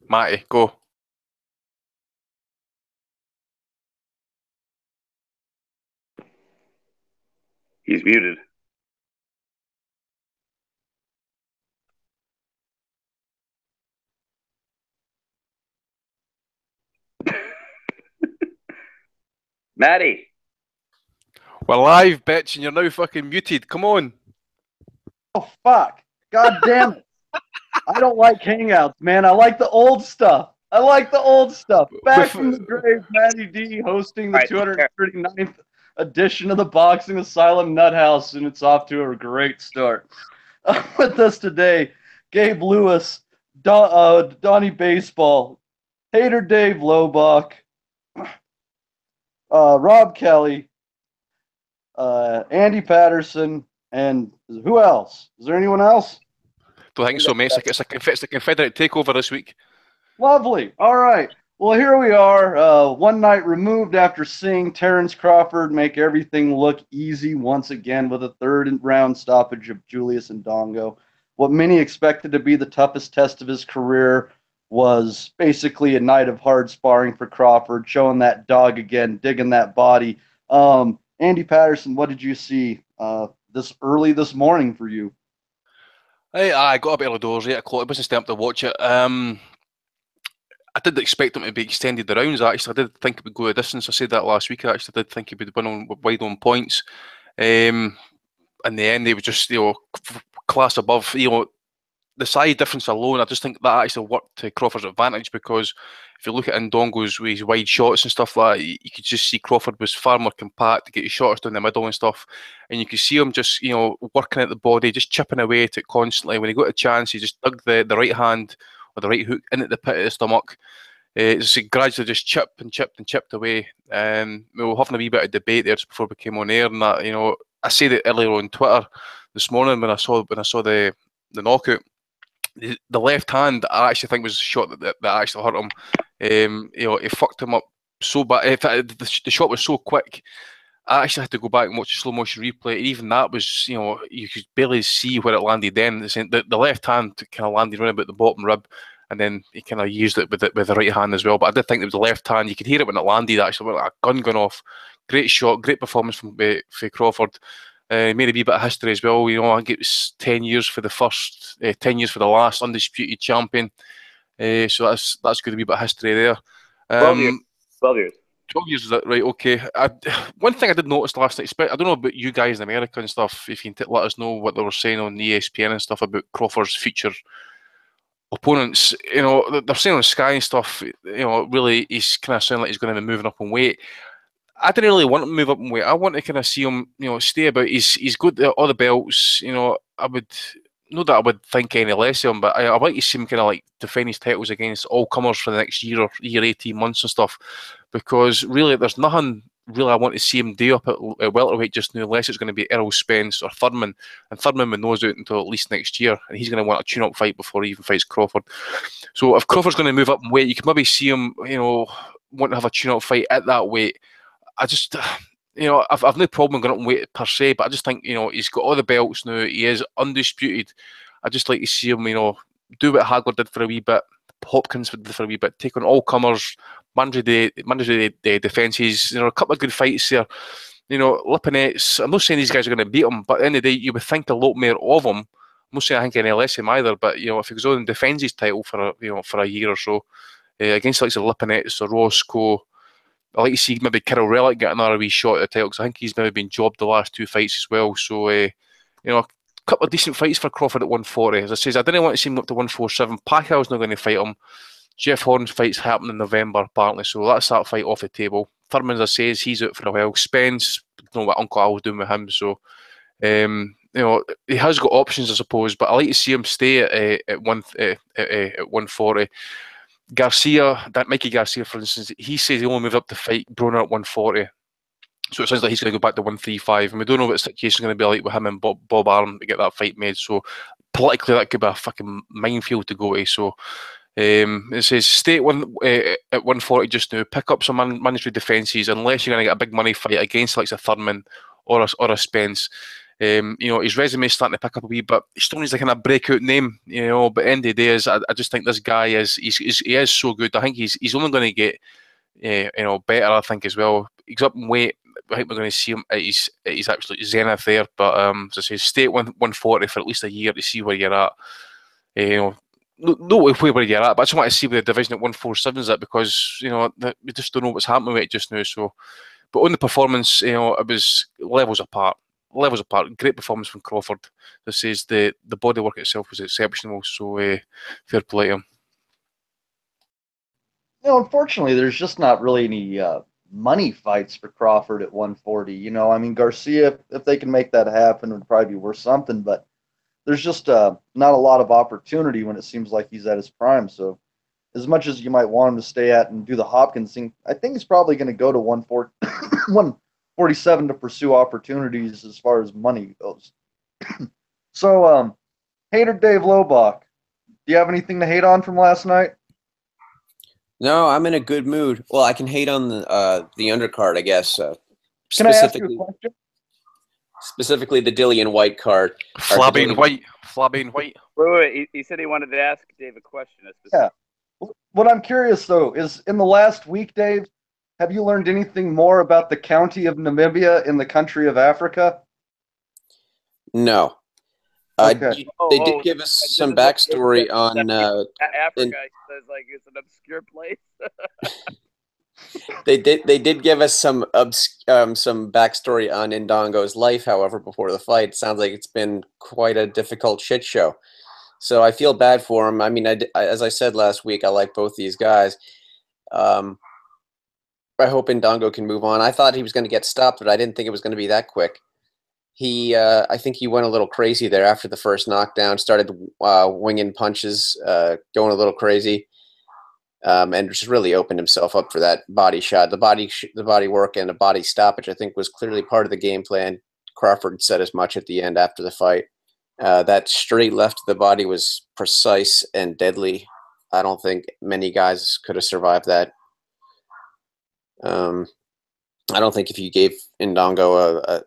Matty, go. He's muted. Matty. We're live, bitch, and you're now fucking muted. Come on. Oh, fuck. God damn it. I don't like hangouts, man. I like the old stuff. Back from the grave, Matty D hosting the 239th edition of the Boxing Asylum Nuthouse, and it's off to a great start. With us today, Gabe Lewis, Donnie Baseball, Hater Dave Lobach, Rob Kelly, Andy Patterson, and who else? Is there anyone else? Don't think so, mate. It's a Confederate takeover this week. Lovely. All right. Well, here we are, one night removed after seeing Terence Crawford make everything look easy once again with a third-round stoppage of Julius Indongo. What many expected to be the toughest test of his career was basically a night of hard sparring for Crawford, showing that dog again, digging that body. Andy Patterson, what did you see this early this morning for you? Hey, I got up early doors, 8 o'clock. I wasn't staying up to watch it. I didn't expect him to be extended the rounds, actually. I did think it would go a distance. I said that last week. I actually did think he would win wide on points. In the end, they were just, class above. The size difference alone, I just think that actually worked to Crawford's advantage, because if you look at Indongo's with his wide shots and stuff like that, you could just see Crawford was far more compact to get his shots down the middle and stuff. And you could see him just, working at the body, just chipping away at it constantly. When he got a chance, he just dug the right hand or the right hook in at the pit of the stomach. It's gradually just chipped and chipped away. We were having a wee bit of debate there just before we came on air, and that, I said it earlier on Twitter this morning when I saw the knockout. The left hand, I actually think, was a shot that actually hurt him. It fucked him up so bad. The shot was so quick, I actually had to go back and watch a slow motion replay. And even that was, you could barely see where it landed. Then the left hand kind of landed around about the bottom rib, and then he kind of used it with the right hand as well. But I did think it was the left hand. You could hear it when it landed. Actually, like a gun going off. Great shot, great performance from Crawford. Made a wee bit of history as well. I think it was 10 years for the first, 10 years for the last undisputed champion. So that's good, a wee bit of history there. 12 years. 12 years, is that right? Okay. One thing I did notice last night, I don't know about you guys in America and stuff, if you can let us know what they were saying on ESPN and stuff about Crawford's future opponents. They're saying on Sky and stuff, really he's kind of sounding like he's going to be moving up in weight. I didn't really want him to move up in weight. I want to kind of see him, stay about. He's good at all the belts. I would, not that I would think any less of him, but I like to see him kind of like defend his titles against all comers for the next year or 18 months and stuff, because really there's nothing really I want to see him do up at welterweight just now, unless it's going to be Errol, Spence or Thurman, and Thurman would nose out until at least next year, and he's going to want a tune-up fight before he even fights Crawford. So if Crawford's going to move up in weight, you can maybe see him, want to have a tune-up fight at that weight. I just, I've no problem going up and weight per se, but I just think, he's got all the belts now. He is undisputed. I just like to see him, do what Hagler did for a wee bit, Hopkins did for a wee bit, take on all comers, manage the defences. A couple of good fights there. Lipinets, I'm not saying these guys are going to beat him, but at the end of the day, you would think a lot more of him. I'm not saying I think any less of him either, but, if he goes on and defends his title for a year or so, against like the Lipinets or Roscoe, I like to see maybe Kirill Relic get another wee shot at the title, because I think he's maybe been jobbed the last 2 fights as well. So, a couple of decent fights for Crawford at 140. As I said, I didn't want to see him up to 147. Pacquiao's not going to fight him. Jeff Horn's fight's happening in November, apparently, so that's that fight off the table. Thurman, as I say, he's out for a while. Spence, I don't know what Uncle Al was doing with him, so he has got options, I suppose, but I like to see him stay at 140. Garcia, that Mikey Garcia, for instance, he says he only moved up to fight Broner at 140. So it sounds like he's going to go back to 135. And we don't know what the situation is going to be like with him and Bob Arum to get that fight made. So politically, that could be a fucking minefield to go to. So it says stay at 140 just now, pick up some mandatory defences unless you're going to get a big money fight against like a Thurman or a Spence. You know, his resume is starting to pick up a wee bit. He still needs a kind of breakout name, you know. But end of the day, I just think this guy he is so good. I think he's only going to get you know, better. I think as well. He's up in weight. I think we're going to see him at his absolute zenith there. But as I say, stay at 140 for at least a year to see where you're at. You know, no where you're at, but I just want to see where the division at 147 is at, because you know we just don't know what's happening with it just now. So, but on the performance, you know, it was levels apart. Levels apart. Great performance from Crawford. This says the bodywork itself was exceptional. So fair play to him. You know, unfortunately, there's just not really any money fights for Crawford at 140. You know, I mean, Garcia, if they can make that happen, would probably be worth something. But there's just not a lot of opportunity when it seems like he's at his prime. So as much as you might want him to stay at and do the Hopkins thing, I think he's probably going to go to 147 to pursue opportunities as far as money goes. So, Hater Dave Lobach, do you have anything to hate on from last night? No, I'm in a good mood. Well, I can hate on the undercard, I guess. Can I ask you a question? Specifically, the Dillian Whyte card. Flabby Whyte. Wait. He said he wanted to ask Dave a question. Yeah. What I'm curious, though, is in the last week, Dave, have you learned anything more about the county of Namibia in the country of Africa? No. Okay. They did give us some backstory on Africa. Says like it's an obscure place. They did give us some backstory on Indongo's life. However, before the fight, it sounds like it's been quite a difficult shit show. So I feel bad for him. I mean, as I said last week, I like both these guys. I hope Indongo can move on. I thought he was going to get stopped, but I didn't think it was going to be that quick. I think he went a little crazy there after the first knockdown, started winging punches, going a little crazy, and just really opened himself up for that body shot. The body work and a body stoppage, I think, was clearly part of the game plan. Crawford said as much at the end after the fight. That straight left to the body was precise and deadly. I don't think many guys could have survived that. I don't think if you gave Indongo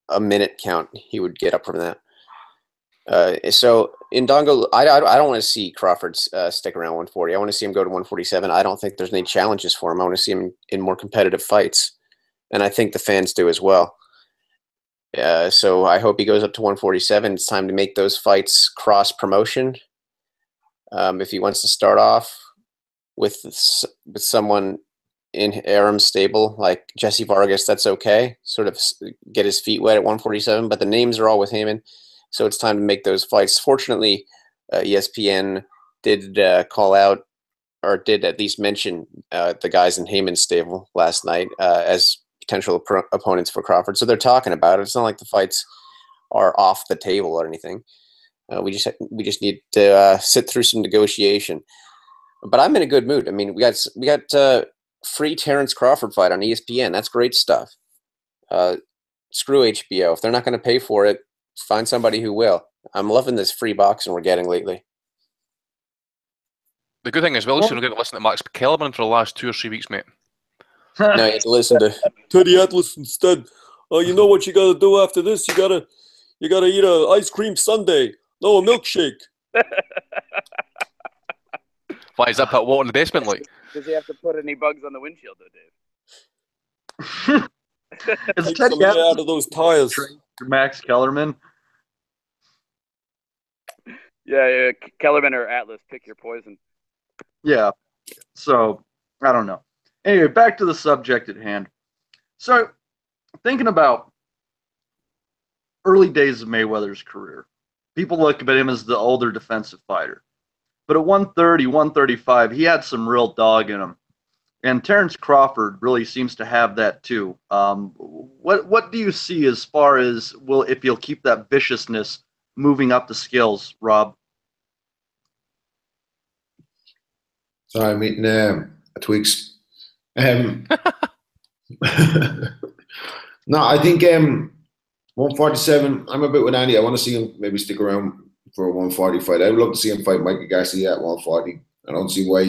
a minute count, he would get up from that. So Indongo, I don't want to see Crawford stick around 140. I want to see him go to 147. I don't think there's any challenges for him. I want to see him in more competitive fights, and I think the fans do as well. So I hope he goes up to 147. It's time to make those fights cross promotion. If he wants to start off with someone in Aram's stable, like Jesse Vargas, that's okay. Sort of get his feet wet at 147, but the names are all with Heyman, so it's time to make those fights. Fortunately, ESPN did call out, or did at least mention the guys in Heyman's stable last night as potential opponents for Crawford. So they're talking about it. It's not like the fights are off the table or anything. We just need to sit through some negotiation. But I'm in a good mood. I mean, we got free Terence Crawford fight on ESPN. That's great stuff. Screw HBO. If they're not going to pay for it, find somebody who will. I'm loving this free boxing we're getting lately. The good thing as well is you're going to listen to Max Kellerman for the last 2 or 3 weeks, mate. No, you have to listen to Teddy Atlas instead. You know what you got to do after this? You gotta eat a ice cream sundae. No, a milkshake. Why is that put water in the basement like? Does he have to put any bugs on the windshield, though, Dave? It's Take some air out of those tires. Max Kellerman. Yeah, Kellerman or Atlas, pick your poison. Yeah. So, I don't know. Anyway, back to the subject at hand. So, thinking about early days of Mayweather's career, people look at him as the older defensive fighter. But at 130, 135, he had some real dog in him. And Terence Crawford really seems to have that too. What do you see as far as if he'll keep that viciousness moving up the scales, Rob? Sorry, I'm eating Twix. No, I think 147, I'm a bit with Andy. I want to see him maybe stick around for a 140 fight. I would love to see him fight Mikey Garcia at 140. I don't see why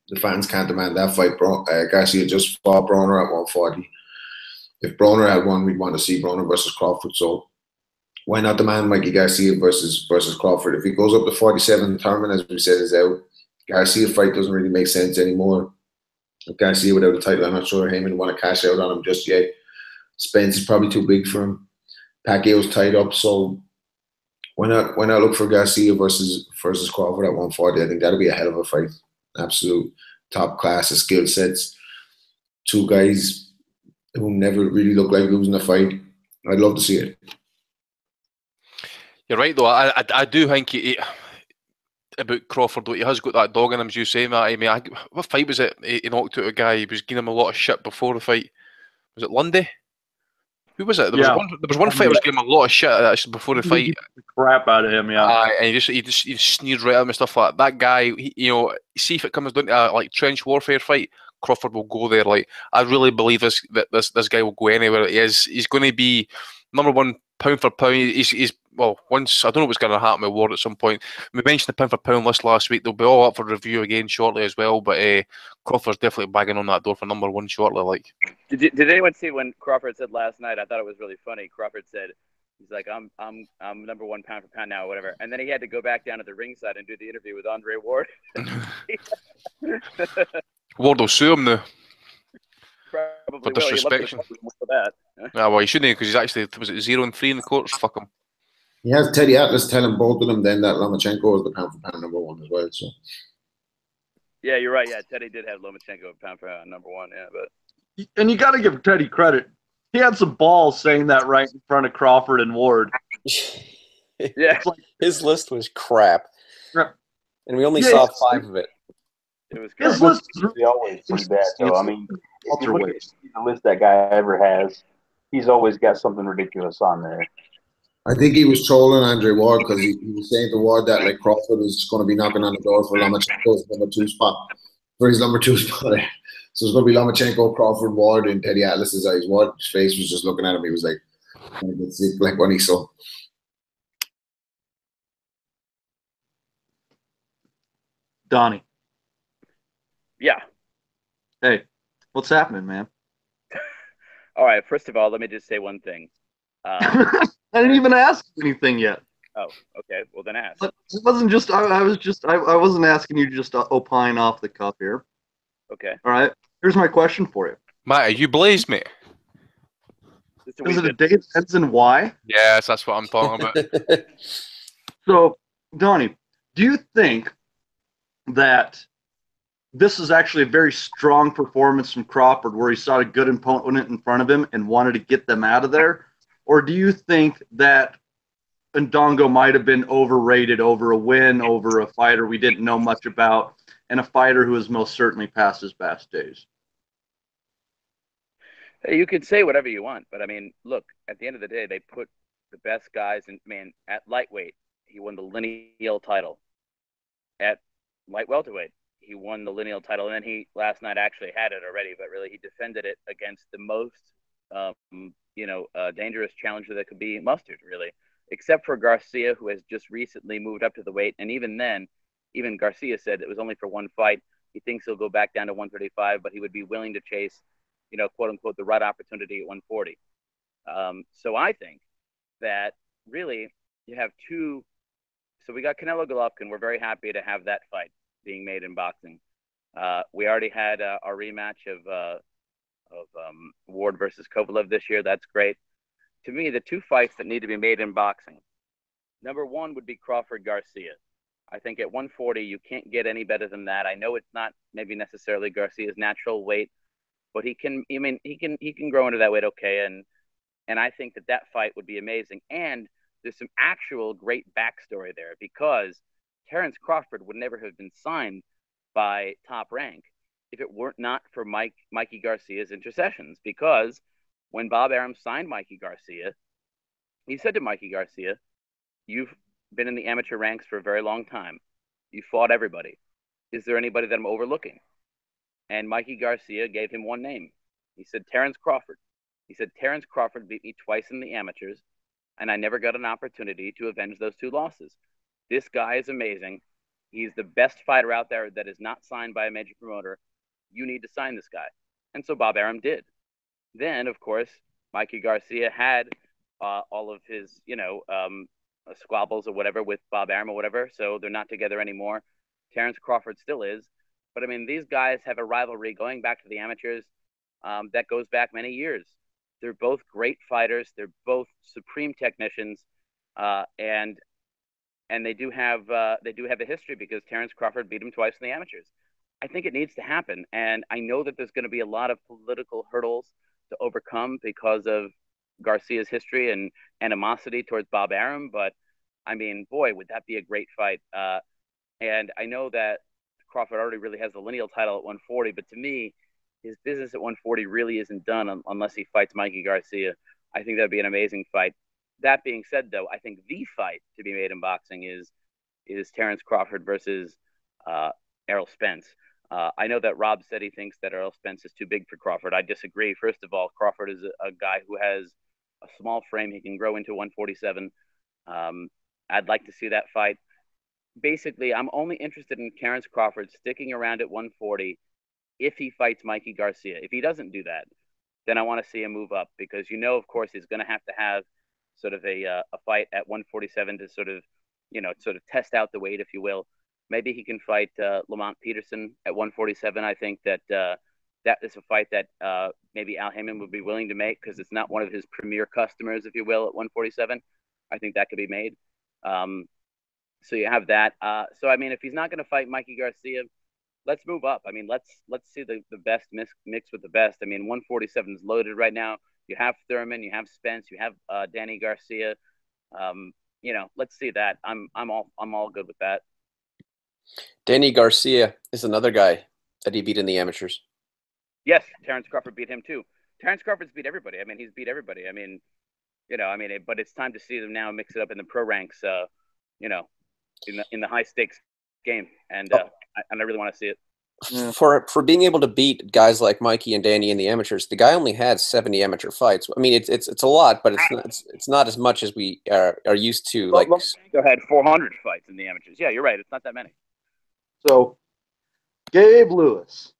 the fans can't demand that fight. Garcia just fought Broner at 140. If Broner had won, we'd want to see Broner versus Crawford. So why not demand Mikey Garcia versus Crawford? If he goes up to 47, Thurman, as we said, is out. Garcia fight doesn't really make sense anymore. Garcia without a title, I'm not sure Heyman want to cash out on him just yet. Spence is probably too big for him. Pacquiao's tied up, so why not look for Garcia versus Crawford at 140? I think that'll be a hell of a fight. Absolute top class of skill sets. Two guys who never really look like losing a fight. I'd love to see it. You're right, though. I do think about Crawford, though, he has got that dog in him, as you say, Matt. I mean, what fight was it? He knocked out a guy. He was giving him a lot of shit before the fight. Was it Lundy? Who was it? There was one fight that was giving him a lot of shit actually before the fight. The crap out of him, yeah. And he just sneered right at him and stuff like that. That guy, see if it comes down to a like trench warfare fight, Crawford will go there. Like, I really believe this guy will go anywhere he is. He's going to be number one pound for pound. He's once I don't know what's going to happen with Ward at some point. We mentioned the pound for pound list last week. They'll be all up for review again shortly as well. But Crawford's definitely banging on that door for number one shortly. Like, did anyone see when Crawford said last night? I thought it was really funny. Crawford said, he's like, I'm number one pound for pound now, or whatever. And then he had to go back down to the ringside and do the interview with Andre Ward. Ward will sue him now. Probably For disrespect. For that. Well, he shouldn't, because he's actually, was it 0-3 in the courts? Fuck him. He has Teddy Atlas telling both of them then that Lomachenko is the pound for pound number one as well. So yeah, you're right. Yeah, Teddy did have Lomachenko pound for pound number one. Yeah, and you got to give Teddy credit. He had some balls saying that right in front of Crawford and Ward. Yeah, his list was crap, and we only Yeah, saw 5 of it. it was His crazy. list is Usually always pretty bad, though. I mean, if you look welterweight. at the list that guy ever has, he's always got something ridiculous on there. I think he was trolling Andre Ward because he was saying to Ward that like Crawford is going to be knocking on the door for Lomachenko's number 2 spot, for his number 2 spot. So it's going to be Lomachenko, Crawford, Ward, and Teddy Atlas's eyes. Ward's face was just looking at him. He was like, like when he saw. Donnie. Yeah. Hey, what's happening, man? All right. First of all, let me just say one thing. I didn't even ask anything yet. Oh, okay. Well, then ask. But it wasn't just. I wasn't asking you to just opine off the cuff here. Okay. All right. Here's my question for you. Matt, are you blazed, mate? Is it a day that ends in Y? Yes, that's what I'm talking about. So, Donnie, do you think that this is actually a very strong performance from Crawford, where he saw a good opponent in front of him and wanted to get them out of there? Or do you think that Indongo might have been overrated over a win over a fighter we didn't know much about, and a fighter who has most certainly passed his best days? Hey, you can say whatever you want, but I mean, look, at the end of the day, they put the best guys in. Man, at lightweight, he won the lineal title. At light welterweight, he won the lineal title, and then he last night actually had it already, but really he defended it against the most, dangerous challenger that could be mustered, really, except for Garcia, who has just recently moved up to the weight, and even then, even Garcia said it was only for one fight. He thinks he'll go back down to 135, but he would be willing to chase, quote unquote, the right opportunity at 140. So I think that really you have two. So we got Canelo Golovkin. We're very happy to have that fight being made in boxing. We already had our rematch of Ward versus Kovalev this year. That's great. To me, the two fights that need to be made in boxing, number one would be Crawford Garcia. I think at 140 you can't get any better than that. I know it's not maybe necessarily Garcia's natural weight, but he can grow into that weight okay, and I think that fight would be amazing. And there's some actual great backstory there, because Terence Crawford would never have been signed by Top Rank if it weren't not for Mikey Garcia's intercessions. Because when Bob Arum signed Mikey Garcia, he said to Mikey Garcia, "You've been in the amateur ranks for a very long time. You fought everybody. Is there anybody that I'm overlooking?" And Mikey Garcia gave him one name. He said, Terence Crawford. He said, Terence Crawford beat me twice in the amateurs, and I never got an opportunity to avenge those 2 losses. This guy is amazing. He's the best fighter out there that is not signed by a major promoter. You need to sign this guy. And so Bob Arum did. Then, of course, Mikey Garcia had all of his, squabbles or whatever with Bob Arum or whatever. So they're not together anymore. Terence Crawford still is. But I mean, these guys have a rivalry going back to the amateurs that goes back many years. They're both great fighters. They're both supreme technicians, and they do have a history because Terence Crawford beat him twice in the amateurs. I think it needs to happen, and I know that there's going to be a lot of political hurdles to overcome because of Garcia's history and animosity towards Bob Arum. But I mean, boy, would that be a great fight. And I know that Crawford already really has the lineal title at 140, but to me, his business at 140 really isn't done unless he fights Mikey Garcia. I think that'd be an amazing fight. That being said, though, I think the fight to be made in boxing is Terence Crawford versus Errol Spence. I know that Rob said he thinks that Errol Spence is too big for Crawford. I disagree. First of all, Crawford is a guy who has a small frame. He can grow into 147. I'd like to see that fight. Basically, I'm only interested in Terence Crawford sticking around at 140 if he fights Mikey Garcia. If he doesn't do that, then I want to see him move up because, of course, he's going to have sort of a fight at 147 to sort of test out the weight, if you will. Maybe he can fight Lamont Peterson at 147. I think that that is a fight that maybe Al Heyman would be willing to make because it's not one of his premier customers, if you will, at 147. I think that could be made. So you have that. So I mean, if he's not going to fight Mikey Garcia, let's move up. I mean, let's see the best mix with the best. I mean, 147 is loaded right now. You have Thurman, you have Spence, you have Danny Garcia. Let's see that. I'm all good with that. Danny Garcia is another guy that he beat in the amateurs. Yes, Terence Crawford beat him too. Terence Crawford's beat everybody. I mean, he's beat everybody. I mean, but it's time to see them now mix it up in the pro ranks. In the high stakes game, and I really want to see it. For being able to beat guys like Mikey and Danny in the amateurs, the guy only had 70 amateur fights. I mean, it's a lot, but it's not as much as we are used to. Like, Lomachenko had 400 fights in the amateurs. Yeah, you're right. It's not that many. So, Gabe Lewis,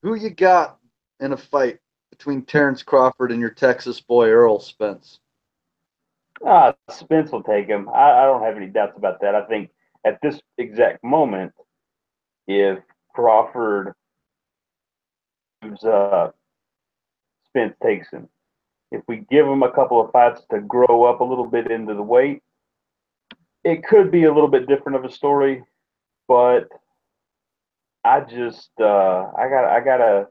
who you got in a fight between Terence Crawford and your Texas boy Errol Spence? Spence will take him. I don't have any doubts about that. I think at this exact moment, if Crawford moves up, Spence takes him. If we give him a couple of fights to grow up a little bit into the weight, it could be a little bit different of a story. But I just I gotta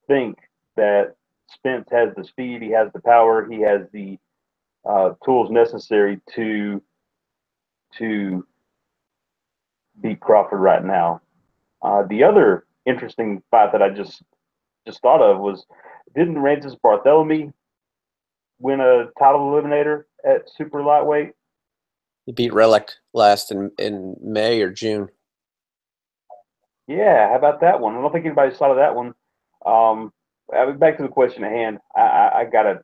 think that Spence has the speed, he has the power, he has the tools necessary to beat Crawford right now. The other interesting fight that I just thought of was, didn't Rances Barthélemy win a title eliminator at super lightweight? he beat Relic last in May or June. Yeah, how about that one? I don't think anybody's thought of that one. Back to the question at hand. I gotta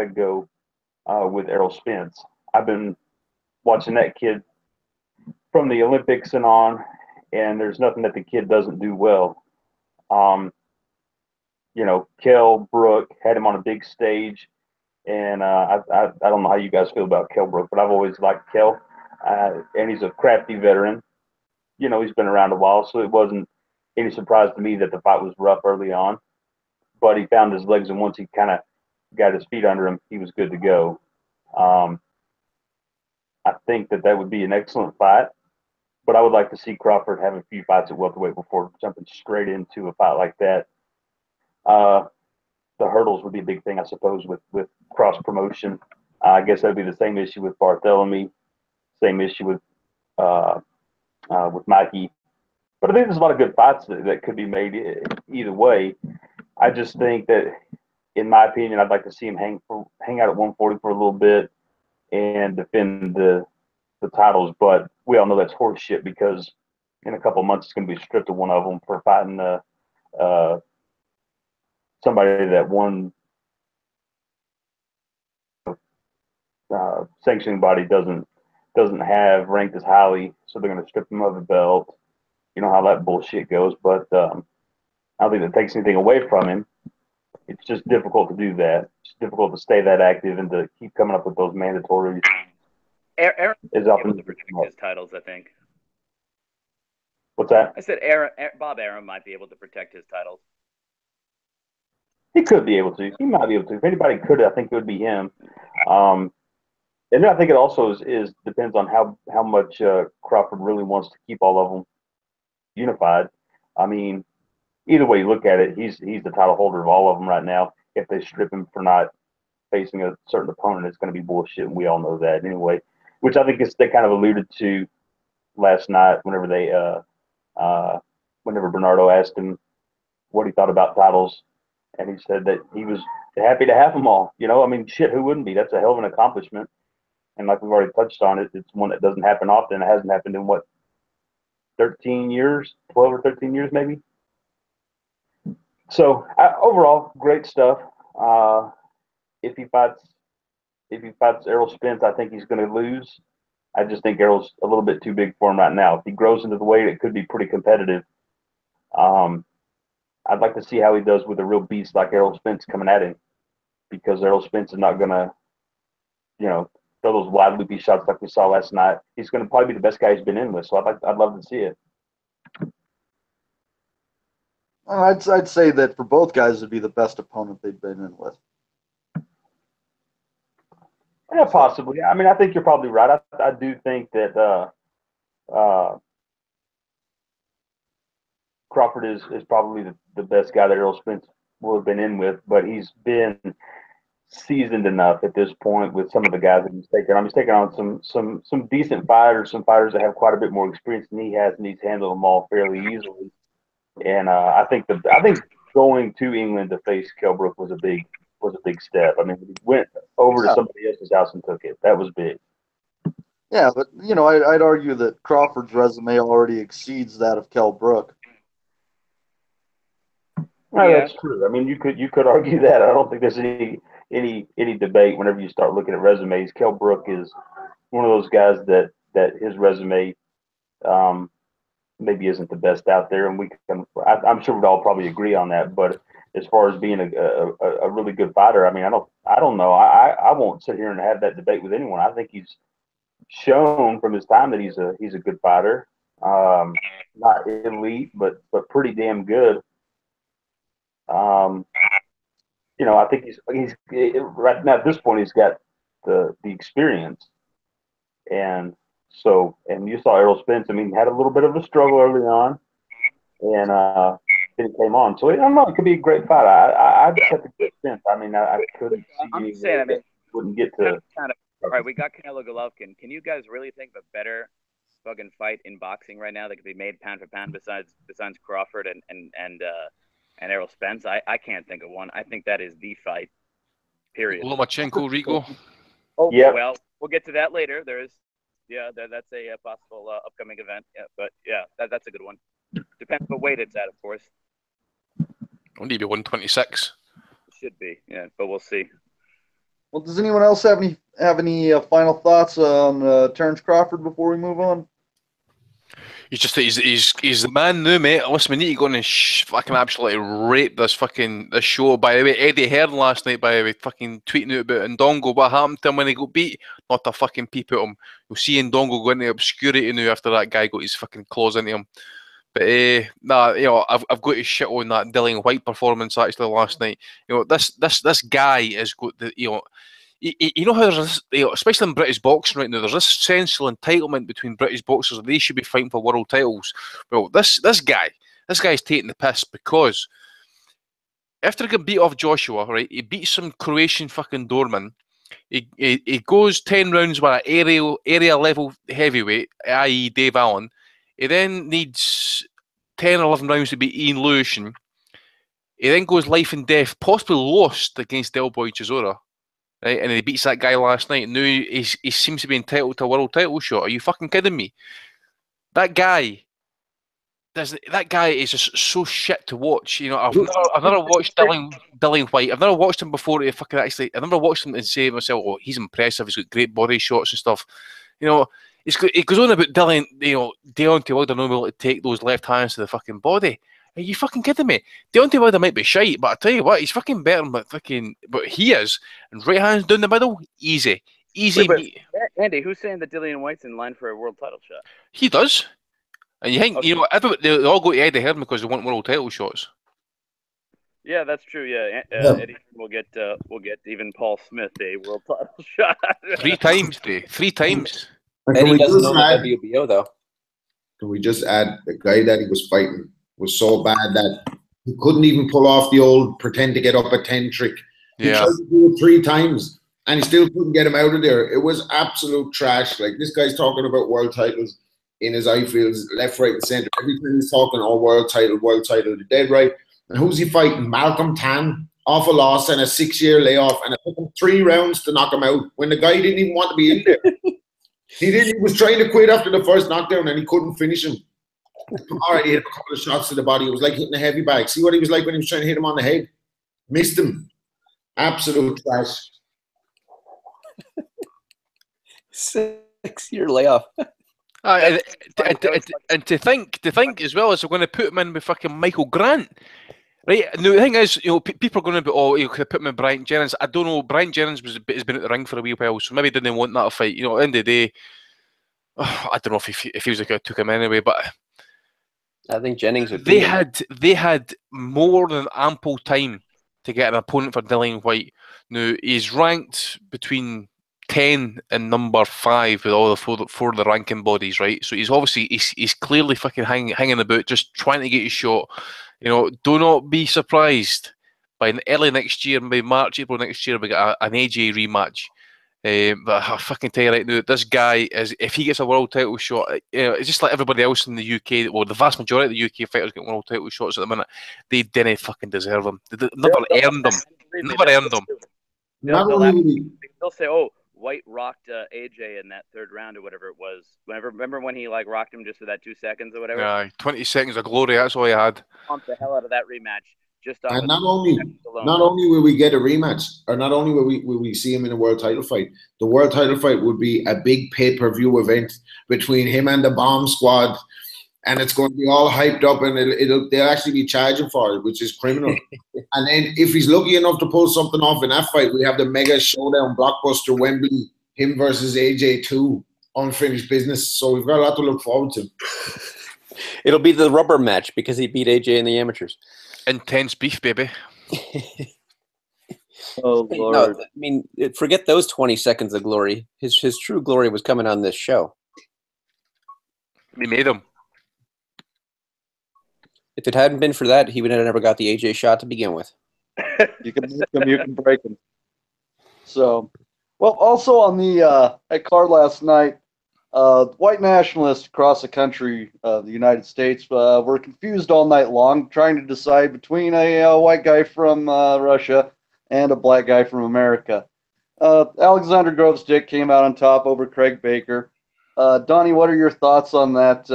go with Errol Spence. I've been watching that kid from the Olympics and on, and there's nothing that the kid doesn't do well. Kell Brook had him on a big stage, and I don't know how you guys feel about Kell Brook, but I've always liked Kell, and he's a crafty veteran. He's been around a while, so it wasn't any surprise to me that the fight was rough early on, but he found his legs, and once he kind of got his feet under him, he was good to go. I think that would be an excellent fight, but I would like to see Crawford have a few fights at welterweight before jumping straight into a fight like that. The hurdles would be a big thing, I suppose, with cross promotion. I guess that'd be the same issue with Barthélemy, same issue with Mikey. But I think there's a lot of good fights that could be made either way. I just think that, in my opinion, I'd like to see him hang out at 140 for a little bit and defend the titles. But we all know that's horseshit because in a couple of months it's going to be stripped of one of them for fighting somebody that won sanctioning body doesn't have ranked as highly, so they're going to strip him of the belt. You know how that bullshit goes, but I don't think that takes anything away from him. It's just difficult to do that. It's difficult to stay that active and to keep coming up with those mandatories. Aaron is be up able in to protect his titles, I think. What's that? I said Bob Arum might be able to protect his titles. He could be able to. He might be able to. If anybody could, I think it would be him. And then I think it also is depends on how much Crawford really wants to keep all of them unified. I mean, either way you look at it, he's the title holder of all of them right now. If they strip him for not facing a certain opponent, it's going to be bullshit, and we all know that anyway. Which I think they kind of alluded to last night whenever whenever Bernardo asked him what he thought about titles, and he said that he was happy to have them all. You know, I mean, shit, who wouldn't be? That's a hell of an accomplishment. And like we've already touched on it, it's one that doesn't happen often. It hasn't happened in, 13 years, 12 or 13 years maybe? So overall, great stuff. If he fights Errol Spence, I think he's going to lose. I just think Errol's a little bit too big for him right now. If he grows into the weight, it could be pretty competitive. I'd like to see how he does with a real beast like Errol Spence coming at him, because Errol Spence is not going to, throw those wide loopy shots like we saw last night. He's going to probably be the best guy he's been in with, so I'd love to see it. I'd say that for both guys, it'd be the best opponent they've been in with. Yeah, possibly. I mean, I think you're probably right. I do think that Crawford is probably the best guy that Errol Spence will have been in with, but he's been seasoned enough at this point with some of the guys that he's taken on. He's taken on some decent fighters, some fighters that have quite a bit more experience than he has, and he's handled them all fairly easily. And I think going to England to face Kell Brook was a big step. I mean, he went over to somebody else's house and took it. That was big. Yeah, but I'd argue that Crawford's resume already exceeds that of Kell Brook. No, that's true. I mean, you could argue that. I don't think there's any debate whenever you start looking at resumes. Kell Brook is one of those guys that his resume maybe isn't the best out there, and I'm sure we'd all probably agree on that. But as far as being a really good fighter, I mean, I don't know. I won't sit here and have that debate with anyone. I think he's shown from his time that he's a good fighter. Not elite, but pretty damn good. I think he's right now at this point he's got the experience, and you saw Errol Spence. I mean, had a little bit of a struggle early on, and then it came on. So I don't know. It could be a great fight. I just have to get Spence. I mean, I couldn't see. I'm just saying. I mean, wouldn't get to. All right, we got Canelo Golovkin. Can you guys really think of a better fucking fight in boxing right now that could be made pound for pound besides Crawford and Errol Spence? I can't think of one. I think that is the fight. Period. Lomachenko, Rigo. Oh, yeah. Well, we'll get to that later. That's a possible upcoming event. Yeah, but yeah, that's a good one. Depends what weight it's at, of course. Only be 126. Should be, yeah, but we'll see. Well, does anyone else have any final thoughts on Terence Crawford before we move on? He's the man now, mate. Listen, we need to go and fucking absolutely rape this show. By the way, Eddie Hearn last night, by the way, fucking tweeting out about Indongo. What happened to him when he got beat? Not a fucking peep at him. You'll see Indongo go into obscurity now after that guy got his fucking claws into him. But I've got to shit on that Dillian Whyte performance actually last night. This guy has got the You know how there's this, especially in British boxing right now, there's this sensual entitlement between British boxers that they should be fighting for world titles. Well, this guy's taking the piss, because after he got beat off Joshua, right, he beats some Croatian fucking doorman. He goes 10 rounds with an area level heavyweight, i.e. Dave Allen. He then needs 10 or 11 rounds to beat Ian Lewisham. He then goes life and death, possibly lost against Del Boy Chisora. Right, and he beats that guy last night. Now he seems to be entitled to a world title shot. Are you fucking kidding me? That guy is just so shit to watch. I've never watched Dillian Whyte. I've never watched him before. I've never watched him and say to myself, "Oh, he's impressive. He's got great body shots and stuff." He goes on about Dillian. Deontay Wilder not able to take those left hands to the fucking body. Are you fucking kidding me? Deontay Wilder might be shite, but I tell you what, he's fucking better than but he is. And right hands down the middle, easy. Wait, Andy, who's saying that Dillian Whyte's in line for a world title shot? He does. And you think, Okay. they all go to Eddie Hearn because they want world title shots. Yeah, that's true. Yeah, Eddie will get even Paul Smith a world title shot. 3 times, 3 times. Eddie doesn't know the WBO though. Can we just add the guy that he was fighting was so bad that he couldn't even pull off the old pretend to get up at 10 trick. He tried to do it 3 times and he still couldn't get him out of there. It was absolute trash. Like, this guy's talking about world titles in his eye fields, left, right, and center. Every time he's talking, oh, world title, they're dead right. And who's he fighting? Malcolm Tan, off a loss and a 6-year layoff, and it took him 3 rounds to knock him out when the guy didn't even want to be in there. He was trying to quit after the first knockdown and he couldn't finish him. All right, he hit a couple of shots to the body. It was like hitting a heavy bag. See what he was like when he was trying to hit him on the head? Missed him. Absolute trash. 6-year layoff. And to think as well as they're going to put him in with fucking Michael Grant. Right, no, the thing is, people are going to be, could have put him in Bryant Jennings. I don't know. Bryant Jennings has been at the ring for a wee while, so maybe didn't want that fight. At the end of the day, I don't know if he was like took him anyway, but I think Jennings would. They had more than ample time to get an opponent for Dillian Whyte. Now he's ranked between 10 and number 5 with all the four of the ranking bodies, right? So he's obviously he's clearly fucking hanging about, just trying to get his shot. Do not be surprised by early next year, maybe March, April next year, we get an AJ rematch. But I fucking tell you right now, this guy is, if he gets a world title shot, it's just like everybody else in the UK. Well, the vast majority of the UK fighters get world title shots at the minute. They didn't fucking deserve them. They never earned them. Never earned them. They'll say, "Oh, Whyte rocked AJ in that 3rd round or whatever it was." Remember when he rocked him just for that 2 seconds or whatever? Yeah, 20 seconds of glory. That's all he had. Pumped the hell out of that rematch. And not only will we get a rematch, or not only will we see him in a world title fight, the world title fight would be a big pay-per-view event between him and the Bomb Squad, and it's going to be all hyped up, and they'll actually be charging for it, which is criminal. And then if he's lucky enough to pull something off in that fight, we have the mega showdown blockbuster Wembley, him versus AJ 2, unfinished business. So we've got a lot to look forward to. It'll be the rubber match because he beat AJ in the amateurs. Intense beef, baby. Oh, Lord. No, I mean, forget those 20 seconds of glory. His true glory was coming on this show. We made him. If it hadn't been for that, he would have never got the AJ shot to begin with. You can make them, you can break them. So, well, also on the at card last night, white nationalists across the country, the United States, were confused all night long, trying to decide between a white guy from Russia and a black guy from America. Alexander Gvozdyk came out on top over Craig Baker. Donnie, what are your thoughts on that?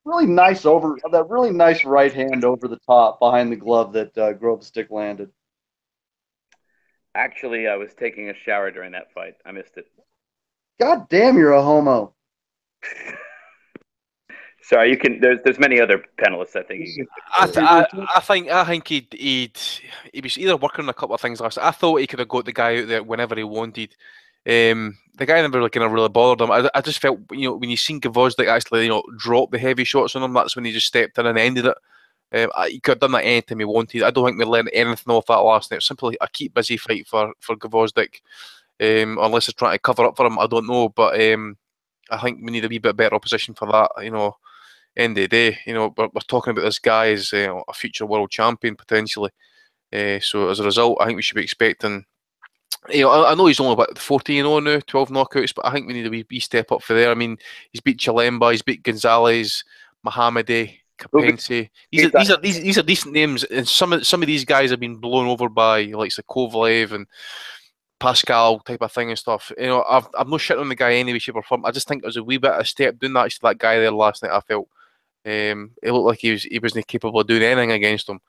Really nice right hand over the top behind the glove that Gvozdyk landed. Actually, I was taking a shower during that fight. I missed it. God damn, you're a homo. Sorry, you can. There's many other panelists. I think. I think he was either working on a couple of things last. I thought he could have got the guy out there whenever he wanted. The guy never really bothered him. I just felt, when you seen Gvozdyk actually, drop the heavy shots on him, that's when he just stepped in and ended it. He could have done that anytime he wanted. I don't think we learned anything off that last night. It was simply a keep busy fight for Gvozdyk. Unless they're trying to cover up for him, I don't know. But I think we need a wee bit better opposition for that. End of the day, we're talking about this guy as a future world champion potentially. So as a result, I think we should be expecting. I know he's only about 14-0 now, 12 knockouts, but I think we need a wee step up for there. I mean, he's beat Chilemba, he's beat Gonzalez, Mohammadi, Kapensi. These are decent names, and some of these guys have been blown over by like Kovalev and Pascal type of thing and stuff. I'm not shitting on the guy any way, shape or form. I just think it was a wee bit of a step doing that guy there last night. I felt it looked like he wasn't capable of doing anything against him.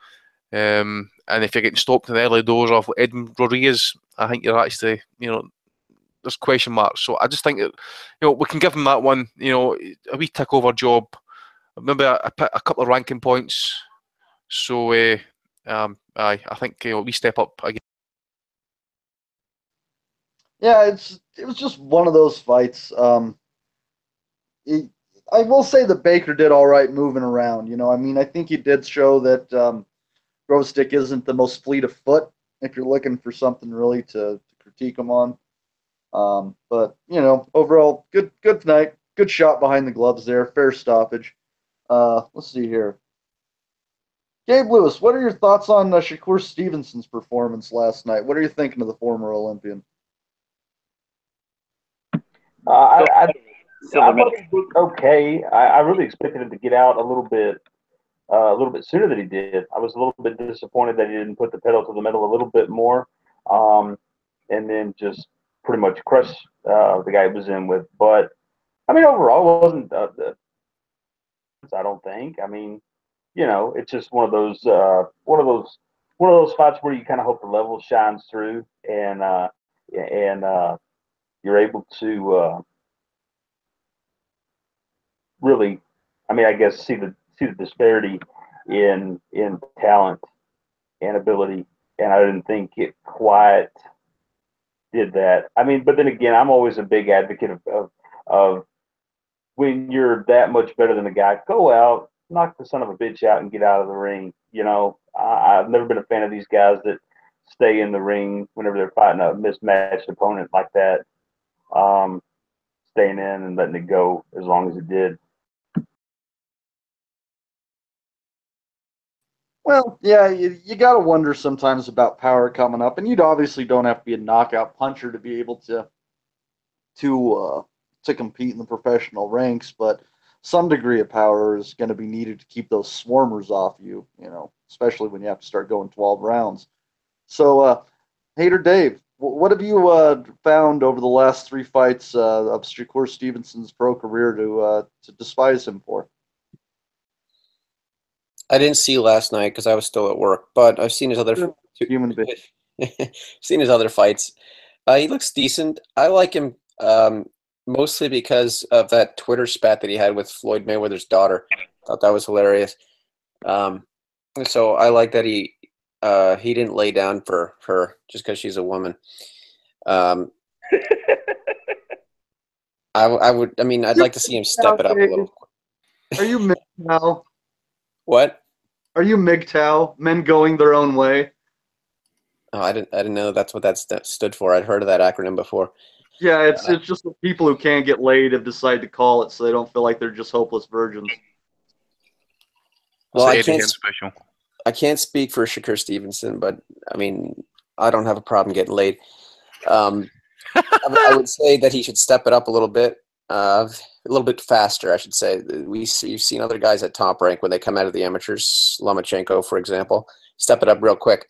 And if you're getting stopped in the early doors off Edmund Rodriguez, I think you're actually, there's question marks. So I just think that, we can give him that one, a wee tick over job. Maybe a couple of ranking points So, I think we step up again. Yeah, it was just one of those fights. I will say that Baker did all right moving around. I mean, I think he did show that Gvozdyk isn't the most fleet of foot if you're looking for something really to critique him on. But overall, good night. Good shot behind the gloves there. Fair stoppage. Let's see here. Gabe Lewis, what are your thoughts on Shakur Stevenson's performance last night? What are you thinking of the former Olympian? I thought it looked okay. I really expected him to get out a little bit sooner than he did. I was a little bit disappointed that he didn't put the pedal to the metal a little bit more, and then just pretty much crush the guy he was in with. But I mean, overall, it wasn't. I don't think. I mean, it's just one of those fights where you kind of hope the level shines through, and you're able to really, I mean, I guess see the disparity in talent and ability, and I didn't think it quite did that. I mean, but then again, I'm always a big advocate of when you're that much better than a guy, go out, knock the son of a bitch out, and get out of the ring. I've never been a fan of these guys that stay in the ring whenever they're fighting a mismatched opponent like that, staying in and letting it go as long as it did. Well, yeah, you got to wonder sometimes about power coming up, and you obviously don't have to be a knockout puncher to be able to compete in the professional ranks, but some degree of power is going to be needed to keep those swarmers off you, especially when you have to start going 12 rounds. So, Hater Dave, what have you found over the last 3 fights of Shakur Stevenson's pro career to despise him for? I didn't see last night because I was still at work, but I've seen his other human being. seen his other fights. He looks decent. I like him mostly because of that Twitter spat that he had with Floyd Mayweather's daughter. Thought that was hilarious. So I like that he didn't lay down for her just because she's a woman. I mean, I'd like to see him step it up a little. Are you MGTOW? What? Are you MGTOW? Men going their own way? Oh, I didn't know that's what that stood for. I'd heard of that acronym before. Yeah, it's just the people who can't get laid have decided to call it so they don't feel like they're just hopeless virgins. Well, I can't speak for Shakur Stevenson, but I mean, I don't have a problem getting laid. I would say that he should step it up a little bit faster, I should say. You've seen other guys at top rank when they come out of the amateurs, Lomachenko, for example, step it up real quick.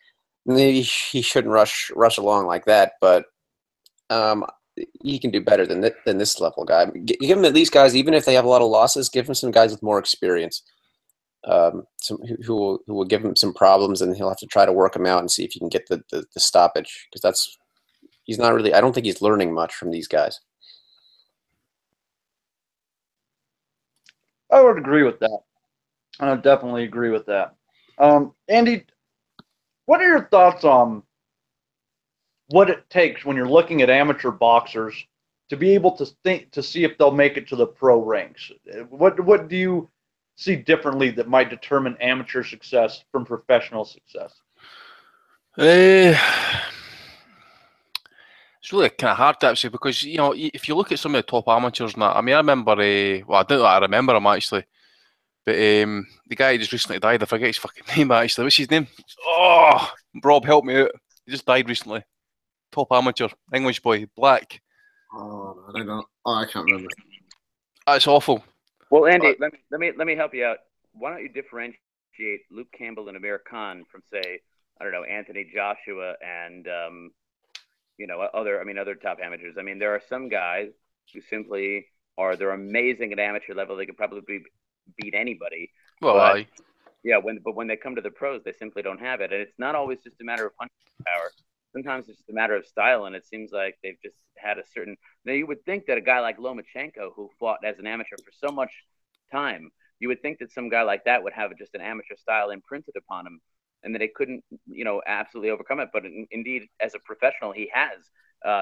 Maybe he shouldn't rush along like that, but he can do better than this level guy. Give him at least guys, even if they have a lot of losses, give him some guys with more experience, who will give him some problems, and he'll have to try to work them out and see if he can get the stoppage, because he's not really. I don't think he's learning much from these guys. I would agree with that. I would definitely agree with that. Andy, what are your thoughts on what it takes when you're looking at amateur boxers to be able to see if they'll make it to the pro ranks? What do you see differently that might determine amateur success from professional success? It's really kind of hard to actually, because if you look at some of the top amateurs and that, I mean, I remember I don't know, I remember him actually, but the guy who just recently died, I forget his fucking name actually. What's his name? Oh, Rob, help me out. He just died recently. Top amateur, English boy, black. Oh, I don't know. Oh, I can't remember. That's awful. Well, Andy, let me help you out. Why don't you differentiate Luke Campbell and Amir Khan from, say, I don't know, Anthony Joshua and other top amateurs. I mean, there are some guys who simply they're amazing at amateur level. They could probably beat anybody. Well, but, yeah, when they come to the pros, they simply don't have it, and it's not always just a matter of punching power. Sometimes it's just a matter of style, and it seems like they've just had a certain. Now, you would think that a guy like Lomachenko, who fought as an amateur for so much time, You would think that some guy like that would have just an amateur style imprinted upon him, and that he couldn't, absolutely overcome it. But indeed, as a professional, he has.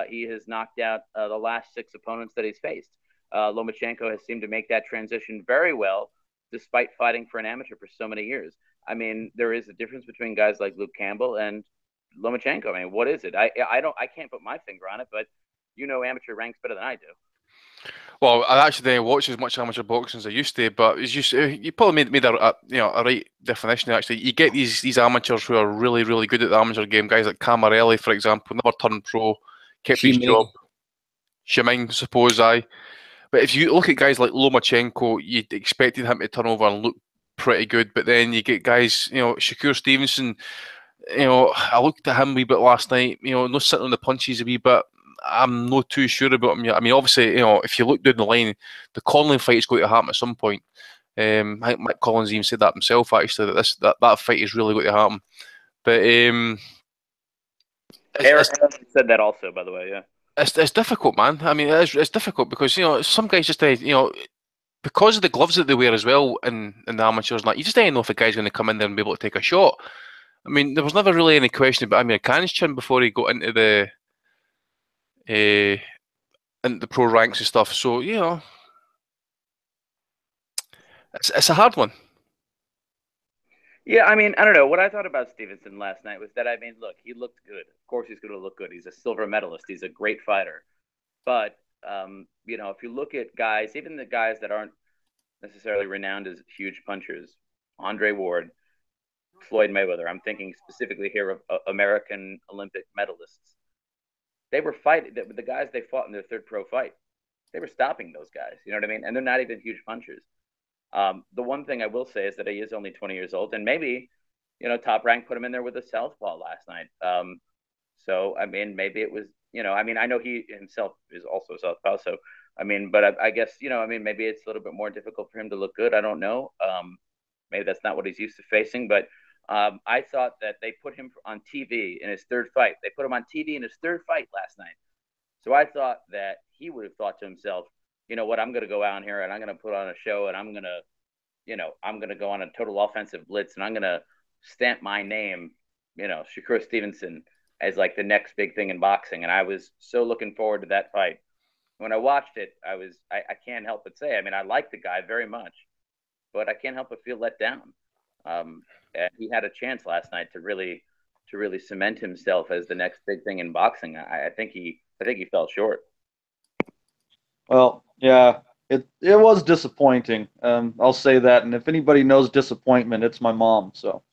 He has knocked out the last 6 opponents that he's faced. Lomachenko has seemed to make that transition very well, despite fighting for an amateur for so many years. I mean, there is a difference between guys like Luke Campbell and Lomachenko. I mean, what is it? I can't put my finger on it, but amateur ranks better than I do. Well, I actually didn't watch as much amateur boxing as I used to, but it's just, you probably made a right definition. Actually, you get these amateurs who are really, really good at the amateur game. Guys like Camarelli, for example, never turned pro, kept his job. Shiming, suppose I. But if you look at guys like Lomachenko, you'd expected him to turn over and look pretty good. But then you get guys, Shakur Stevenson. I looked at him a wee bit last night. No sitting on the punches a wee bit. I'm not too sure about him yet. I mean, obviously, if you look down the line, the Conley fight is going to happen at some point. I think Mike Collins even said that himself, actually, that fight is really going to happen. But Errol said that also, by the way, yeah. It's difficult, man. I mean, it's difficult because some guys just because of the gloves that they wear as well in the amateurs, you just don't know if a guy's going to come in there and be able to take a shot. I mean, there was never really any question about Amir Khan's chin before he got into the pro ranks and stuff. So it's a hard one. Yeah, I mean, I don't know. What I thought about Stevenson last night was that, I mean, look, he looked good. Of course he's going to look good. He's a silver medalist. He's a great fighter. But, if you look at guys, even the guys that aren't necessarily renowned as huge punchers, Andre Ward, Floyd Mayweather, I'm thinking specifically here of American Olympic medalists. They were fighting, the guys they fought in their third pro fight, they were stopping those guys. You know what I mean? And they're not even huge punchers. The one thing I will say is that he is only 20 years old, and maybe, Top Rank put him in there with a southpaw last night. So, I mean, maybe it was, I know he himself is also southpaw. So, I mean, but I guess, maybe it's a little bit more difficult for him to look good. I don't know. Maybe that's not what he's used to facing, but I thought that they put him on TV in his third fight. They put him on TV in his third fight last night. So I thought that he would have thought to himself, you know what, I'm going to go out here and I'm going to put on a show and I'm going to go on a total offensive blitz and I'm going to stamp my name, Shakur Stevenson, as like the next big thing in boxing. And I was so looking forward to that fight. When I watched it, I can't help but say, I mean, I like the guy very much, but I can't help but feel let down. And he had a chance last night to really cement himself as the next big thing in boxing. I think he fell short. Well, yeah, it was disappointing. I'll say that. And if anybody knows disappointment, it's my mom. So,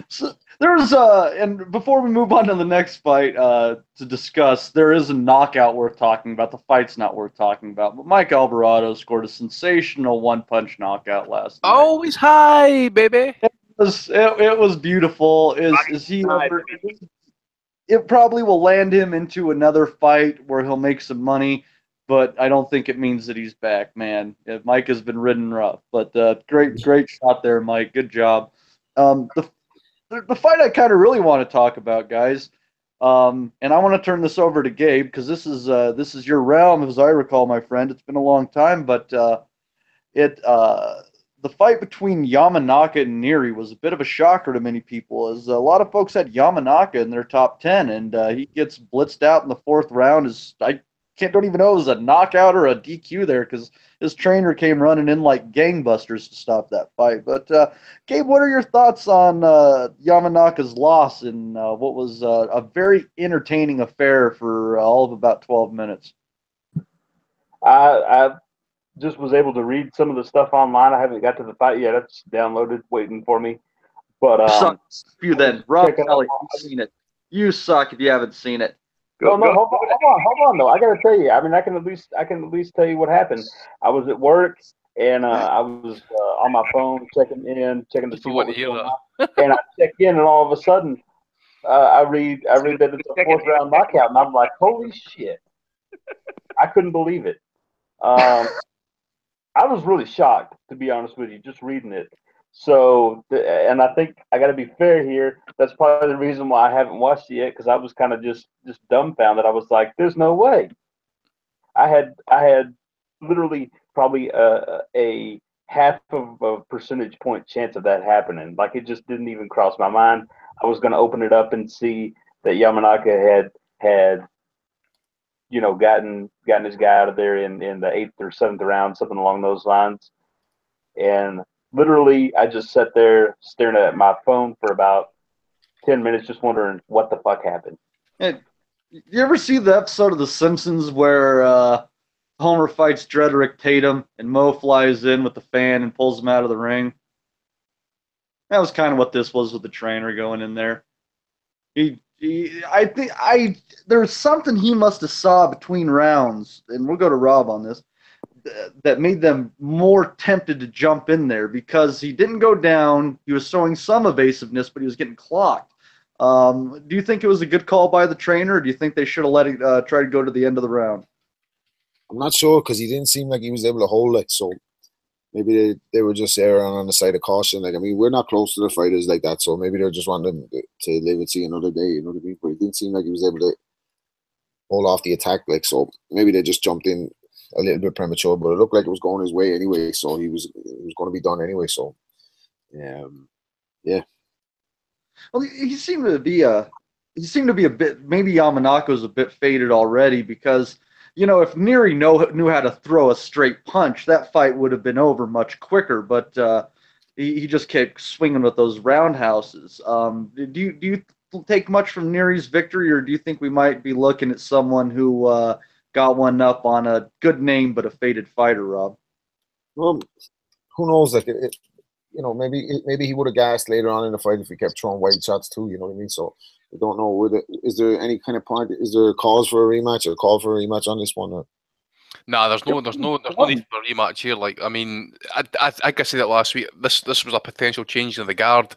so there's and before we move on to the next fight to discuss, there is a knockout worth talking about. The fight's not worth talking about, but Mike Alvarado scored a sensational one-punch knockout last night. Always high, baby. It was beautiful. Is he ever? It probably will land him into another fight where he'll make some money, but I don't think it means that he's back, man. Mike has been ridden rough, but great shot there, Mike. Good job. The fight I kind of really want to talk about, guys, and I want to turn this over to Gabe because this is your realm, as I recall, my friend. It's been a long time, but the fight between Yamanaka and Neri was a bit of a shocker to many people, as a lot of folks had Yamanaka in their top 10, and he gets blitzed out in the fourth round. Don't even know if it was a knockout or a DQ there, because his trainer came running in like gangbusters to stop that fight. But Gabe, what are your thoughts on Yamanaka's loss in what was a very entertaining affair for all of about 12 minutes? I just was able to read some of the stuff online. I haven't got to the fight yet. It's downloaded, waiting for me. But you then, Rob Kelly, you've seen it. You suck if you haven't seen it. Hold on, though. I got to tell you. I mean, I can at least tell you what happened. I was at work and I was on my phone checking to see what was going on. And I check in, and all of a sudden, I read that it's a fourth round knockout, and I'm like, holy shit! I couldn't believe it. I was really shocked, to be honest with you, just reading it. So, and I think I got to be fair here. That's probably the reason why I haven't watched it yet, because I was kind of just dumbfounded. I was like, "There's no way." I had literally probably a half of a percentage point chance of that happening. Like, it just didn't even cross my mind. I was going to open it up and see that Yamanaka had gotten his guy out of there in the 8th or 7th round, something along those lines. And literally, I just sat there staring at my phone for about 10 minutes, just wondering what the fuck happened. Hey, you ever see the episode of The Simpsons where Homer fights Drederick Tatum and Mo flies in with the fan and pulls him out of the ring? That was kind of what this was with the trainer going in there. I think there's something he must have saw between rounds, and we'll go to Rob on this, that made them more tempted to jump in there, because he didn't go down. He was showing some evasiveness, but he was getting clocked. Do you think it was a good call by the trainer, or do you think they should have let it try to go to the end of the round? I'm not sure, because he didn't seem like he was able to hold it, so maybe they were just erring on the side of caution. Like, I mean, we're not close to the fighters like that, so maybe they're just wanting to live and see another day, you know what I mean? But it didn't seem like he was able to hold off the attack, like, so maybe they just jumped in a little bit premature, but it looked like it was going his way anyway, so he was going to be done anyway, so yeah. Well, he seemed to be a bit, maybe Yamanaka's a bit faded already, because if Neri knew how to throw a straight punch, that fight would have been over much quicker. But he just kept swinging with those roundhouses. Do you take much from Neri's victory, or do you think we might be looking at someone who got one up on a good name but a faded fighter, Rob? Well, who knows? Like, maybe he would have gassed later on in the fight if he kept throwing wide shots too. You know what I mean? So I don't know. Is there any kind of point? Is there a cause for a rematch or a call for a rematch on this one? Or? Nah, there's no need for a rematch here. Like, I mean, I think I said it last week. This was a potential change in the guard.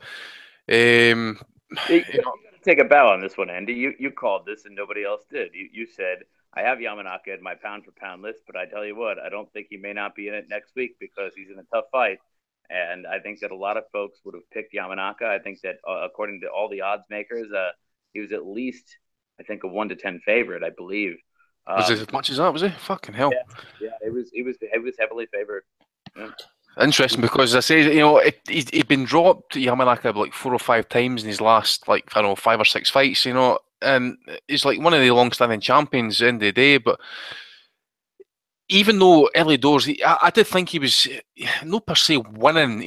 You got to take a bow on this one, Andy. You called this and nobody else did. You said, I have Yamanaka in my pound for pound list, but I tell you what, I don't think he may not be in it next week because he's in a tough fight. And I think that a lot of folks would have picked Yamanaka. I think that according to all the odds makers, he was at least, I think, a 1-10 favorite, I believe. Was it as much as that? Was it? Fucking hell! Yeah, it was heavily favored. Yeah. Interesting, because I say, he'd been dropped Yamanaka like 4 or 5 times in his last 5 or 6 fights. And he's like one of the long-standing champions at the end of the day, but. Even though early doors, I did think he was not per se winning,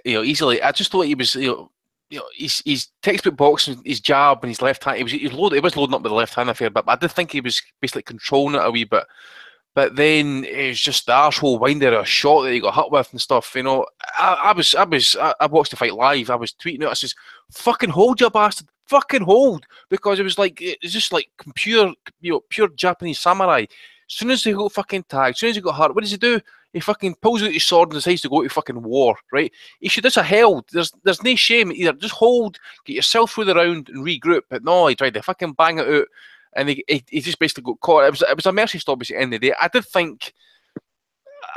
easily. I just thought he was, his textbook boxing, his jab and his left hand. He was loading up with the left hand affair, but I did think he was basically controlling it a wee bit. But then it was just the arsehole winder, a shot that he got hit with and stuff. I watched the fight live. I was tweeting out. I says, "Fucking hold, you bastard! Fucking hold!" Because it's just like pure Japanese samurai. As soon as he got fucking tagged, as soon as he got hurt, what does he do? He fucking pulls out his sword and decides to go to fucking war, right? He should just have held. There's no shame. Either just hold, get yourself through the round and regroup. But no, he tried to fucking bang it out, and he just basically got caught. It was a mercy stop at the end of the day. I did think.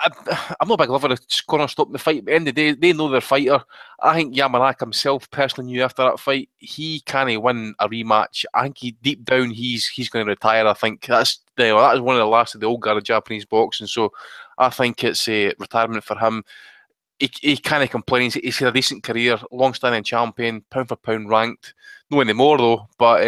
I'm not a big lover of corner stopping the fight, but at the end of the day, they know their fighter. I think Yamanaka himself personally knew after that fight he can't win a rematch. I think deep down he's going to retire. I think that is one of the last of the old guard of Japanese boxing. So I think it's a retirement for him. He kind of complains. He's had a decent career, long-standing champion, pound for pound ranked. No anymore though, but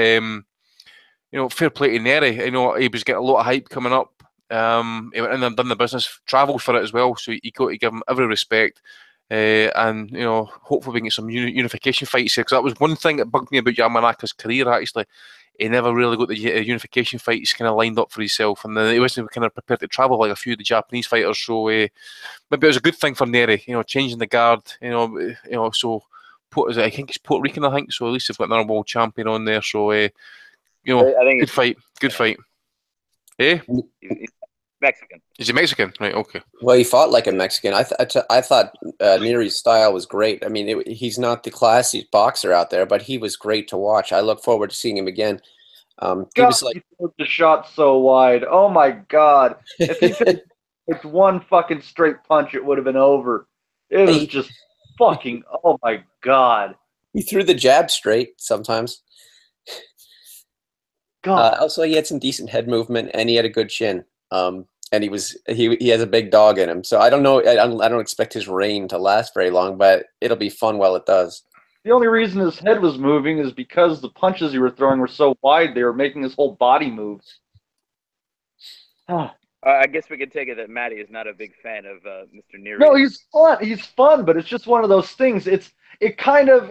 fair play to Neri. He was getting a lot of hype coming up. He went in and done the business, travelled for it as well, so you got to give him every respect. And hopefully we can get some unification fights here, because that was one thing that bugged me about Yamanaka's career. Actually, he never really got the unification fights kind of lined up for himself, and then he wasn't kind of prepared to travel like a few of the Japanese fighters. So maybe it was a good thing for Neri, changing the guard. So I think it's Puerto Rican. I think so. At least they've got another world champion on there. So I think good fight. Eh? Mexican. Is he Mexican? Right, okay. Well, he fought like a Mexican. I thought Neri's style was great. I mean, he's not the classiest boxer out there, but he was great to watch. I look forward to seeing him again. He was like, he threw the shot so wide. Oh my God! If he hit one fucking straight punch, it would have been over. It was just fucking. Oh my God! He threw the jab straight sometimes. God. Also, he had some decent head movement, and he had a good chin. And he has a big dog in him. So I don't know. I don't expect his reign to last very long, but it'll be fun while it does. The only reason his head was moving is because the punches he were throwing were so wide, they were making his whole body move. I guess we could take it that Matty is not a big fan of Mr. Neri. No, he's fun. He's fun, but it's just one of those things. It kind of,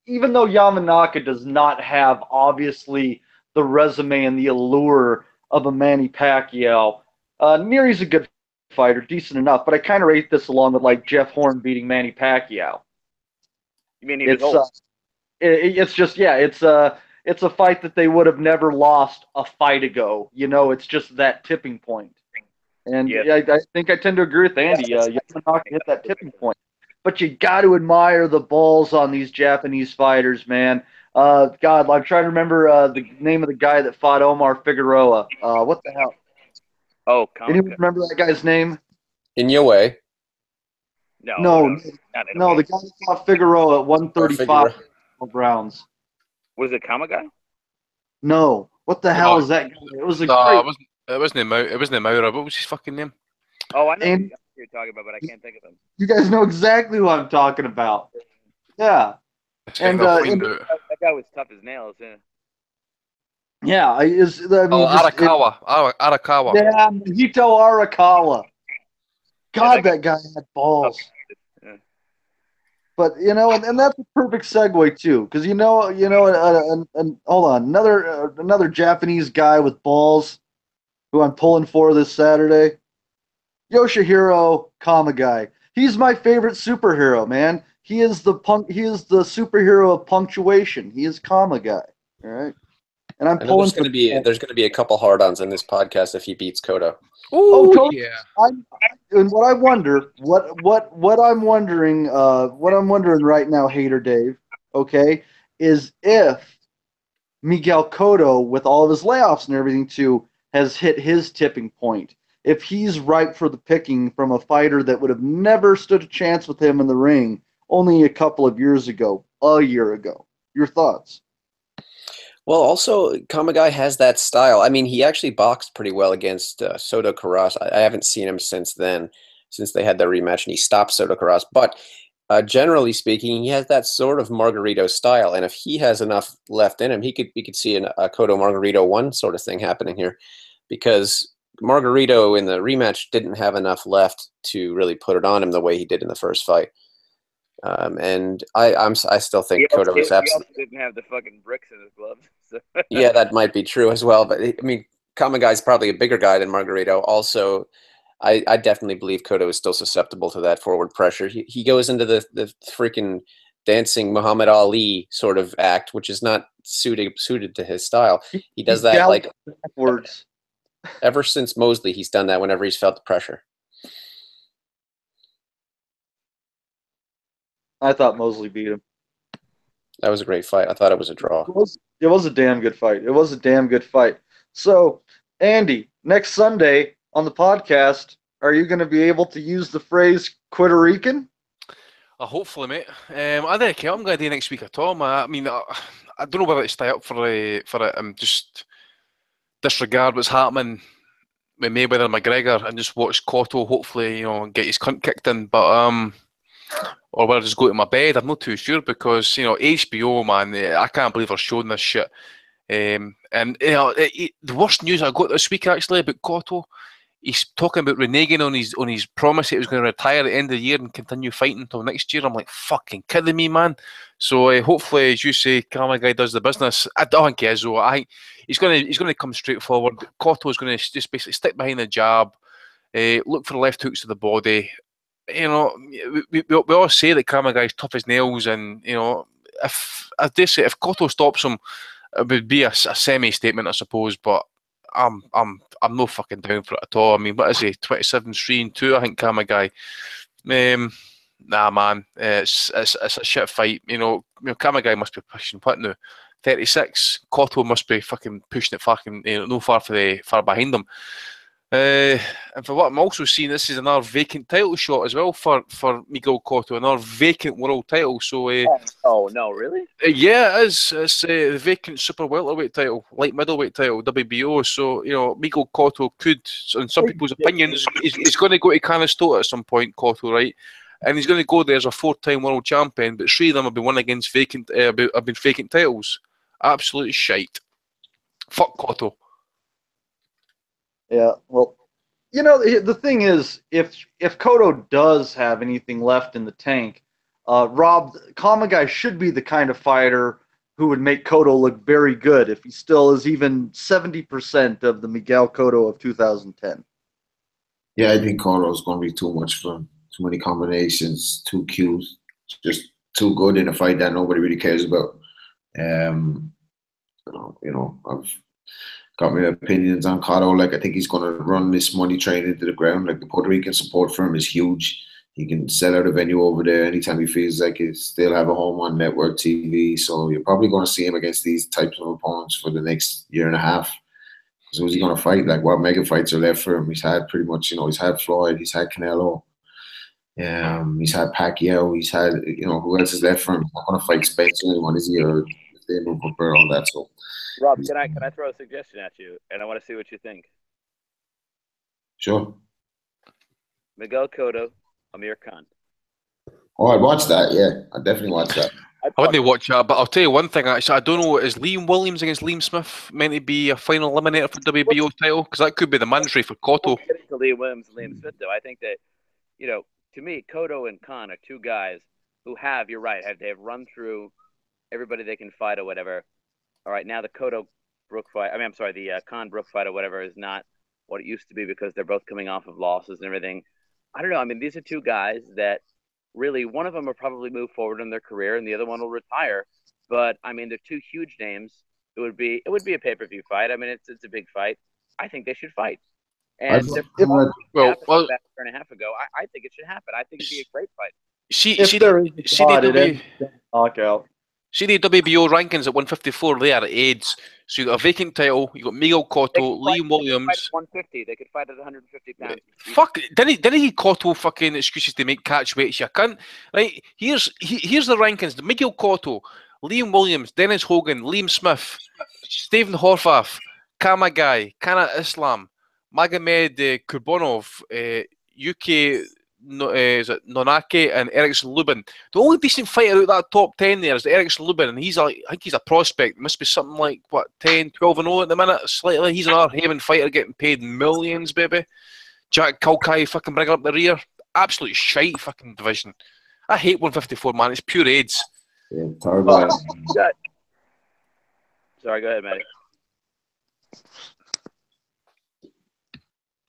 even though Yamanaka does not have, obviously, the resume and the allure of a Manny Pacquiao, Neri's a good fighter, decent enough, but I kind of rate this along with, like, Jeff Horn beating Manny Pacquiao. You mean he was old? It's just, yeah, it's a fight that they would have never lost a fight ago. You know, it's just that tipping point. And I think I tend to agree with Andy. Yamanaka hit that tipping point. But you got to admire the balls on these Japanese fighters, man. God, I'm trying to remember the name of the guy that fought Omar Figueroa. What the hell? Oh, anyone remember that guy's name? Inoue. No, the guy that fought Figueroa at 135 rounds. Was it Kamagai? No. What the hell is that guy? It was a It wasn't Maura. What was his fucking name? Oh, I know who you're talking about, but I can't think of him. You guys know exactly who I'm talking about. Yeah. And that guy was tough as nails, yeah. Yeah, Arakawa. Arakawa. Yeah, Hito Arakawa. God, that guy had balls. Yeah. But and that's a perfect segue too, because hold on, another Japanese guy with balls, who I'm pulling for this Saturday, Yoshihiro Kamagai. He's my favorite superhero, man. He is the superhero of punctuation. He is Kamagai. All right. And I'm pulling. There's gonna be a couple hard-ons in this podcast if he beats Cotto. Oh, totally. Yeah. And what I'm wondering right now, Hater Dave, okay, is if Miguel Cotto, with all of his layoffs and everything too, has hit his tipping point. If he's ripe for the picking from a fighter that would have never stood a chance with him in the ring only a couple of years ago, a year ago. Your thoughts? Well, also, Kamagai has that style. I mean, he actually boxed pretty well against Soto Karass. I haven't seen him since then, since they had their rematch, and he stopped Soto Karass. But generally speaking, he has that sort of Margarito style. And if he has enough left in him, we could see a Cotto Margarito 1 sort of thing happening here. Because Margarito in the rematch didn't have enough left to really put it on him the way he did in the first fight. And I still think Cotto is absolutely. He also didn't have the fucking bricks in his gloves. So. Yeah, that might be true as well. But I mean, Kamagai's probably a bigger guy than Margarito. Also, I definitely believe Cotto is still susceptible to that forward pressure. He goes into the freaking dancing Muhammad Ali sort of act, which is not suited to his style. He does that like backwards. Ever since Mosley, he's done that whenever he's felt the pressure. I thought Mosley beat him. That was a great fight. I thought it was a draw. It was a damn good fight. It was a damn good fight. So, Andy, next Sunday on the podcast, are you going to be able to use the phrase Puerto Rican? Hopefully, mate. I don't care. I'm going to do next week at all. I mean, I don't know whether to stay up for it. Just disregard what's happening with Mayweather and McGregor and just watch Cotto. Hopefully, get his cunt kicked in. But or whether I just go to my bed, I'm not too sure because HBO, man, I can't believe they're showing this shit. And the worst news I got this week actually about Cotto, he's talking about reneging on his promise that he was going to retire at the end of the year and continue fighting until next year. I'm like, fucking kidding me, man. So hopefully, as you say, Kamagai does the business. I don't think he is though. I think he's going to come straight forward. Cotto is going to just basically stick behind the jab, look for the left hooks to the body. We all say that Kamagai's tough as nails, and if Cotto stops him, it would be a semi-statement, I suppose. But I'm no fucking down for it at all. I mean, what is he? 27-3-2, I think Kamagai. Nah, man, it's a shit fight. Kamagai must be pushing what now? 36. Cotto must be fucking pushing it fucking no far behind him. And for what I'm also seeing, this is another vacant title shot as well for Miguel Cotto, another vacant world title. So, oh no, really? Yeah, it is. It's the vacant super welterweight title, light middleweight title, WBO. So, Miguel Cotto could, in some people's opinions, he's going to go to Canastota at some point, Cotto, right? And he's going to go there as a 4-time world champion, but 3 of them have been won against vacant titles. Absolute shite. Fuck Cotto. Yeah, well, the thing is, if Cotto does have anything left in the tank, Rob, Kamagai should be the kind of fighter who would make Cotto look very good if he still is even 70% of the Miguel Cotto of 2010. Yeah, I think Cotto is going to be too much for him. Too many combinations, too cute, just too good in a fight that nobody really cares about. I've got my opinions on Cotto. Like, I think he's going to run this money train into the ground. Like, the Puerto Rican support for him is huge. He can sell out a venue over there anytime he feels like it. Still have a home on network TV. So you're probably going to see him against these types of opponents for the next year and a half. So who's he going to fight? Like, what mega fights are left for him? He's had pretty much, he's had Floyd, he's had Canelo, he's had Pacquiao, he's had, who else is left for him? He's not going to fight Spence or anyone, is he? Or they move up or all that. So, Rob, can I throw a suggestion at you? And I want to see what you think. Sure. Miguel Cotto, Amir Khan. Oh, I'd watch that. Yeah, I'd definitely watch that. I wouldn't watch that, but I'll tell you one thing. Actually, I don't know. Is Liam Williams against Liam Smith meant to be a final eliminator for WBO title? Because that could be the mandatory for Cotto. Getting to Liam Williams and Liam Smith, though, I think that, to me, Cotto and Khan are 2 guys who you're right, they have run through everybody they can fight or whatever. All right, now the Cotto-Brook fight, the Khan-Brook fight or whatever is not what it used to be because they're both coming off of losses and everything. I don't know. I mean, these are 2 guys that really, one of them will probably move forward in their career and the other one will retire. But, I mean, they're 2 huge names. It would be a pay-per-view fight. I mean, it's a big fight. I think they should fight. And back a year and a half ago, I think it should happen. I think it'd be a great fight. Knockout. See the WBO rankings at 154 there at AIDS. So you got a vacant title. You got Miguel Cotto, Liam Williams. They could fight at 150. They could fight at 150 pounds. Fuck! Didn't he Cotto fucking excuses to make catch weights? You cunt. Right? Here's the rankings: Miguel Cotto, Liam Williams, Dennis Hogan, Liam Smith, Stephen Horvath, Kamagai, Kana Islam, Magomed Kurbonov, UK. Is it Nonake and Erickson Lubin? The only decent fighter out of that top 10 there is Erickson Lubin, and he's I think he's a prospect. Must be something like 10, 12-0 at the minute, slightly. He's another Haven fighter getting paid millions, baby. Jack Kulkai fucking bring up the rear. Absolute shite fucking division. I hate 154, man. It's pure AIDS. Yeah, Sorry, go ahead, Matty.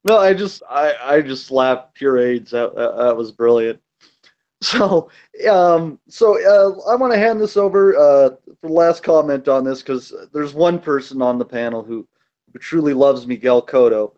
No, I just laughed pure AIDS. That was brilliant. So I want to hand this over for the last comment on this because there's one person on the panel who truly loves Miguel Cotto,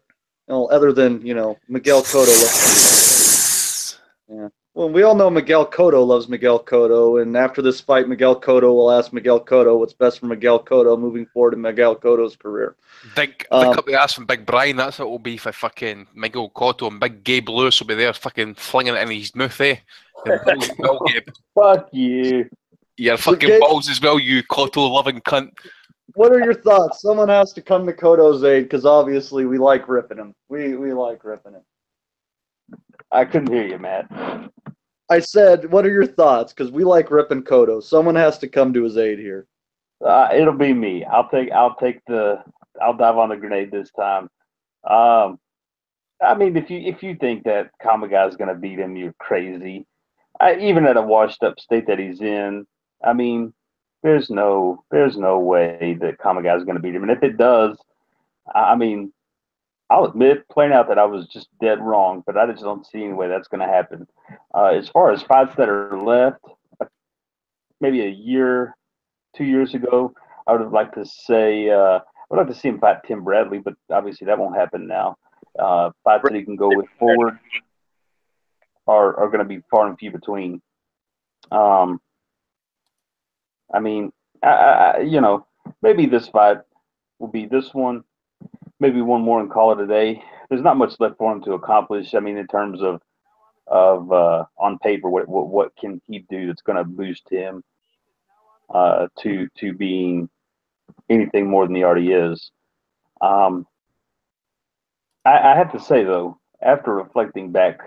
other than Miguel Cotto. Yeah. Well, we all know Miguel Cotto loves Miguel Cotto, and after this fight, Miguel Cotto will ask Miguel Cotto what's best for Miguel Cotto moving forward in Miguel Cotto's career. Pick up the ass from Big Brian. That's what it will be for fucking Miguel Cotto, and Big Gabe Lewis will be there fucking flinging it in his mouth, eh? Gabe. Fuck you. You're fucking balls as well, you Cotto-loving cunt. What are your thoughts? Someone has to come to Cotto's aid because obviously we like ripping him. We like ripping him. I couldn't hear you, Matt. I said, what are your thoughts? Because we like ripping Cotto. Someone has to come to his aid here. It'll be me. I'll dive on the grenade this time. I mean, if you think that Kamagai's going to beat him, you're crazy. Even at a washed-up state that he's in, I mean, there's no way that Kamagai's going to beat him. And if it does, I mean, I'll admit, point out that I was just dead wrong, but I just don't see any way that's going to happen. As far as fights that are left, maybe a year, 2 years ago, I would have liked to say I'd like to see him fight Tim Bradley, but obviously that won't happen now. Fights that he can go with forward are going to be far and few between. I mean, maybe this fight will be this one. maybe one more and call it a day. There's not much left for him to accomplish. I mean, in terms of on paper, what can he do that's going to boost him to being anything more than he already is. I have to say though, after reflecting back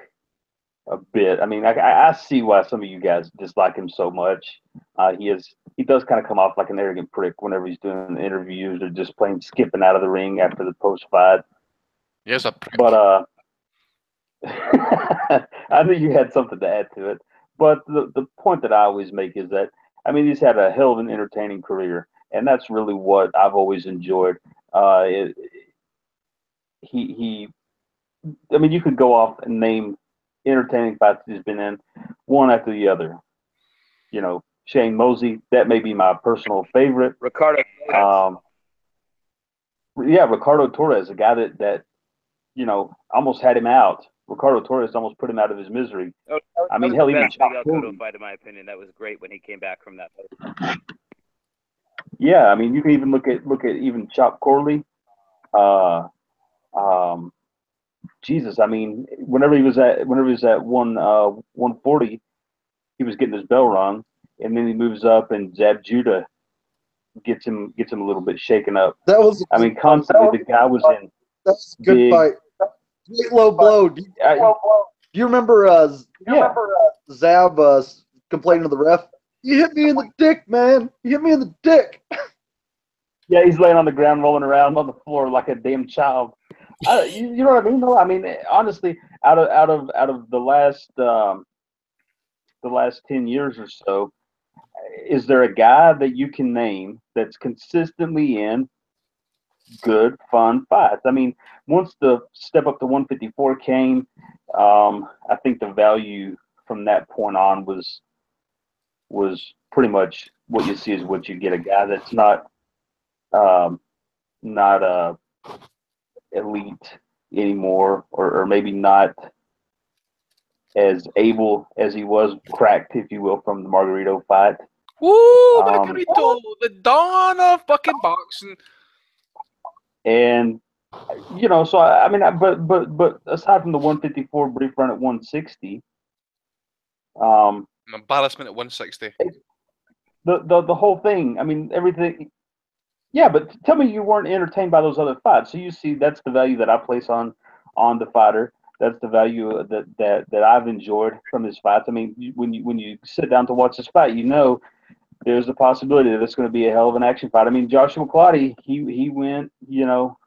a bit, I mean, I see why some of you guys dislike him so much. He does kind of come off like an arrogant prick whenever he's doing interviews or just plain skipping out of the ring after the post fight. Yes, a prick. But I knew you had something to add to it. But the point that I always make is that, I mean, he's had a hell of an entertaining career, and that's really what I've always enjoyed. I mean, you could go off and name entertaining fights he's been in, one after the other. You know, Shane Mosey, that may be my personal favorite. Ricardo Torres. Ricardo Torres, a guy that you know, almost had him out. Ricardo Torres almost put him out of his misery. I mean, hell, even Cotto fight, in my opinion, that was great when he came back from that fight. Yeah, I mean, you can even look at even Chop Corley. Jesus, I mean, whenever he was at 140, he was getting his bell rung, and then he moves up, and Zab Judah gets him a little bit shaken up. That was. I mean, constantly the guy was in. That's a good big fight. Great low blow. Do you remember? Zab complaining to the ref? You hit me in the dick, man. You hit me in the dick. Yeah, he's laying on the ground, rolling around on the floor like a damn child. You know what I mean? No, I mean, honestly, out of the last 10 years or so, is there a guy that you can name that's consistently in good, fun fights? I mean, once the step up to 154 came, I think the value from that point on was pretty much what you see is what you get. A guy that's not elite anymore, or maybe not as able as he was, cracked, if you will, from the Margarito fight. Woo, Margarito, the dawn of fucking boxing. And you know, so I mean, but aside from the 154 brief run at 160, an embarrassment at 160. The whole thing. I mean, everything. Yeah, but tell me you weren't entertained by those other fights. So you see, that's the value that I place on the fighter. That's the value that I've enjoyed from his fights. I mean, when you sit down to watch this fight, you know there's a possibility that it's going to be a hell of an action fight. I mean, Joshua Clottey, he went, you know,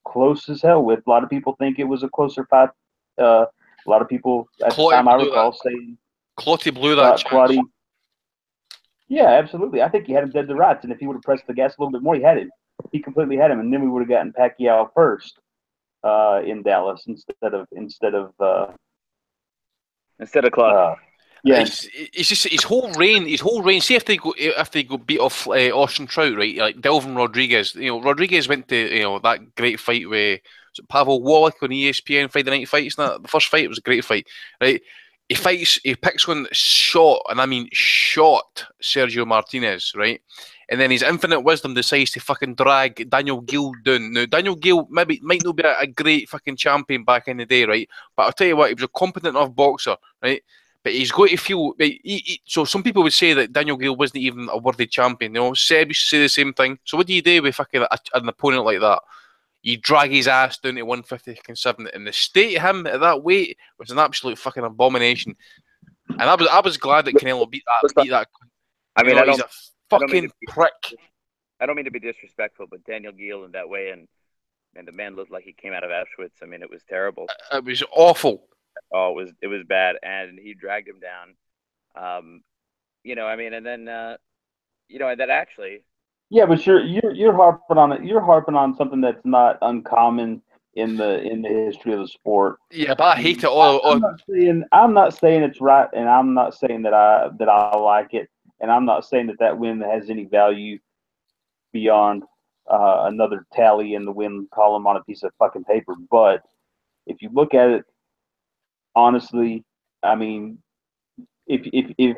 close as hell with. A lot of people think it was a closer fight. A lot of people at the time I recall saying Clottey blew that chance. Clottey. Yeah, absolutely. I think he had him dead to rights, and if he would have pressed the gas a little bit more, he had him. He completely had him, and then we would have gotten Pacquiao first in Dallas instead of Clottey. Yeah, it's just his whole reign. See if they go beat off Austin Trout, right? Like Delvin Rodriguez. You know, Rodriguez went to that great fight with Pavel Wallach on ESPN Friday Night Fights. The first fight was a great fight, right? He picks one shot, and I mean shot, Sergio Martinez, right? And then his infinite wisdom decides to fucking drag Daniel Gill down. Now, Daniel Gill might not be a great fucking champion back in the day, right? But I'll tell you what, he was a competent enough boxer, right? But he's got to feel. So some people would say that Daniel Gill wasn't even a worthy champion. You know, Seb used to say the same thing. So what do you do with fucking an opponent like that? You drag his ass down to 157, and the state of him at that weight was an absolute fucking abomination. And I was glad that Canelo beat that. I mean, he's a fucking prick. I don't mean to be disrespectful, but Daniel Gill in that way, and the man looked like he came out of Auschwitz. I mean, it was terrible. It was awful. Oh, it was bad, and he dragged him down. You know, I mean, and then and that actually. Yeah, but you're harping on it. You're harping on something that's not uncommon in the history of the sport. Yeah, but I hate it all. I'm not saying it's right, and I'm not saying that I like it, and I'm not saying that win has any value beyond another tally in the win column on a piece of fucking paper. But if you look at it honestly, I mean, if you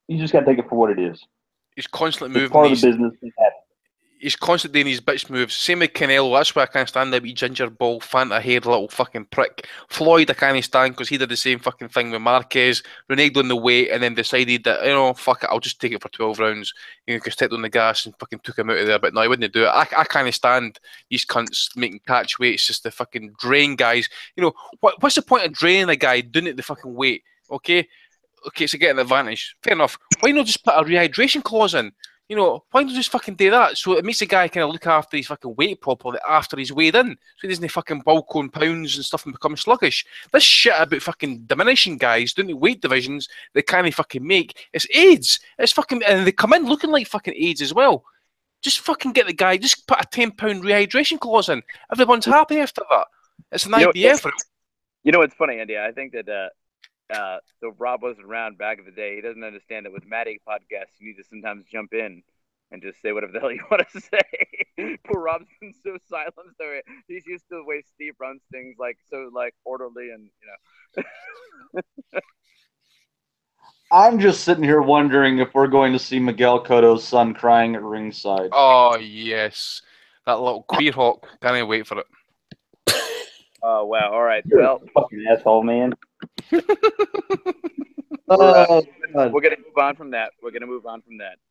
just got to take it for what it is. He's constantly moving. Part of the business. he's constantly doing his bitch moves. Same with Canelo. That's why I can't stand that wee ginger ball, Fanta-haired little fucking prick. Floyd, I can't stand because he did the same fucking thing with Marquez. Reneged on the weight and then decided that, fuck it, I'll just take it for 12 rounds. Stepped on the gas and fucking took him out of there. But no, he wouldn't do it. I can't stand these cunts making catch weights just to fucking drain guys. What's the point of draining a guy doing it the fucking weight? Okay, so getting an advantage. Fair enough. Why not just put a rehydration clause in? Why not just fucking do that? So it makes the guy kind of look after his fucking weight properly after he's weighed in. So he doesn't fucking bulk on pounds and stuff and become sluggish. This shit about fucking diminishing guys doing the weight divisions they can't fucking make. It's AIDS. It's fucking, and they come in looking like fucking AIDS as well. Just fucking get the guy, just put a £10 rehydration clause in. Everyone's happy after that. It's an IBF for him. You know what's funny, Andy? I think that so Rob wasn't around back in the day. He doesn't understand that with Matty podcasts, you need to sometimes jump in and just say whatever the hell you want to say. Poor Rob's been so silent. So he's used to the way Steve runs things, so orderly and I'm just sitting here wondering if we're going to see Miguel Cotto's son crying at ringside. Oh yes, that little queer hawk. Can't wait for it. Oh wow! All right, You're well, a fucking asshole, man. we're gonna move on from that.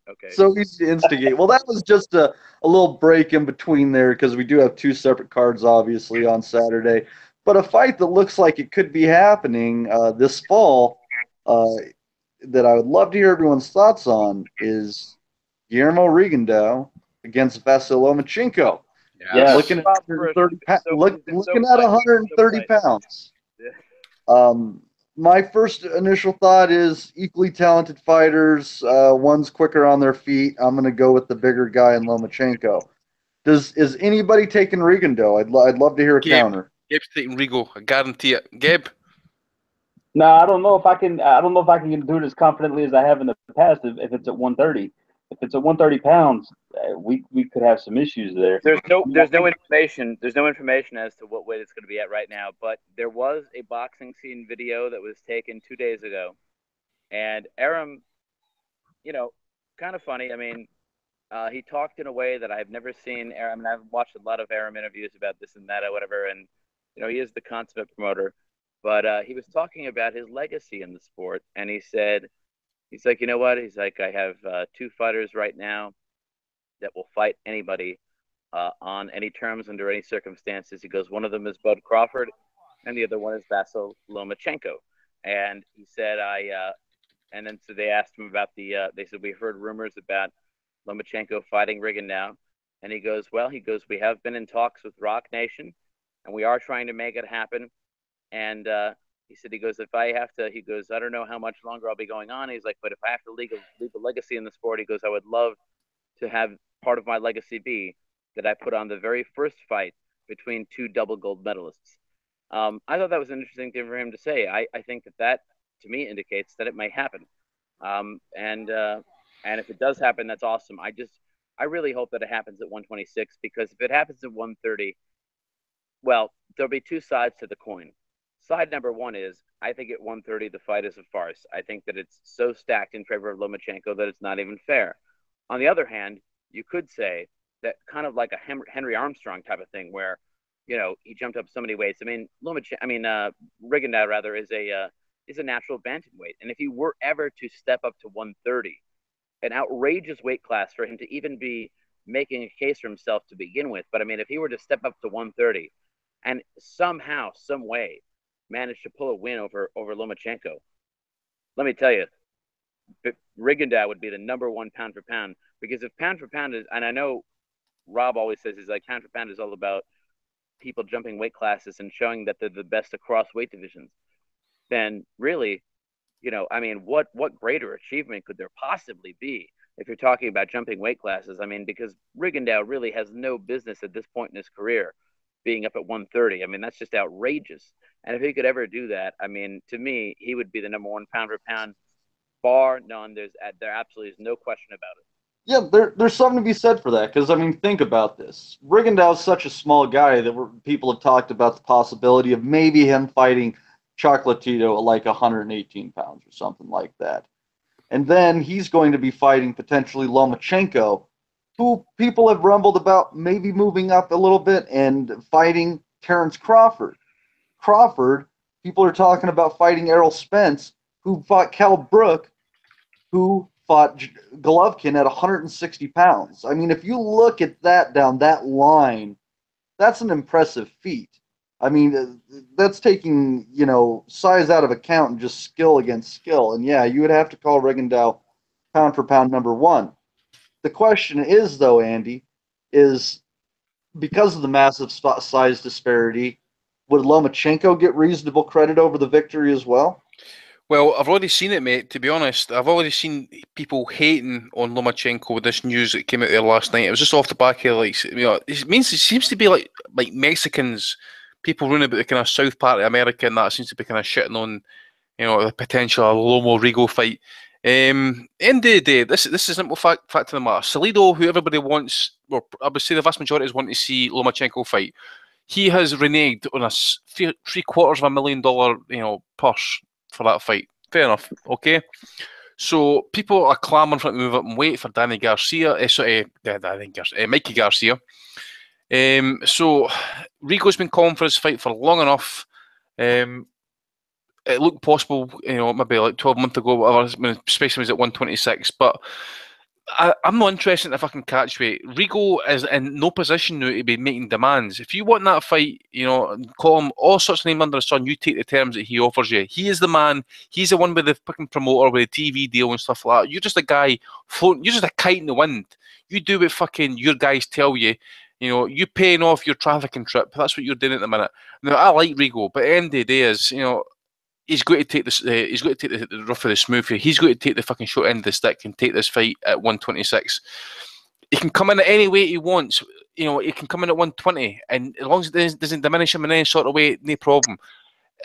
Okay. So easy to instigate. Well, that was just a little break in between there because we do have two separate cards, obviously, on Saturday. But a fight that looks like it could be happening this fall that I would love to hear everyone's thoughts on is Guillermo Rigondeaux against Vasyl Lomachenko. Yeah, looking at 130 looking at 130 pounds. My first initial thought is equally talented fighters. One's quicker on their feet. I'm going to go with the bigger guy in Lomachenko. Is anybody taking Rigondeaux? I'd love to hear a counter. Gabe's taking Rigo. I guarantee it. Gabe? No, I don't know if I can. I don't know if I can do it as confidently as I have in the past. If it's at 130, if it's at 130 pounds, we could have some issues there. There's no information. There's no information as to what weight it's going to be at right now. But there was a boxing scene video that was taken 2 days ago, and Arum, kind of funny. I mean, he talked in a way that I've never seen. I mean, I've watched a lot of Arum interviews about this and that or whatever, and he is the consummate promoter. But he was talking about his legacy in the sport, and he's like, you know what? He's like, I have two fighters right now that will fight anybody on any terms under any circumstances. He goes, one of them is Bud Crawford, and the other one is Vasyl Lomachenko. And he said, and then so they asked him about they said, we heard rumors about Lomachenko fighting Rigondeaux. And he goes, we have been in talks with Rock Nation, and we are trying to make it happen. And he said, if I have to, I don't know how much longer I'll be going on. He's like, but if I have to leave a legacy in the sport, he goes, I would love to have part of my legacy be that I put on the very first fight between two double gold medalists. I thought that was an interesting thing for him to say. I think that to me indicates that it may happen. And if it does happen, that's awesome. I really hope that it happens at 126, because if it happens at 130, well, there'll be two sides to the coin. Side number one is, I think at 130, the fight is a farce. I think that it's so stacked in favor of Lomachenko that it's not even fair. On the other hand, you could say that kind of like a Henry Armstrong type of thing where, he jumped up so many weights. I mean, Rigondeaux rather is a natural bantamweight. And if he were ever to step up to 130, an outrageous weight class for him to even be making a case for himself to begin with. But I mean, if he were to step up to 130 and somehow, some way, managed to pull a win over Lomachenko, let me tell you, Rigondeaux would be the number one pound for pound, because if pound for pound is, and I know Rob always says he's like, pound for pound is all about people jumping weight classes and showing that they're the best across weight divisions, then really, I mean, what greater achievement could there possibly be if you're talking about jumping weight classes? I mean, because Rigondeaux really has no business at this point in his career being up at 130. I mean, that's just outrageous. And if he could ever do that, I mean, to me, he would be the number one pound for pound, bar none. There absolutely is no question about it. Yeah, there's something to be said for that, because, I mean, think about this. Rigondeaux is such a small guy that people have talked about the possibility of maybe him fighting Chocolatito at like 118 pounds or something like that. And then he's going to be fighting potentially Lomachenko who people have rumbled about maybe moving up a little bit and fighting Terence Crawford. Crawford, people are talking about fighting Errol Spence, who fought Kell Brook, who fought Golovkin at 160 pounds. I mean, if you look at that down that line, that's an impressive feat. I mean, that's taking, size out of account and just skill against skill. And yeah, you would have to call Rigondeaux pound for pound number one. The question is, though, Andy, is because of the massive size disparity, would Lomachenko get reasonable credit over the victory as well? Well, I've already seen it, mate, to be honest. I've already seen people hating on Lomachenko with this news that came out there last night. It was just off the back of, like, it seems to be like Mexicans, people running about the kind of south part of America, and that seems to be kind of shitting on, the potential Lomo Rigo fight. End of the day, this is a simple fact of the matter. Salido, who everybody wants, or I would say the vast majority is wanting to see Lomachenko fight, he has reneged on a $750,000, purse for that fight. Fair enough, okay? So people are clamouring for him to move up and wait for Mikey Garcia. So Rigo's been calling for his fight for long enough. It looked possible, maybe like 12 months ago, whatever, especially when he was at 126. But I'm not interested in if I can catch weight. Rigo is in no position now to be making demands. If you want that fight, call him all sorts of names under the sun, you take the terms that he offers you. He is the man. He's the one with the fucking promoter, with the TV deal and stuff like that. You're just a guy floating. You're just a kite in the wind. You do what fucking your guys tell you. You paying off your trafficking trip. That's what you're doing at the minute. Now, I like Rigo, but at the end of the day is, he's going to take this. He's going to take the rough of the smooth here. He's going to take the fucking short end of the stick and take this fight at 126. He can come in at any weight he wants. He can come in at 120, and as long as it doesn't diminish him in any sort of way, no problem.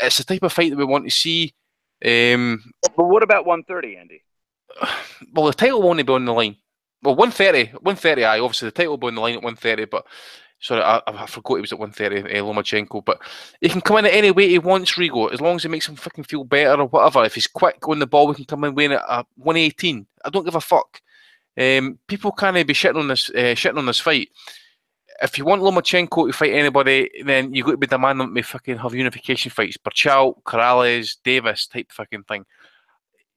It's the type of fight that we want to see. But what about 130, Andy? Well, the title won't be on the line. Well, 130. Aye, obviously the title will be on the line at 130, but. Sorry, I forgot he was at 130, Lomachenko, but he can come in at any weight he wants, Rigo, as long as it makes him fucking feel better or whatever. If he's quick on the ball, we can come in weighing at 118. I don't give a fuck. People can't be shitting on this fight. If you want Lomachenko to fight anybody, then you've got to be demanding them to fucking have unification fights. Berchelt, Corrales, Davis type fucking thing.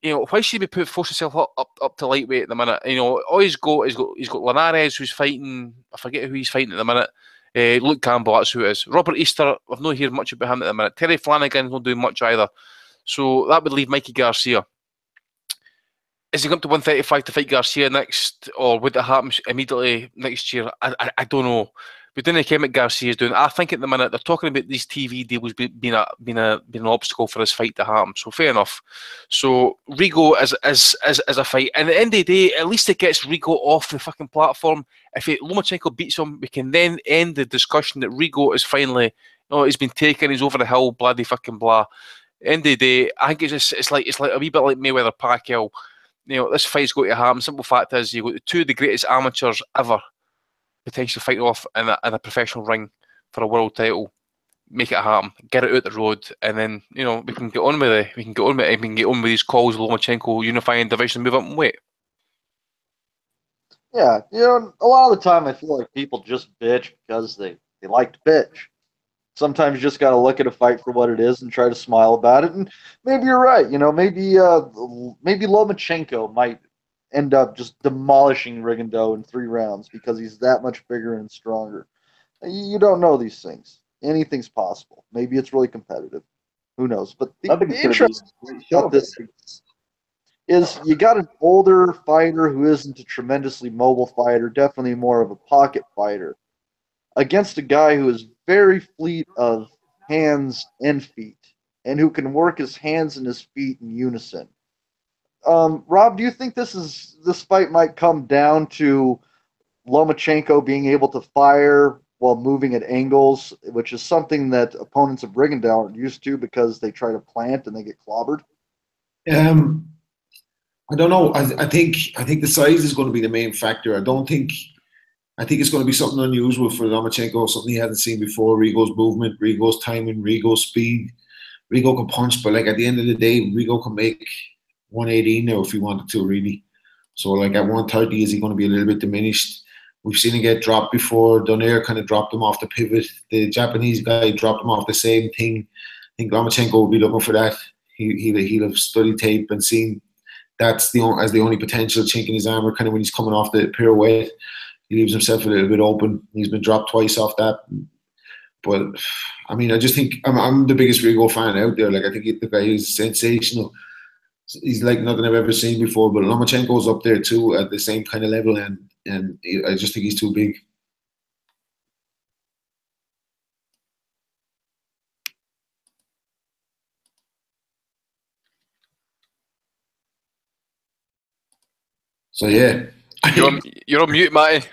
Why should he be force himself up to lightweight at the minute? All he's got Linares, who's fighting. I forget who he's fighting at the minute. Luke Campbell, that's who it is. Robert Easter, I've not heard much about him at the minute. Terry Flanagan's not doing much either. So that would leave Mikey Garcia. Is he going to 135 to fight Garcia next, or would it happen immediately next year? I don't know. We didn't care what Garcia's doing. I think at the minute they're talking about these TV deals being an obstacle for his fight to happen. So fair enough. So Rigo is a fight, and at the end of the day, at least it gets Rigo off the fucking platform. If Lomachenko beats him, we can then end the discussion that Rigo is finally, he's been taken, he's over the hill, bloody fucking blah. End of the day, I think it's like a wee bit like Mayweather Pacquiao. This fight's going to happen. Simple fact is, you've got two of the greatest amateurs ever potentially fight off in a professional ring for a world title. Make it happen. Get it out the road, and then we can get on with it. We can get on with these calls. Lomachenko unifying division, move up and weight. Yeah, a lot of the time I feel like people just bitch because they like to bitch. Sometimes you just got to look at a fight for what it is and try to smile about it. And maybe you're right. Maybe Lomachenko might end up just demolishing Rigondeaux in 3 rounds because he's that much bigger and stronger. You don't know these things. Anything's possible. Maybe it's really competitive. Who knows? But the interesting thing about this is you got an older fighter who isn't a tremendously mobile fighter, definitely more of a pocket fighter, against a guy who is very fleet of hands and feet and who can work his hands and his feet in unison. Rob, do you think this fight might come down to Lomachenko being able to fire while moving at angles, which is something that opponents of Rigondeaux aren't used to because they try to plant and they get clobbered? I don't know. I think the size is going to be the main factor. I think it's going to be something unusual for Lomachenko, something he hasn't seen before. Rigo's movement, Rigo's timing, Rigo's speed. Rigo can punch, but at the end of the day, Rigo can make 118 now if he wanted to, really. So at 130, is he going to be a little bit diminished? We've seen him get dropped before. Donaire kind of dropped him off the pivot. The Japanese guy dropped him off the same thing. I think Lomachenko will be looking for that. He'll have studied tape and seen that's the only potential chink in his armor. Kind of when he's coming off the pirouette, he leaves himself a little bit open. He's been dropped twice off that. But I mean, I just think I'm the biggest Rigo fan out there. Like, I think the guy is sensational. He's like nothing I've ever seen before. But Lomachenko's up there too at the same kind of level, and I just think he's too big. So yeah, You're on mute, Matty.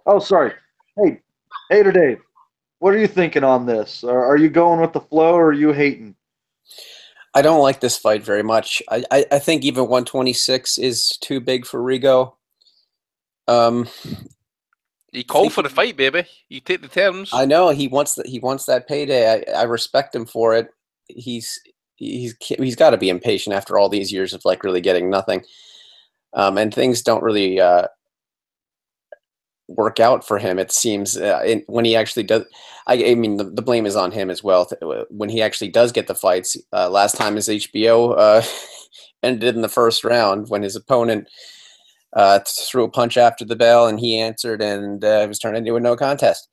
Oh, sorry. Hey, Hater Dave, what are you thinking on this? Are you going with the flow, or are you hating? I don't like this fight very much. I think even 126 is too big for Rigo. He called for the fight, baby. You take the terms. I know he wants that payday. I respect him for it. He's got to be impatient after all these years of like really getting nothing. And things don't really work out for him, it seems. When he actually does, I mean, the blame is on him as well. When he actually does get the fights, last time his HBO ended in the first round when his opponent threw a punch after the bell and he answered, and it was turned into a no contest.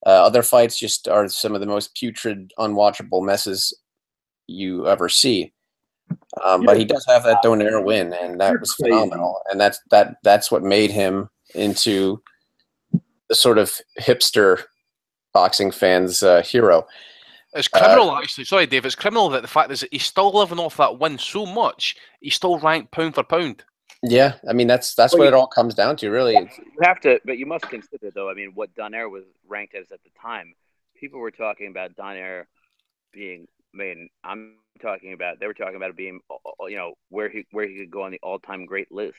Other fights just are some of the most putrid, unwatchable messes you ever see. But he does have that Donaire win, and that was phenomenal. And that's what made him into the sort of hipster boxing fans' hero. It's criminal, actually. Sorry, Dave. It's criminal that the fact is that he's still living off that win so much. He's still ranked pound for pound. Yeah, I mean that's what it all comes down to, really. You have to, but you must consider, though. I mean, what Donaire was ranked as at the time. People were talking about Donaire being. I mean, they were talking about it being, you know, where he could go on the all-time great list.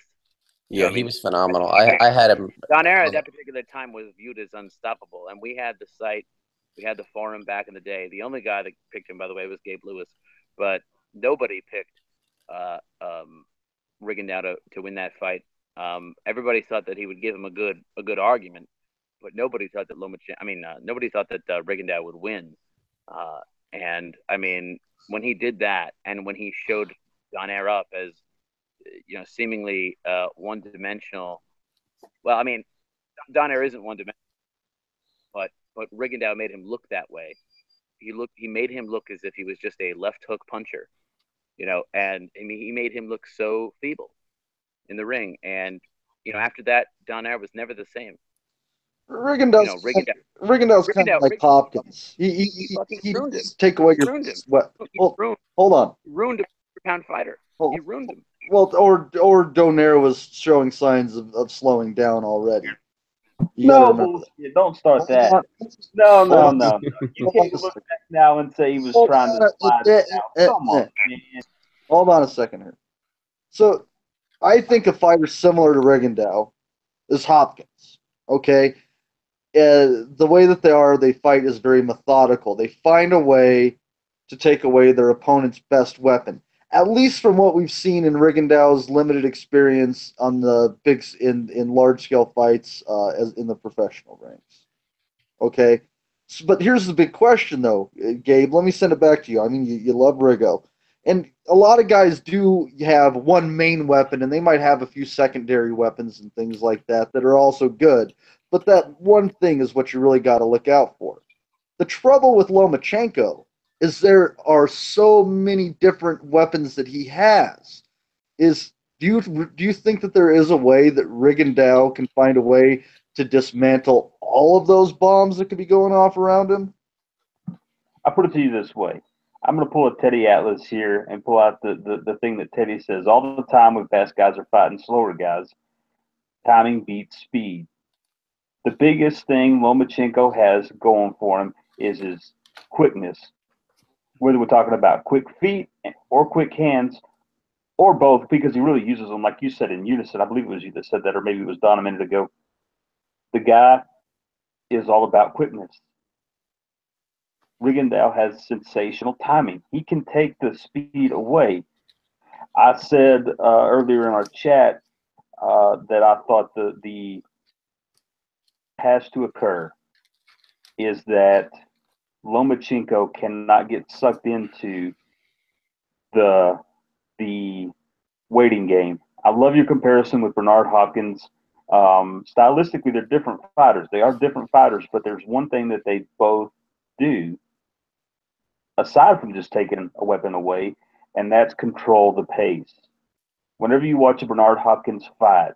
Yeah, he was phenomenal. I had him. Donaire at that particular time was viewed as unstoppable, and we had the site, we had the forum back in the day. The only guy that picked him, by the way, was Gabe Lewis, but nobody picked Rigondeaux to win that fight. Everybody thought that he would give him a good argument, but nobody thought that nobody thought that Rigondeaux would win. And I mean, when he did that, and when he showed Donaire up as, you know, seemingly one-dimensional. Well, I mean, Donaire isn't one-dimensional, but Rigondeaux made him look that way. He made him look as if he was just a left hook puncher, you know, and I mean, he made him look so feeble in the ring. And, you know, after that, Donaire was never the same. Rigondeaux's kind of like Hopkins. He just take away your what? Hold on. He ruined him, pound fighter. He ruined him. Well, or Donaire was showing signs of slowing down already. No bullshit! Don't start that. No. You can't look back now and say he was trying to slide it down. Come on, man. Hold on a second here. So, I think a fighter similar to Rigondeaux is Hopkins. Okay. The way that they fight is very methodical. They find a way to take away their opponent's best weapon. At least from what we've seen in Rigondeaux's limited experience on the in large scale fights as in the professional ranks. Okay, but here's the big question though, Gabe. Let me send it back to you. I mean, you love Rigo, and a lot of guys do have one main weapon, and they might have a few secondary weapons and things like that are also good. But that one thing is what you really got to look out for. The trouble with Lomachenko is there are so many different weapons that he has. Do you think that there is a way that Rigondeaux can find a way to dismantle all of those bombs that could be going off around him? I'll put it to you this way. I'm going to pull a Teddy Atlas here and pull out the thing that Teddy says all the time when fast guys are fighting slower guys. Timing beats speed. The biggest thing Lomachenko has going for him is his quickness. Whether we're talking about quick feet or quick hands or both, because he really uses them, like you said, in unison. I believe it was you that said that, or maybe it was Don a minute ago. The guy is all about quickness. Rigondeaux has sensational timing. He can take the speed away. I said earlier in our chat that I thought the has to occur is that Lomachenko cannot get sucked into the waiting game. I love your comparison with Bernard Hopkins. Stylistically, they're different fighters. They are different fighters, but there's one thing that they both do, aside from just taking a weapon away, and that's control the pace. Whenever you watch a Bernard Hopkins fight,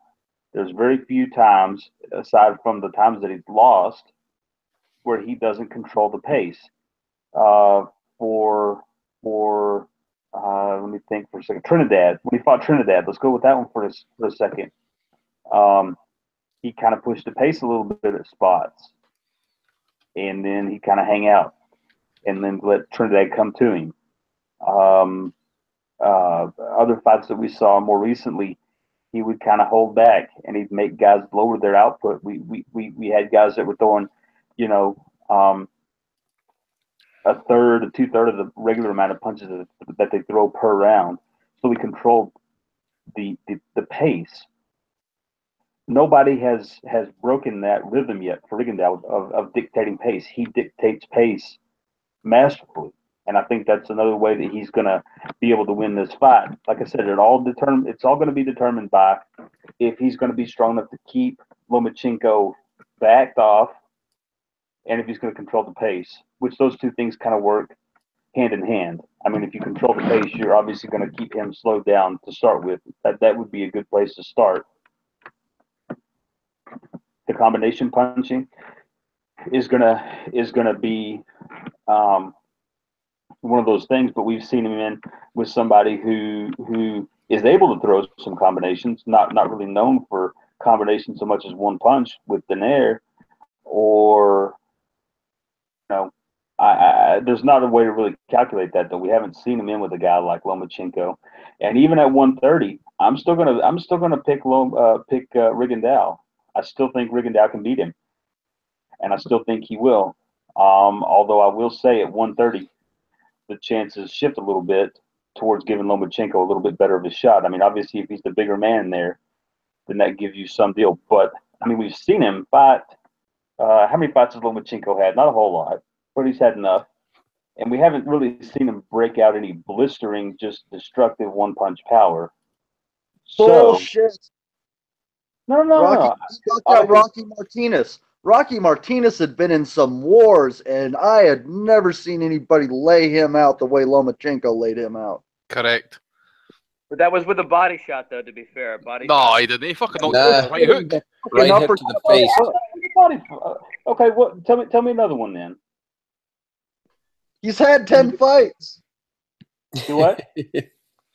there's very few times, aside from the times that he's lost, where he doesn't control the pace. Let me think for a second. Trinidad, when he fought Trinidad, let's go with that one for a second. He kind of pushed the pace a little bit at spots, and then he kind of hang out, and then let Trinidad come to him. Other fights that we saw more recently, he would kind of hold back, and he'd make guys lower their output. We had guys that were throwing, a third to 2/3 of the regular amount of punches that they throw per round. So we controlled the pace. Nobody has broken that rhythm yet for Rigondeaux of dictating pace. He dictates pace masterfully, and I think that's another way that he's going to be able to win this fight. Like I said, it's all going to be determined by if he's going to be strong enough to keep Lomachenko backed off, and if he's going to control the pace, which those two things kind of work hand in hand. I mean, if you control the pace, you're obviously going to keep him slowed down to start with. That would be a good place to start. The combination punching is gonna be one of those things, but we've seen him in with somebody who is able to throw some combinations, not really known for combinations so much as one punch with Neri, or there's not a way to really calculate that, though. We haven't seen him in with a guy like Lomachenko, and even at 130, I'm still gonna pick Rigondeaux. I still think Rigondeaux can beat him, and I still think he will. Although I will say at 130, the chances shift a little bit towards giving Lomachenko a little bit better of a shot. I mean, obviously, if he's the bigger man there, then that gives you some deal. But I mean, we've seen him fight. How many fights has Lomachenko had? Not a whole lot, but he's had enough. And we haven't really seen him break out any blistering, just destructive one-punch power. Bullshit. No. Rocky Martinez. Rocky Martinez had been in some wars, and I had never seen anybody lay him out the way Lomachenko laid him out. Correct. But that was with a body shot, though, to be fair. No, he didn't. He fucking knocked him right hook. Right hook to the face. Okay, what? Tell me another one then. He's had 10 fights. Do what?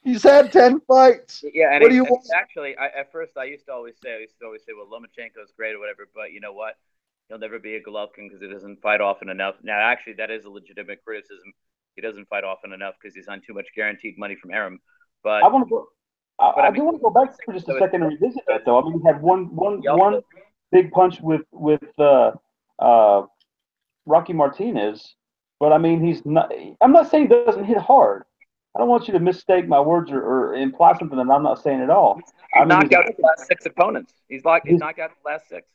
He's had 10 fights. Yeah, and what do you want? Actually, at first I used to always say, well, Lomachenko's great or whatever, but you know what? He'll never be a Golovkin because he doesn't fight often enough. Now, actually, that is a legitimate criticism. He doesn't fight often enough because he's on too much guaranteed money from Errol. But I do want to go back for just a second and revisit that, though. I mean, he had one big punch with Rocky Martinez, but I mean, he's not. I'm not saying he doesn't hit hard. I don't want you to mistake my words or imply something that I'm not saying at all. He's knocked out the last 6 opponents. He's knocked out the last 6.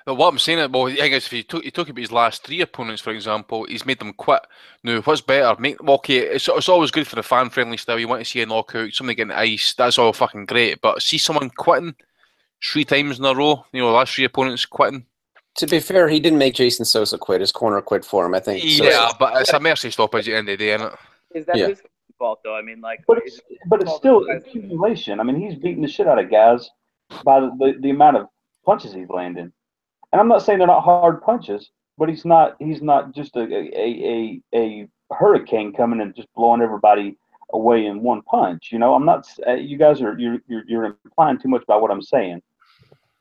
But what I'm saying, well, I guess if you talk about his last 3 opponents, for example, he's made them quit. Now, what's better? It's always good for the fan-friendly style. You want to see a knockout, somebody getting iced. That's all fucking great. But see someone quitting 3 times in a row. The last 3 opponents quitting. To be fair, he didn't make Jason Sosa quit. His corner quit for him, I think. Yeah, but it's a mercy stoppage at the end of the day, isn't it? Is that his fault, though? I mean, like, but it's still accumulation. I mean, he's beating the shit out of guys by the amount of punches he's landing. And I'm not saying they're not hard punches, but he's not just a hurricane coming and just blowing everybody away in one punch. I'm not. You guys you're implying too much about what I'm saying,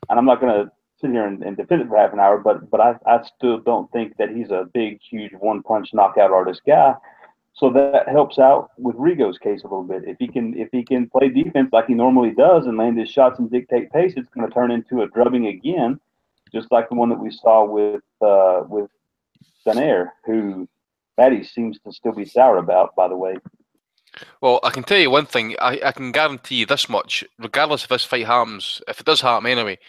and I'm not going to sit here and defend it for half an hour. But I still don't think that he's a big, huge one punch knockout artist guy. So that helps out with Rigo's case a little bit. If he can play defense like he normally does and land his shots and dictate pace, it's going to turn into a drubbing again, just like the one that we saw with Neri, who Maddie seems to still be sour about, by the way. Well, I can tell you one thing. I can guarantee you this much. Regardless if this fight happens, if it does happen anyway,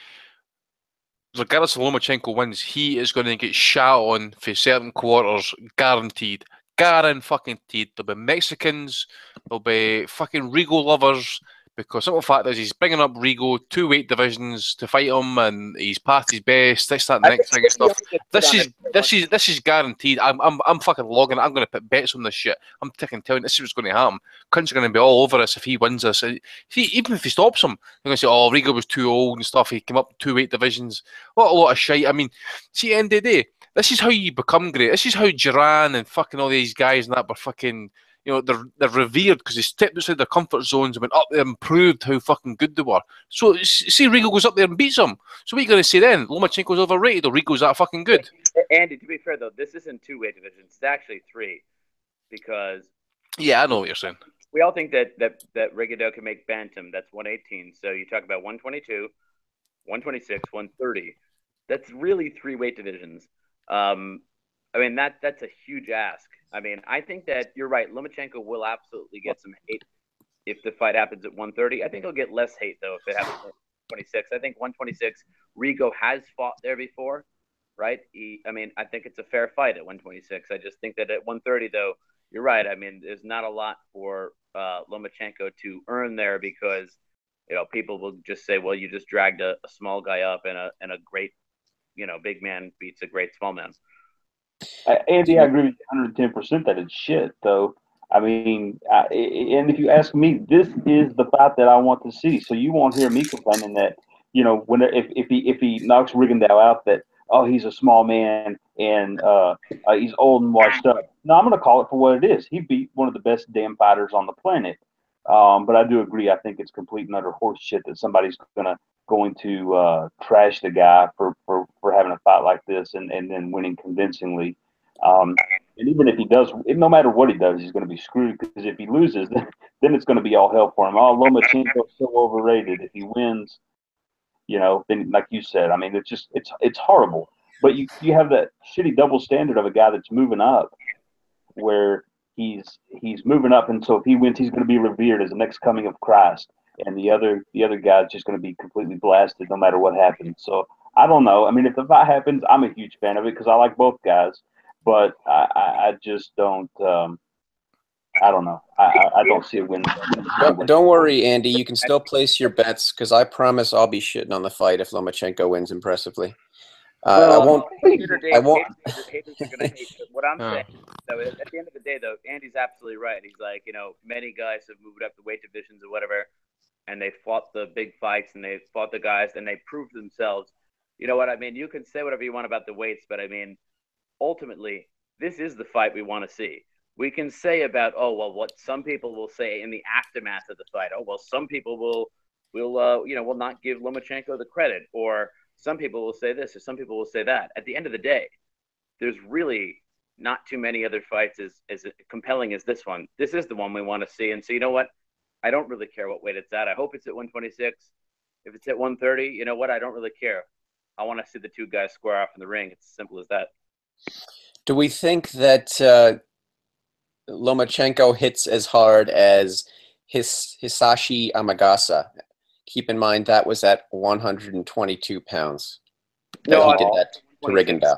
regardless of Lomachenko wins, he is going to get shat on for certain quarters, guaranteed. Guaranteed. There'll be Mexicans, there'll be fucking Rigo lovers, because simple fact is he's bringing up Rigo 2 weight divisions to fight him, and he's past his best. This, that, and the next thing and stuff. This is guaranteed. I'm fucking logging. I'm going to put bets on this shit. I'm telling this is what's going to happen. Cunts are going to be all over us if he wins this. Even if he stops him, they're going to say, "Oh, Rigo was too old and stuff. He came up 2 weight divisions." What a lot of shit. I mean, see, at the end of the day, this is how you become great. This is how Duran and fucking all these guys and that were fucking, you know, they're revered because they stepped outside their comfort zones and went up there and proved how fucking good they were. So, see, Rigo goes up there and beats him. So what are you going to say then? Lomachenko's overrated or Rigo's that fucking good? Andy, to be fair, though, this isn't 2 weight divisions. It's actually 3 because... Yeah, I know what you're saying. We all think that Rigondeaux can make bantam. That's 118. So you talk about 122, 126, 130. That's really 3 weight divisions. I mean, that's a huge ask. I mean, I think that you're right. Lomachenko will absolutely get some hate if the fight happens at 130. I think he'll get less hate, though, if it happens at 126. I think 126, Rigo has fought there before, right? I think it's a fair fight at 126. I just think that at 130, though, you're right. I mean, there's not a lot for Lomachenko to earn there because, you know, people will just say, well, you just dragged a small guy up and a great, you know, big man beats a great small man. Andy, I agree with you 110% that it's shit, though. I mean, and if you ask me, this is the fight that I want to see. So you won't hear me complaining that, you know, if he knocks Rigondeaux out, that, oh, he's a small man and he's old and washed up. No, I'm going to call it for what it is. He beat one of the best damn fighters on the planet. But I do agree. I think it's complete and utter horse shit that somebody's going to trash the guy for having a fight like this and then winning convincingly. And even if he does, no matter what he does, he's going to be screwed because if he loses, then it's going to be all hell for him. Oh, Lomachenko's so overrated. If he wins, you know, then like you said, I mean, it's horrible. But you have that shitty double standard of a guy that's moving up, where he's moving up, and so if he wins, he's going to be revered as the next coming of Christ, and the other guy's just going to be completely blasted no matter what happens. So I don't know. I mean, if the fight happens, I'm a huge fan of it because I like both guys, but I just don't. I don't know. I don't see a win. Don't worry, Andy. You can still place your bets because I promise I'll be shitting on the fight if Lomachenko wins impressively. I won't. Haters are going to hate. What I'm saying, though, at the end of the day, though, Andy's absolutely right. He's like, you know, many guys have moved up the weight divisions or whatever, and they fought the big fights and they fought the guys and they proved themselves. You know what I mean? You can say whatever you want about the weights, but I mean, ultimately, this is the fight we want to see. We can say about, oh, well, what some people will say in the aftermath of the fight. Oh, well, some people will not give Lomachenko the credit, or some people will say this, or some people will say that. At the end of the day, there's really not too many other fights as compelling as this one. This is the one we want to see. And so, you know what? I don't really care what weight it's at. I hope it's at 126. If it's at 130, you know what? I don't really care. I want to see the two guys square off in the ring. It's as simple as that. Do we think that Lomachenko hits as hard as Hisashi Amagasa? Keep in mind that was at 122 pounds. No, he did that to Rigondeaux.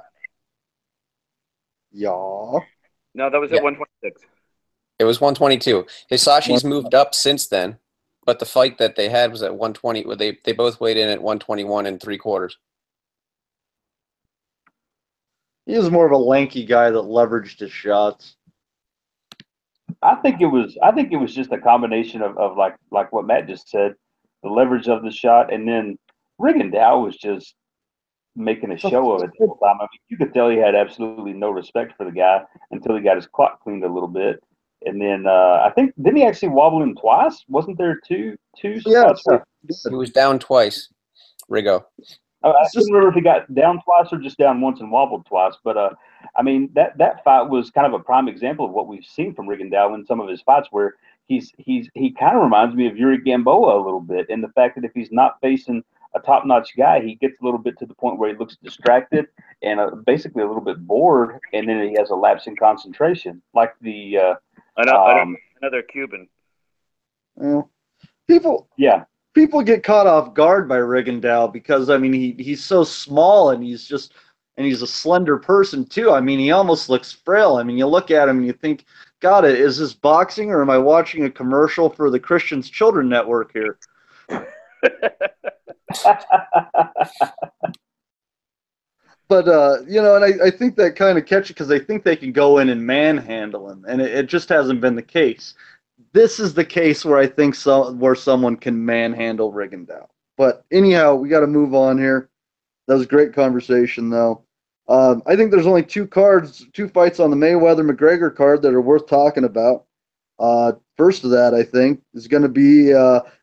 Yeah. No, that was at 126. It was 122. Hisashi's moved up since then, but the fight that they had was at 120. Where they both weighed in at 121 3/4. He was more of a lanky guy that leveraged his shots. I think it was just a combination of like what Matt just said, the leverage of the shot, and then Rigondeaux was just making a show of it the whole time. I mean, you could tell he had absolutely no respect for the guy until he got his clock cleaned a little bit. And then I think, didn't he actually wobble him twice? Wasn't there two spots? Yeah, he was down twice, Rigo. I couldn't remember if he got down twice or just down once and wobbled twice. But, I mean, that fight was kind of a prime example of what we've seen from Rigondeaux in some of his fights, where he kind of reminds me of Yuri Gamboa a little bit, in the fact that if he's not facing a top-notch guy, he gets a little bit to the point where he looks distracted and basically a little bit bored, and then he has a lapse in concentration, like the another Cuban. People, yeah. people get caught off guard by Rigondeaux because I mean he's so small and he's a slender person too. I mean he almost looks frail. I mean you look at him and you think, God, is this boxing or am I watching a commercial for the Christian's Children Network here? But and I think that kind of catches because I think they can go in and manhandle him, and it just hasn't been the case. This is the case where I think where someone can manhandle Rigondeaux. But anyhow, we got to move on here. That was a great conversation, though. I think there's only two fights on the Mayweather-McGregor card that are worth talking about. First of that, I think, is going to be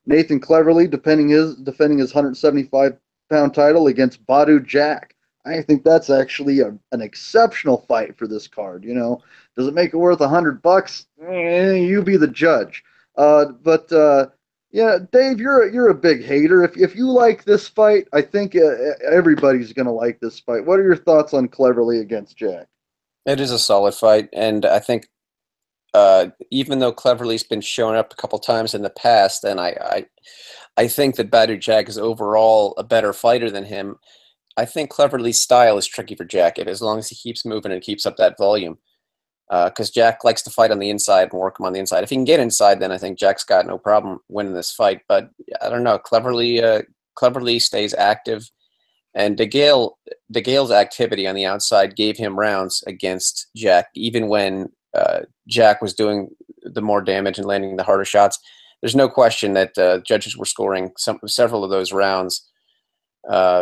Nathan Cleverly defending his 175-pound title against Badu Jack. I think that's actually an exceptional fight for this card. Does it make it worth $100? You be the judge. But Dave, you're a big hater. If you like this fight, I think everybody's going to like this fight. What are your thoughts on Cleverly against Jack? It is a solid fight, and I think even though Cleverly's been shown up a couple times in the past, and I think that Badu Jack is overall a better fighter than him. I think Cleverly's style is tricky for Jack, as long as he keeps moving and keeps up that volume. Because Jack likes to fight on the inside and work him on the inside. If he can get inside, then I think Jack's got no problem winning this fight. But I don't know. Cleverly stays active, and DeGale's activity on the outside gave him rounds against Jack, even when Jack was doing the more damage and landing the harder shots. There's no question that judges were scoring several of those rounds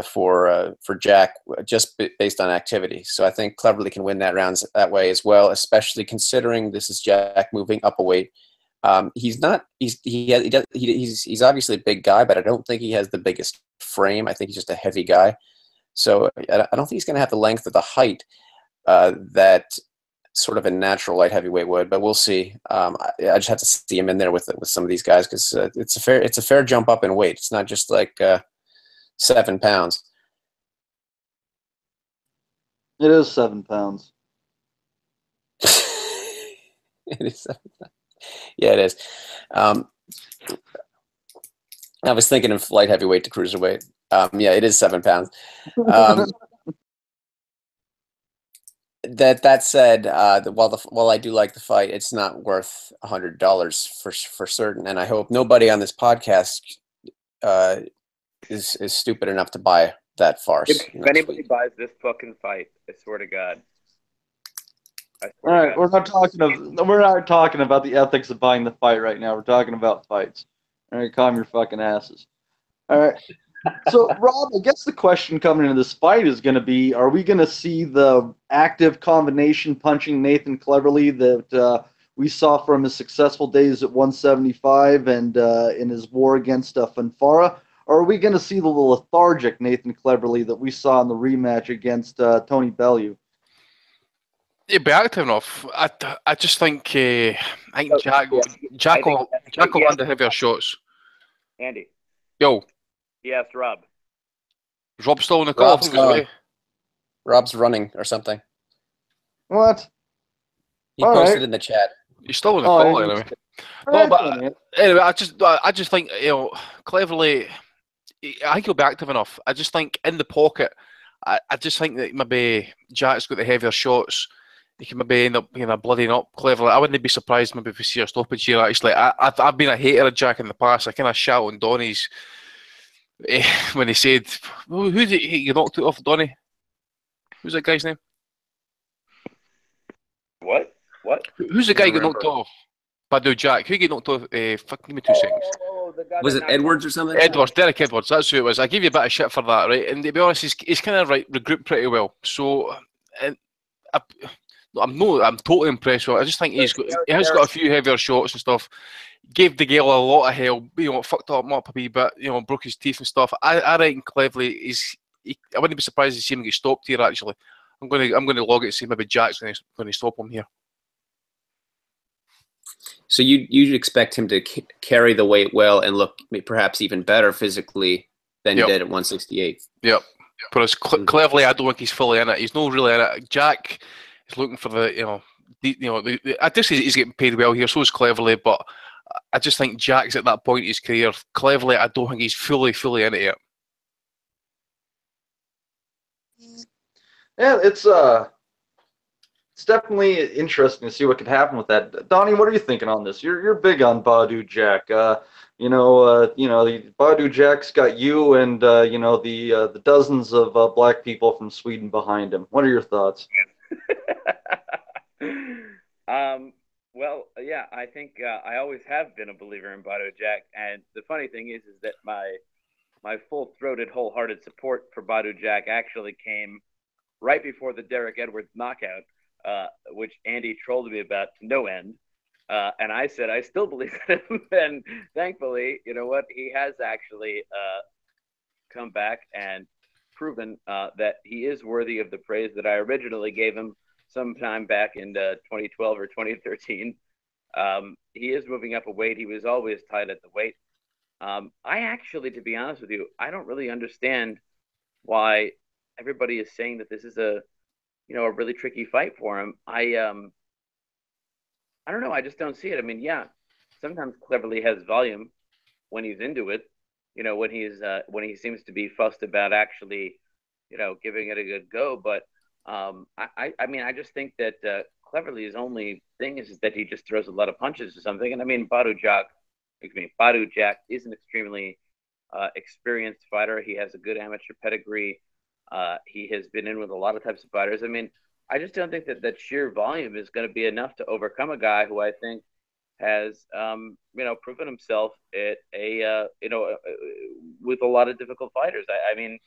for Jack just based on activity. So I think Cleverly can win that rounds that way as well, especially considering this is Jack moving up a weight. He's obviously a big guy, but I don't think he has the biggest frame. I think he's just a heavy guy. So I don't think he's going to have the length or the height that sort of a natural light heavyweight would, but we'll see. I just have to see him in there with some of these guys because it's a fair jump up in weight. It's not just like 7 pounds. It is 7 pounds. It is 7 pounds. Yeah, it is. I was thinking of light heavyweight to cruiserweight. Yeah, it is 7 pounds. That said, while I do like the fight, it's not worth $100 for certain. And I hope nobody on this podcast is stupid enough to buy that farce. If anybody buys this fucking fight, I swear to God. All right, we're not talking about the ethics of buying the fight right now. We're talking about fights. All right, calm your fucking asses. All right. So, Rob, I guess the question coming into this fight is going to be, are we going to see the active combination punching Nathan Cleverly that we saw from his successful days at 175 and in his war against Fanfara? Or are we going to see the lethargic Nathan Cleverly that we saw in the rematch against Tony Bellew? He'd be active enough. I just think Jack will land the heavier shots. Andy. Yo. Yes, Rob. Is Rob still in the call? Rob's running or something. What? He posted in the chat. He's still in the call anyway. No, but anyway, I just think Cleverly. I think he'll be active enough. I just think in the pocket. I just think that maybe Jack's got the heavier shots. He can maybe end up bloodying up Cleverly. I wouldn't be surprised maybe if we see a stoppage here. Actually, I've been a hater of Jack in the past. I kind of shout on Donny's when he said, "Who did you knocked out off Donny? Who's that guy's name?" What? Who's the guy who got knocked off? Badu Jack. Who get knocked off? Give me 2 seconds. Was it Edwards or something? Derek Edwards. That's who it was. I give you a bit of shit for that, right? And to be honest, he's kind of regrouped pretty well. So, I'm totally impressed with it. I just think he has got a few heavier shots and stuff. Gave DeGale a lot of hell. Fucked him up a wee bit. Broke his teeth and stuff. I reckon Cleverly I wouldn't be surprised to see him get stopped here. Actually, I'm going to log it and see maybe Jack's going to stop him here. So you'd expect him to carry the weight well and look perhaps even better physically than he did at 168. Yep. Whereas Cleverly, I don't think he's fully in it. He's not really in it. Jack is looking for I guess he's getting paid well here. So is Cleverly, but I just think Jack's at that point in his career. Cleverly, I don't think he's fully into it. Yeah, it's definitely interesting to see what could happen with that. Donnie, what are you thinking on this? You're big on Badu Jack. Badu Jack's got you and the dozens of black people from Sweden behind him. What are your thoughts? Well, yeah, I think I always have been a believer in Badu Jack, and the funny thing is that my full-throated, wholehearted support for Badu Jack actually came right before the Derek Edwards knockout, which Andy trolled me about to no end. And I said, I still believe in him. And thankfully, you know what? He has actually come back and proven that he is worthy of the praise that I originally gave him sometime back in 2012 or 2013. He is moving up a weight. He was always tight at the weight. I actually, to be honest with you, I don't really understand why everybody is saying that this is a really tricky fight for him. I don't know. I just don't see it. I mean, yeah, sometimes Cleverly has volume when he's into it. When he seems to be fussed about actually, giving it a good go. But I mean, I just think that Cleverly's only thing is that he just throws a lot of punches or something. And I mean, Badu Jack is an extremely experienced fighter. He has a good amateur pedigree. He has been in with a lot of types of fighters. I mean, I just don't think that sheer volume is going to be enough to overcome a guy who I think has, proven himself at with a lot of difficult fighters. I mean,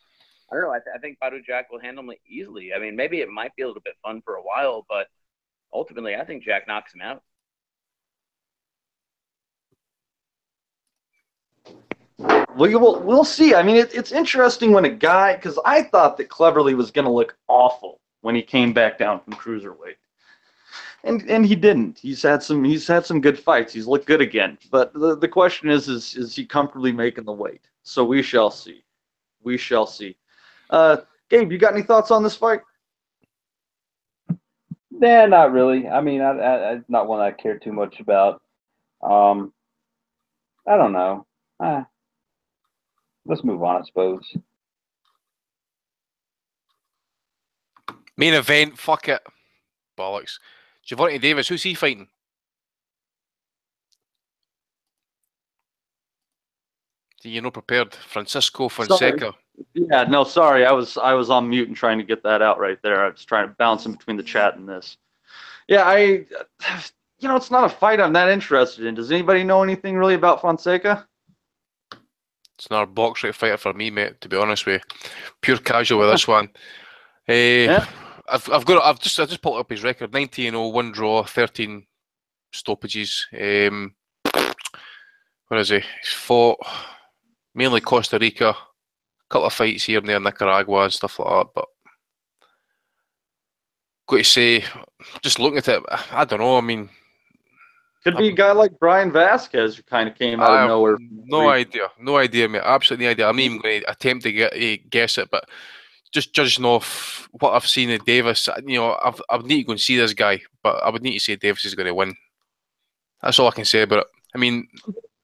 I don't know. I think Badu Jack will handle him easily. I mean, maybe it might be a little bit fun for a while, but ultimately, I think Jack knocks him out. We'll see. I mean, it's interesting when a guy, because I thought that Cleverly was going to look awful when he came back down from cruiserweight, and he didn't. He's had some good fights. He's looked good again. But the question is he comfortably making the weight? So we shall see. We shall see. Gabe, you got any thoughts on this fight? Nah, not really. I mean, I not one I care too much about. I don't know. Let's move on, I suppose. Main event, fuck it. Bollocks. Gervonta Davis, who's he fighting? You're not prepared. Francisco Fonseca. Sorry. Yeah, no, sorry. I was on mute and trying to get that out right there. I was trying to bounce in between the chat and this. Yeah, it's not a fight I'm that interested in. Does anybody know anything really about Fonseca? It's another box rate fighter for me, mate, to be honest with you. Pure casual with this one. Yeah. I just pulled up his record. 19-0, 1 draw, 13 stoppages. Where is he? He's fought mainly Costa Rica, a couple of fights here and there, Nicaragua and stuff like that. But got to say, just looking at it, I don't know. I mean, could be a guy like Brian Vasquez who kind of came out of nowhere. No idea, mate. Absolutely no idea. I'm not even going to attempt to guess it, but just judging off what I've seen of Davis, I need to go and see this guy, but I would need to say Davis is going to win. That's all I can say about it. I mean,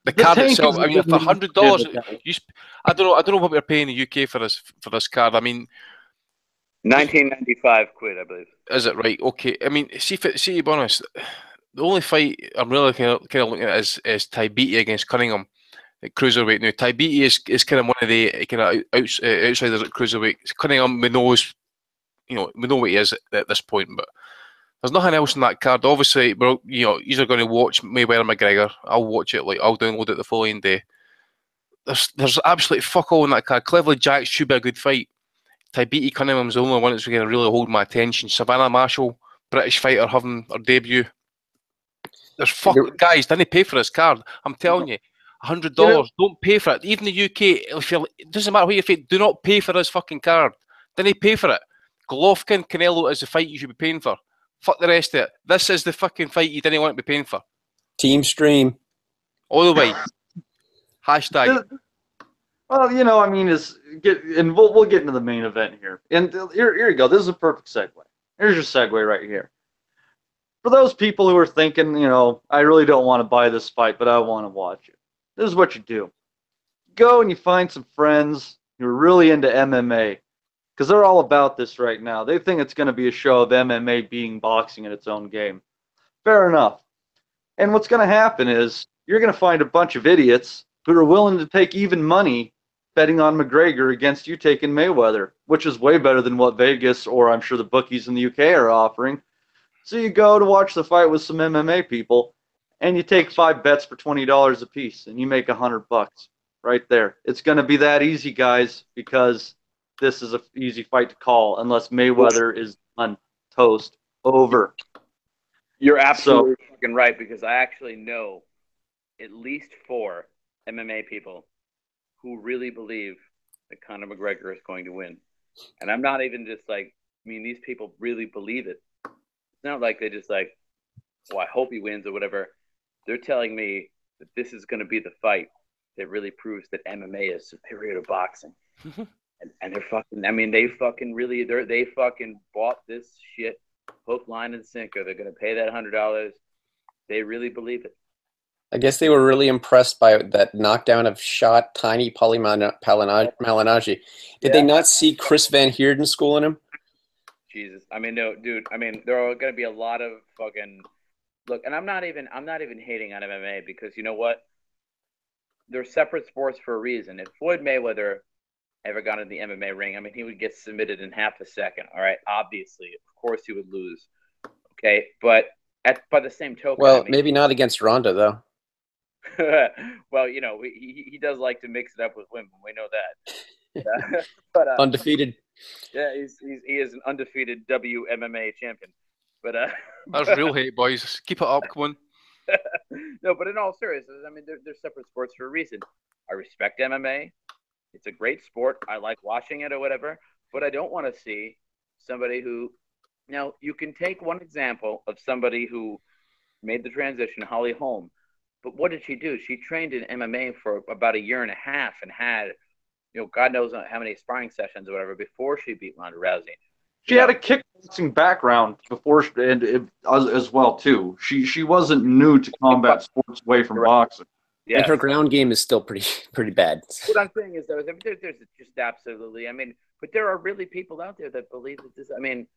the card itself. I mean, for $100, I don't know what we're paying in the UK for this card. I mean, 1995 quid, I believe. Is it right? Okay. I mean, see, to be honest, the only fight I'm really kind of looking at is Taibiti against Cunningham at cruiserweight. Now, Taibiti is kind of one of the kind of outsiders at cruiserweight. Cunningham, we know what he is at this point, but there's nothing else in that card. Obviously, you're going to watch Mayweather McGregor. I'll watch it. I'll download it the following day. There's absolutely fuck all in that card. Cleverly Jack should be a good fight. Taibiti Cunningham's the only one that's going to really hold my attention. Savannah Marshall, British fighter, having her debut. There's guys, didn't pay for this card. I'm telling you, $100. Don't pay for it. Even the UK, it doesn't matter what you fight, do not pay for this fucking card. Didn't pay for it. Golovkin, Canelo is the fight you should be paying for. Fuck the rest of it. This is the fucking fight you didn't want to be paying for. Team stream. All the way. Hashtag. Well, I mean, we'll get into the main event here. And here you go. This is a perfect segue. Here's your segue right here. for those people who are thinking, you know, I really don't want to buy this fight, but I want to watch it. This is what you do. Go and you find some friends who are really into MMA, because they're all about this right now. They think it's going to be a show of MMA being boxing in its own game. Fair enough. And what's going to happen is you're going to find a bunch of idiots who are willing to take even money betting on McGregor against you taking Mayweather, which is way better than what Vegas or I'm sure the bookies in the UK are offering. So you go to watch the fight with some MMA people, and you take 5 bets for $20 a piece, and you make $100 right there. It's going to be that easy, guys, because this is an easy fight to call unless Mayweather is on toast. Over. You're absolutely fucking right, because I actually know at least 4 MMA people who really believe that Conor McGregor is going to win. And I'm not even just like, I mean, these people really believe it. It's not like they just like, well, I hope he wins or whatever. They're telling me that this is going to be the fight that really proves that MMA is superior to boxing. and they're fucking, I mean, they fucking really, they fucking bought this shit hook, line, and sinker. They're going to pay that $100. They really believe it. I guess they were really impressed by that knockdown of shot Tiny Malignaggi. Did they not see Chris Van Heerden schooling him? Jesus, I mean, no, dude. I mean, there are going to be a lot of fucking look, and I'm not even hating on MMA, because you know what? They're separate sports for a reason. If Floyd Mayweather ever got in the MMA ring, I mean, he would get submitted in half a second. All right, obviously, of course, he would lose. Okay, but by the same token, well, I mean, maybe not against Ronda though. well, you know, he does like to mix it up with women. We know that. But Undefeated. Yeah, he is an undefeated WMMA champion. But that's real hate, boys. Keep it up, come on. No, but in all seriousness, I mean, they're separate sports for a reason. I respect MMA. It's a great sport. I like watching it or whatever. But I don't want to see somebody who. Now, you can take one example of somebody who made the transition, Holly Holm. But what did she do? She trained in MMA for about a year and a half and had, you know, God knows how many sparring sessions or whatever before she beat Ronda Rousey. She had a kickboxing background before, as well too. She wasn't new to combat sports away from boxing. Yeah, and her ground game is still pretty bad. What I'm saying is, though, there's just absolutely. I mean, but there are really people out there that believe that this. I mean,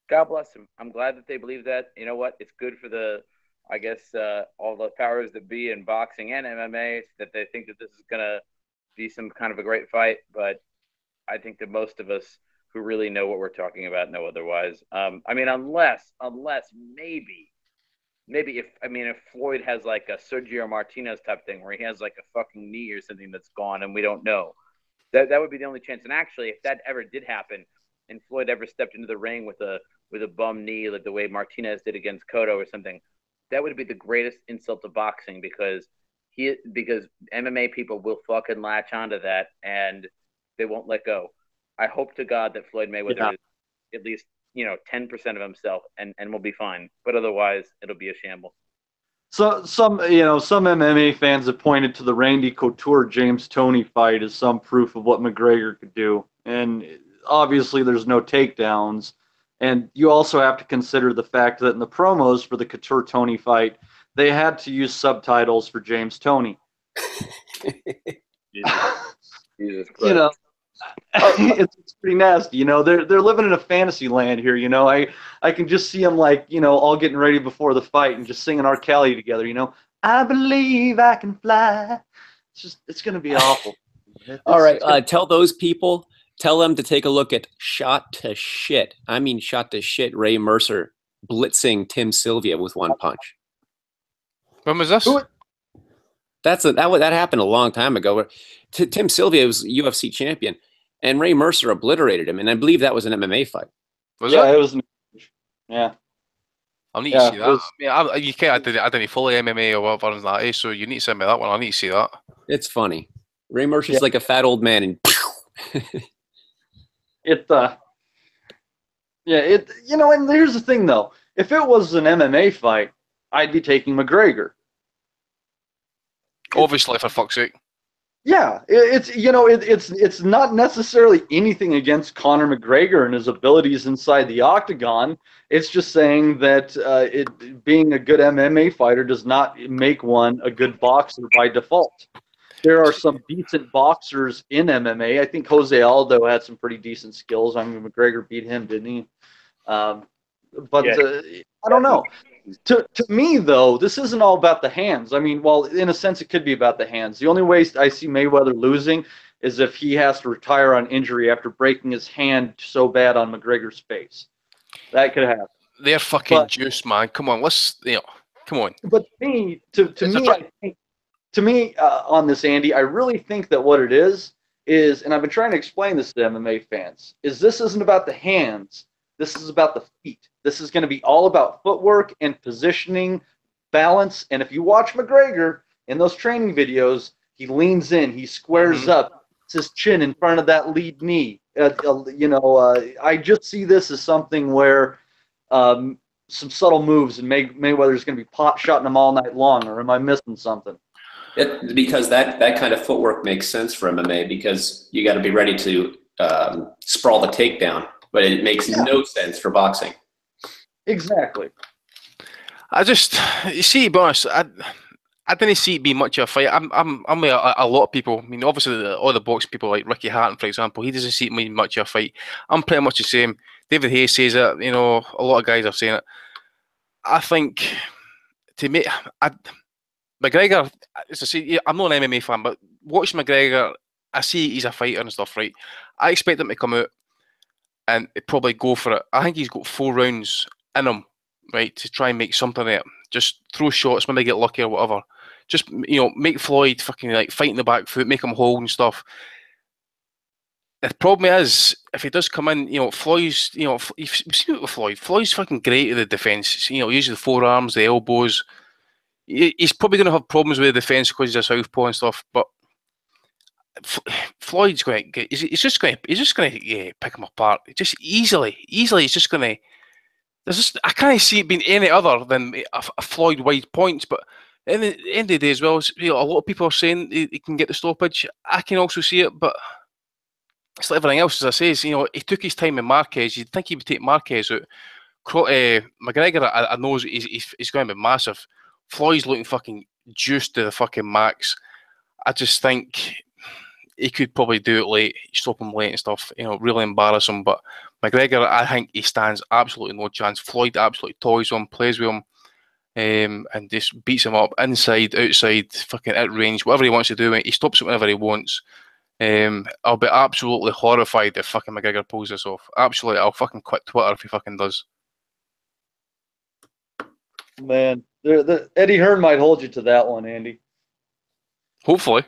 God bless them. I'm glad that they believe that. You know what? It's good for the, I guess, all the powers that be in boxing and MMA that they think that this is gonna be some kind of a great fight. But I think that most of us who really know what we're talking about know otherwise. I mean, unless maybe if Floyd has like a Sergio Martinez type thing where he has like a fucking knee or something that's gone and we don't know, that would be the only chance. And actually, if that ever did happen and Floyd ever stepped into the ring with a bum knee like the way Martinez did against Cotto or something, that would be the greatest insult to boxing, because MMA people will fucking latch onto that and they won't let go. I hope to God that Floyd Mayweather is at least, 10% of himself and we'll be fine. But otherwise, it'll be a shambles. So some MMA fans have pointed to the Randy Couture James Toney fight as some proof of what McGregor could do, and obviously there's no takedowns. And you also have to consider the fact that in the promos for the Couture Toney fight, they had to use subtitles for James Toney. Jesus Christ. It's pretty nasty. They're living in a fantasy land here. I can just see them all getting ready before the fight and just singing R. Kelly together. I believe I can fly. It's going to be awful. All right, tell those people. Tell them to take a look at Shot to Shit. I mean, Shot to Shit. Ray Mercer blitzing Tim Sylvia with one punch. When was this? That happened a long time ago. Tim Sylvia was UFC champion, and Ray Mercer obliterated him, and I believe that was an MMA fight. Was it? It was. Yeah. I'll need to see that. You can't. I didn't follow MMA or whatever like that, so you need to send me that one. I need to see that. It's funny. Ray Mercer's like a fat old man, and and here's the thing though. If it was an MMA fight, I'd be taking McGregor. Obviously, for fuck's sake. Yeah, it's not necessarily anything against Conor McGregor and his abilities inside the octagon. It's just saying that it being a good MMA fighter does not make one a good boxer by default. There are some decent boxers in MMA. I think Jose Aldo had some pretty decent skills. I mean, McGregor beat him, didn't he? But I don't know. To me, though, this isn't all about the hands. I mean, well, in a sense, it could be about the hands. The only way I see Mayweather losing is if he has to retire on injury after breaking his hand so bad on McGregor's face. That could happen. They're fucking juice, man. Come on, come on. But to me, on this, Andy, I really think that what it is, and I've been trying to explain this to MMA fans, is this isn't about the hands. This is about the feet. This is going to be all about footwork and positioning, balance. And if you watch McGregor in those training videos, he leans in, he squares up, puts his chin in front of that lead knee. I just see this as something where some subtle moves, and Mayweather's going to be pot-shotting them all night long. Or am I missing something? Because that kind of footwork makes sense for MMA, because you got to be ready to sprawl the takedown, but it makes no sense for boxing. Exactly. You see, to be honest, I didn't see it being much of a fight. I'm with a lot of people. I mean, obviously, all the boxing people, like Ricky Hatton, for example, he doesn't see it being much of a fight. I'm pretty much the same. David Hayes says it. You know, a lot of guys are saying it. I think, to me, McGregor, as I say, I'm not an MMA fan, but watching McGregor, I see he's a fighter and stuff, right? I expect him to come out and probably go for it. I think he's got 4 rounds in him, right, to try and make something of it. Just throw shots, maybe get lucky or whatever. Just, make Floyd fucking like fight in the back foot, make him hold and stuff. The problem is, if he does come in, Floyd's, you've seen it with Floyd. Floyd's fucking great at the defence. Uses the forearms, the elbows. He's probably going to have problems with the defence because he's a southpaw and stuff. But Floyd's going to he's just going to pick him apart. Just easily. He's just going to. I can't see it being any other than a Floyd Whyte points. But at the end of the day as well, a lot of people are saying he can get the stoppage. I can also see it, but it's like everything else, as I say. He took his time in Marquez. You'd think he would take Marquez out. McGregor, I know he's going to be massive. Floyd's looking fucking juiced to the fucking max. I just think he could probably do it late, stop him late and stuff, really embarrass him. But McGregor, I think he stands absolutely no chance. Floyd absolutely toys with him, plays with him, and just beats him up inside, outside, fucking at range, whatever he wants to do. He stops it whenever he wants. I'll be absolutely horrified if fucking McGregor pulls this off. Absolutely, I'll fucking quit Twitter if he fucking does. Man, Eddie Hearn might hold you to that one, Andy. Hopefully.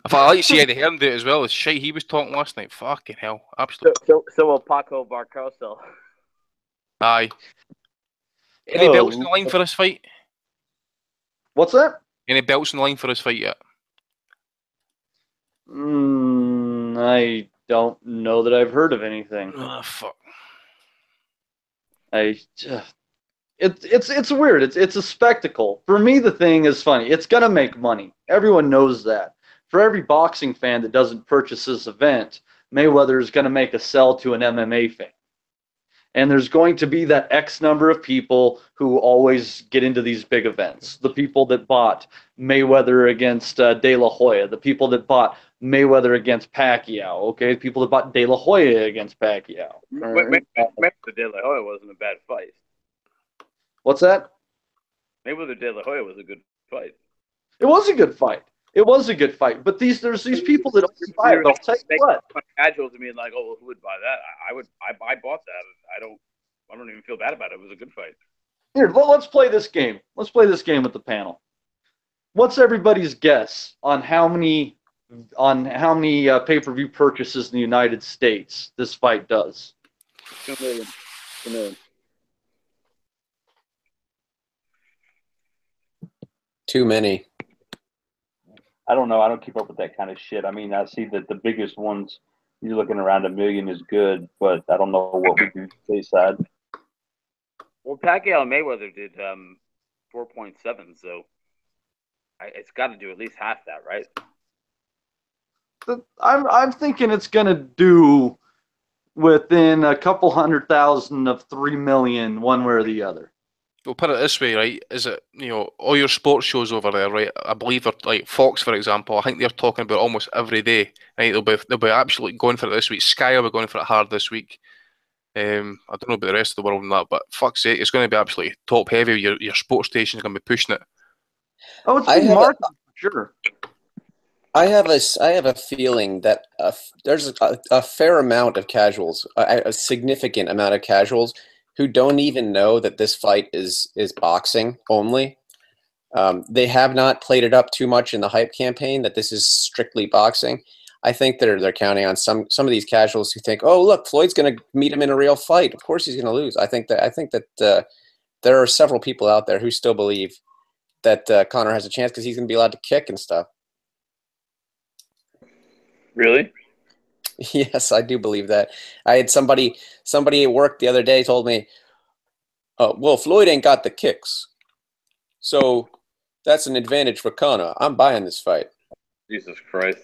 If I like to see Eddie Hearn do it as well, the shit he was talking last night, fucking hell, absolutely. So will Paco Barcoso. Aye. Any belts in the line for this fight? What's that? Any belts in the line for this fight yet? I don't know that I've heard of anything. Oh, fuck. It's weird. It's a spectacle. For me, the thing is funny. It's gonna make money. Everyone knows that. For every boxing fan that doesn't purchase this event, Mayweather is gonna make a sell to an MMA fan. And there's going to be that X number of people who always get into these big events. The people that bought Mayweather against De La Hoya, the people that bought Mayweather against Pacquiao, okay? The people that bought De La Hoya against Pacquiao. Mayweather De La Hoya wasn't a bad fight. What's that? Mayweather De La Hoya was a good fight. It was a good fight. It was a good fight. But there's these people that don't buy it. They'll tell you what. Casual to me, like, oh, well, who would buy that? I bought that. I don't even feel bad about it. It was a good fight. Here, let's play this game. Let's play this game with the panel. What's everybody's guess on how many pay-per-view purchases in the United States this fight does? 2 million. 2 million. Too many. I don't know. I don't keep up with that kind of shit. I mean, I see that the biggest ones, you're looking around 1 million is good, but I don't know what we do stateside. Well, Pacquiao and Mayweather did 4.7, so it's got to do at least half that, right? I'm thinking it's gonna do within a couple 100,000 of 3 million, one way or the other. We'll put it this way, right? Is it, all your sports shows over there, right? I believe they're like Fox, for example. I think they're talking about almost every day, right? They'll be absolutely going for it this week. Sky will be going for it hard this week. I don't know about the rest of the world and that, but fuck's sake, it's going to be absolutely top heavy. Your sports station's going to be pushing it. Oh, it's big marketing for sure. I have a feeling that there's a fair amount of casuals, a significant amount of casuals who don't even know that this fight is boxing only. They have not played it up too much in the hype campaign that this is strictly boxing. I think they're counting on some of these casuals who think, oh look, Floyd's going to meet him in a real fight. Of course he's going to lose. I think that there are several people out there who still believe that Conor has a chance because he's going to be allowed to kick and stuff. Really? Yes, I do believe that. I had somebody at work the other day told me, well, Floyd ain't got the kicks, so that's an advantage for Conor. I'm buying this fight. Jesus Christ.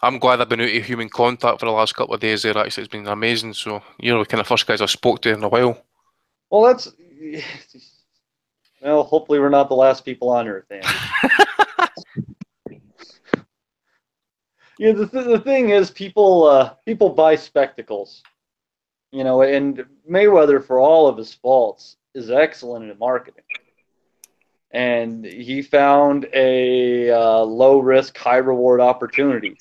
I'm glad I've been out of human contact for the last couple of days there, actually. It's been amazing. So, you're the kind of first guys I've spoke to in a while. Well, hopefully we're not the last people on Earth, Andy. The thing is, people buy spectacles, and Mayweather, for all of his faults, is excellent in marketing. And he found a low-risk, high-reward opportunity.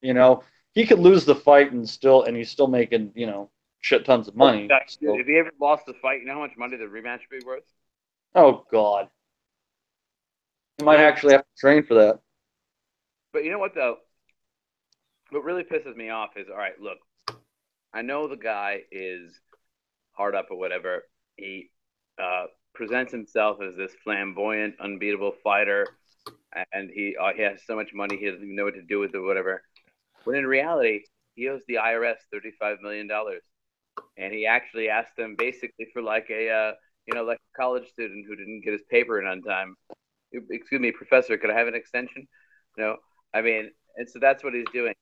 He could lose the fight and he's still making, shit tons of money. If he ever lost the fight, you know how much money the rematch would be worth? Oh, God. He might actually have to train for that. But you know what, though? What really pisses me off is, all right, look, I know the guy is hard up or whatever. He presents himself as this flamboyant, unbeatable fighter, and he has so much money he doesn't even know what to do with it or whatever. When in reality, he owes the IRS $35 million. And he actually asked them basically for like a college student who didn't get his paper in on time. Excuse me, professor, could I have an extension? And so that's what he's doing.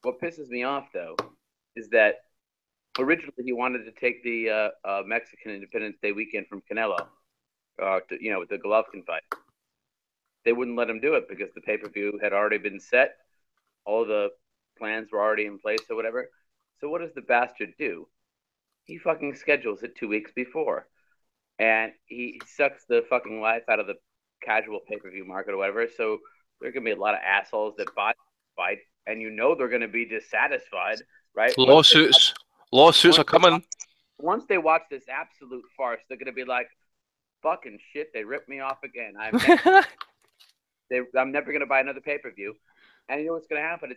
What pisses me off, though, is that originally he wanted to take the Mexican Independence Day weekend from Canelo, with the Golovkin fight. They wouldn't let him do it because the pay-per-view had already been set. All the plans were already in place or whatever. So what does the bastard do? He fucking schedules it 2 weeks before. And he sucks the fucking life out of the casual pay-per-view market or whatever. So there are going to be a lot of assholes that buy the fight, and they're going to be dissatisfied, right? Lawsuits are coming. Once they watch this absolute farce, they're going to be like, fucking shit, they ripped me off again. I'm never going to buy another pay-per-view. And you know what's going to happen?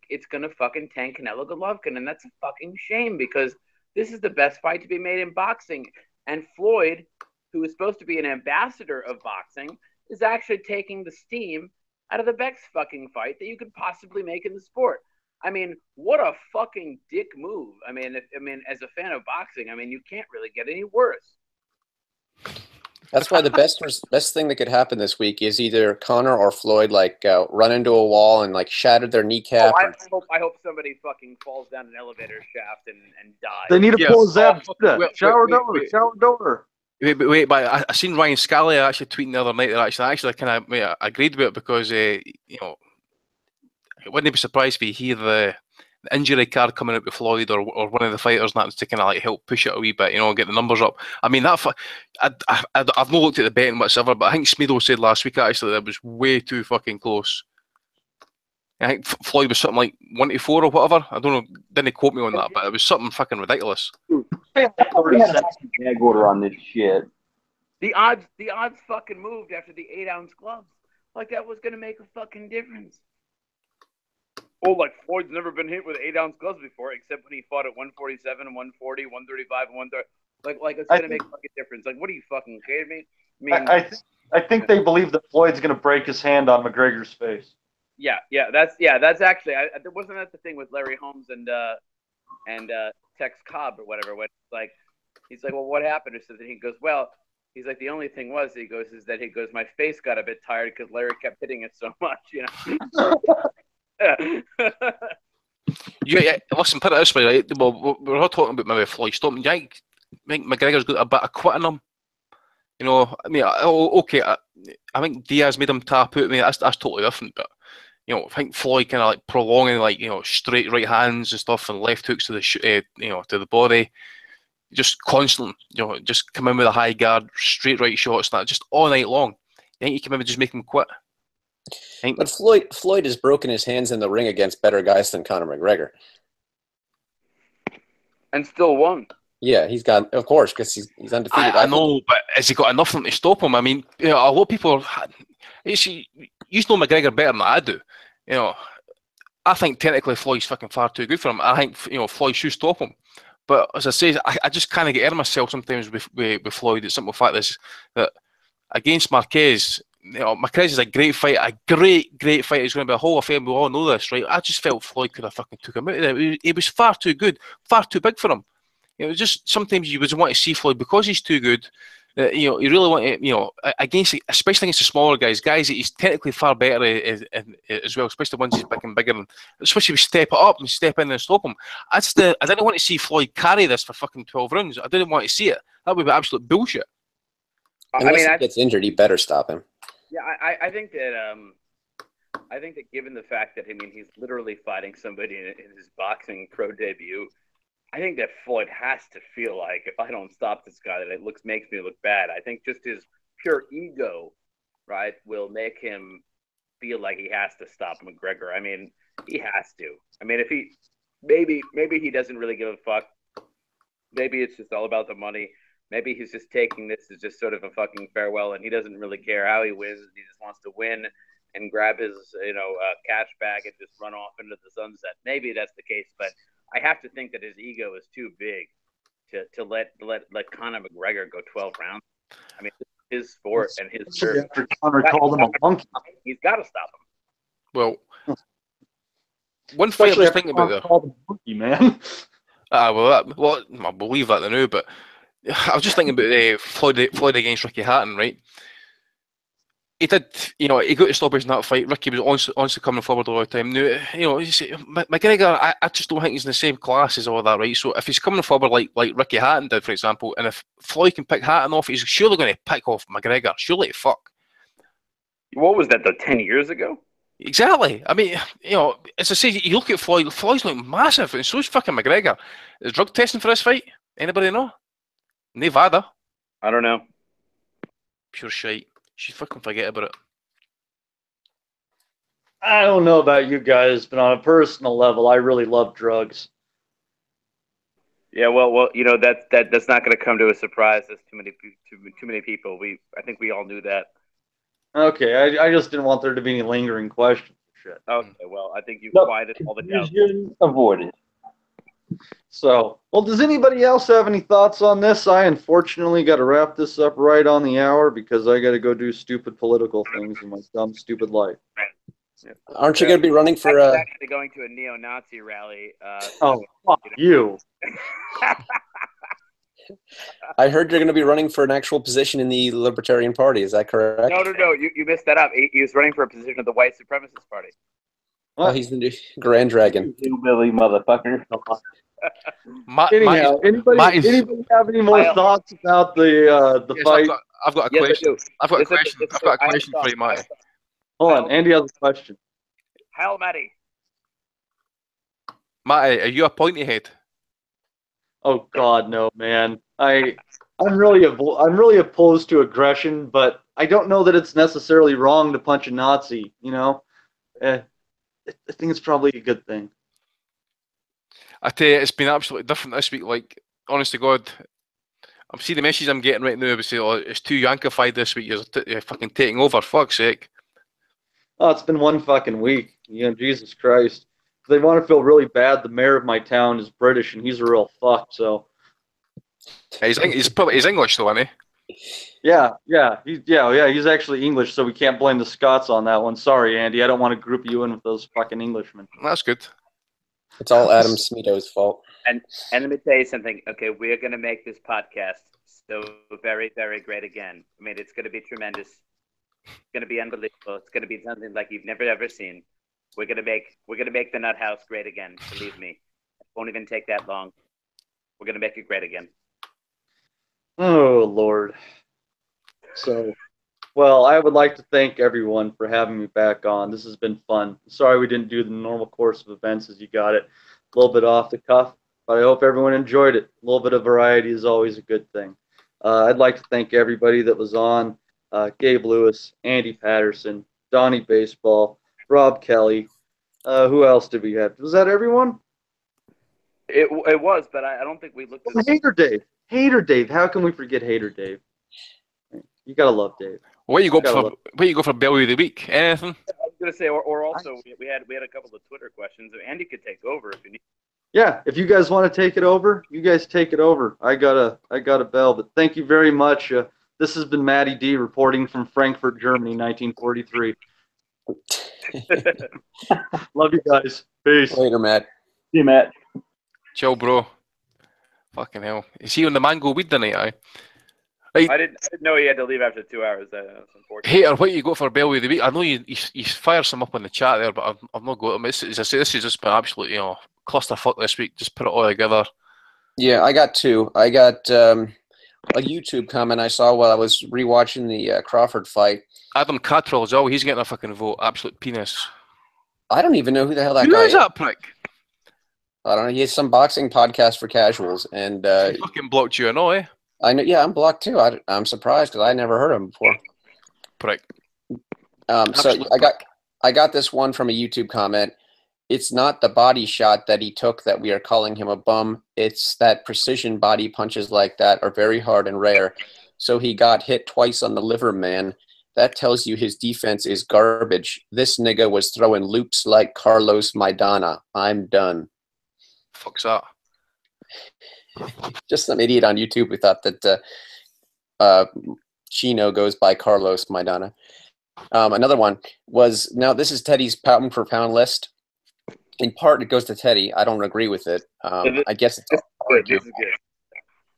It's gonna fucking tank Canelo Golovkin, and that's a fucking shame because this is the best fight to be made in boxing. And Floyd, who is supposed to be an ambassador of boxing, is actually taking the steam out of the best fucking fight that you could possibly make in the sport. I mean, what a fucking dick move. As a fan of boxing, you can't really get any worse. That's why the best thing that could happen this week is either Conor or Floyd run into a wall and shatter their kneecap. I hope somebody fucking falls down an elevator shaft and dies. They need to pull his ass. Shower door. Wait, but I seen Ryan Scally actually tweeting the other night that I actually kind of agreed with it because I wouldn't be surprised if you hear the injury card coming out with Floyd or one of the fighters and that's to kind of help push it a wee bit, get the numbers up. I've not looked at the betting whatsoever, but I think Smedo said last week actually that it was way too fucking close. I think Floyd was something like 1-4 or whatever. I don't know, didn't quote me on that, but it was something fucking ridiculous. We had a gag order on this shit. The odds fucking moved after the 8-ounce gloves. Like that was gonna make a fucking difference. Oh, Floyd's never been hit with 8-ounce gloves before, except when he fought at 147 and 140, 135 and 130. Like it's gonna make a fucking difference. Like, what are you fucking kidding me? I think they believe that Floyd's gonna break his hand on McGregor's face. Yeah. That's actually. Wasn't that the thing with Larry Holmes and Tex Cobb or whatever? When he's like, well, what happened? He goes, well, He's like, the only thing was, he goes, my face got a bit tired because Larry kept hitting it so much, you know. Yeah, listen, put it this way, right? Well, we're not talking about maybe Floyd stopping. I think McGregor's got a bit of quit in him. You know, I mean, okay, I think Diaz made him tap out. I mean, that's totally different. But you know, I think Floyd kind of like prolonging, like, you know, straight right hands and stuff and left hooks to the you know, to the body, just constant. You know, just come in with a high guard, straight right shots, that just all night long. You think you can maybe just make him quit? But Floyd has broken his hands in the ring against better guys than Conor McGregor, and still won. Yeah, he's got, of course, because he's undefeated. I know, but has he got enough of them to stop him? I mean, you know, a lot of people you know McGregor better than I do. You know, I think technically Floyd's fucking far too good for him. I think, you know, Floyd should stop him. But as I say, I just kind of get ahead of myself sometimes with Floyd. The simple fact is that against Marquez, you know, Marquez is a great fight, a great fight. He's going to be a Hall of Fame. We all know this, right? I just felt Floyd could have fucking took him out of there. He was far too good, far too big for him. You know, just sometimes you would want to see Floyd because he's too good. You know, you really want to, you know, especially against the smaller guys that he's technically far better as well, especially the ones he's big and bigger. And especially if you step it up and step in and stop him. I didn't want to see Floyd carry this for fucking 12 rounds. I didn't want to see it. That would be absolute bullshit. Unless he gets injured, he better stop him. Yeah, I think that given the fact that, I mean, he's literally fighting somebody in his boxing pro debut, I think that Floyd has to feel like, if I don't stop this guy, that it makes me look bad. I think just his pure ego, right, will make him feel like he has to stop McGregor. I mean, he has to. I mean, if he maybe he doesn't really give a fuck. Maybe it's just all about the money. Maybe he's just taking this as just sort of a fucking farewell, and he doesn't really care how he wins. He just wants to win and grab his, you know, cash bag and just run off into the sunset. Maybe that's the case, but I have to think that his ego is too big to let Conor McGregor go 12 rounds. I mean, his sport and his serve. After Conor called him a monkey. He's got to stop him. Well, one fight I was thinking about there. Called him a monkey, man. Well, I believe that now, but I was just thinking about Floyd against Ricky Hatton, right? He did, you know, he got to stoppage in that fight. Ricky was honestly coming forward all the time. Now, you know, McGregor, I just don't think he's in the same class as all that, right? So if he's coming forward like Ricky Hatton did, for example, and if Floyd can pick Hatton off, he's surely going to pick off McGregor. Surely, fuck. What was that, though, 10 years ago? Exactly. I mean, you know, as I say, you look at Floyd's looking massive, and so is fucking McGregor. Is drug testing for this fight? Anybody know? Nevada. I don't know. Pure shite. Should fucking forget about it. I don't know about you guys, but on a personal level, I really love drugs. Yeah, well, you know, that's not going to come to a surprise. There's too many people. I think we all knew that. Okay, I just didn't want there to be any lingering questions. Shit. Okay, well, I think you've provided all the doubts. Avoided. So, well, does anybody else have any thoughts on this? I unfortunately got to wrap this up right on the hour because I got to go do stupid political things in my dumb, stupid life. Aren't you going to be running for? I'm actually going to a neo-Nazi rally. Oh, fuck you! I heard you're going to be running for an actual position in the Libertarian Party. Is that correct? No. You missed that up. He was running for a position of the white supremacist party. Oh, he's the new Grand Dragon. Hillbilly motherfucker. Anyhow, anybody have any more thoughts about the fight? I've got a question. I've got a question for you, Matty. Hold on, Andy has a question. Hail, Matty. Matty, are you a pointy head? Oh God, no, man. I'm really opposed to aggression, but I don't know that it's necessarily wrong to punch a Nazi. You know, I think it's probably a good thing. I tell you, it's been absolutely different this week. Like, honest to God, I'm seeing the messages I'm getting right now. They say, "Oh, it's too yankified this week. You're fucking taking over." Fuck's sake. Oh, it's been one fucking week. You know, Jesus Christ. They want to feel really bad. The mayor of my town is British, and he's a real fuck. So. He's English though, isn't he? Yeah. He's actually English, so we can't blame the Scots on that one. Sorry, Andy. I don't want to group you in with those fucking Englishmen. That's good. It's all Adam Smito's fault. And let me tell you something. Okay, we're going to make this podcast So very, very great again. I mean, it's going to be tremendous. It's going to be unbelievable. It's going to be something like you've never ever seen. We're going to make the Nuthouse great again. Believe me, it won't even take that long. We're going to make it great again. Oh, Lord. So, well, I would like to thank everyone for having me back on. This has been fun. Sorry we didn't do the normal course of events as you got it. A little bit off the cuff, but I hope everyone enjoyed it. A little bit of variety is always a good thing. I'd like to thank everybody that was on. Gabe Lewis, Andy Patterson, Donnie Baseball, Rob Kelly. Who else did we have? Was that everyone? It was, but I don't think we looked at Hater Dave. Hater Dave. How can we forget Hater Dave? You gotta love Dave. Where you go for Belly of the Week? Anything? I was gonna say, or also we had a couple of Twitter questions. Andy could take over if you need. Yeah, if you guys want to take it over, you guys take it over. I got a bell, but thank you very much. This has been Matty D reporting from Frankfurt, Germany, 1943. Love you guys. Peace. Later, Matt. See you, Matt. Ciao, bro. Fucking hell. Is he on the mango weed tonight, aye? Right. I didn't know he had to leave after 2 hours. That's unfortunate. Hater, what you got for Belly of the Week? I know you fire some up in the chat there, but I've not got them. As I say, this has just been absolute, clusterfuck this week. Just put it all together. Yeah, I got two. I got a YouTube comment I saw while I was rewatching the Crawford fight. Adam Cattrall as well. He's getting a fucking vote. Absolute penis. I don't even know who the hell that Who guy is that prick? I don't know. He has some boxing podcast for casuals, and He fucking blocked you and all, eh? I know. Yeah, I'm blocked too. I'm surprised because I never heard of him before. Prick. So I got this one from a YouTube comment. It's not the body shot that he took that we are calling him a bum. It's that precision body punches like that are very hard and rare. So he got hit twice on the liver, man. That tells you his defense is garbage. This nigga was throwing loops like Carlos Maidana. I'm done. Fuck's that? Just some idiot on YouTube who thought that Chino goes by Carlos Maidana. Another one was, now this is Teddy's pound for pound list. In part, it goes to Teddy. I don't agree with it. I guess it's good. This is good.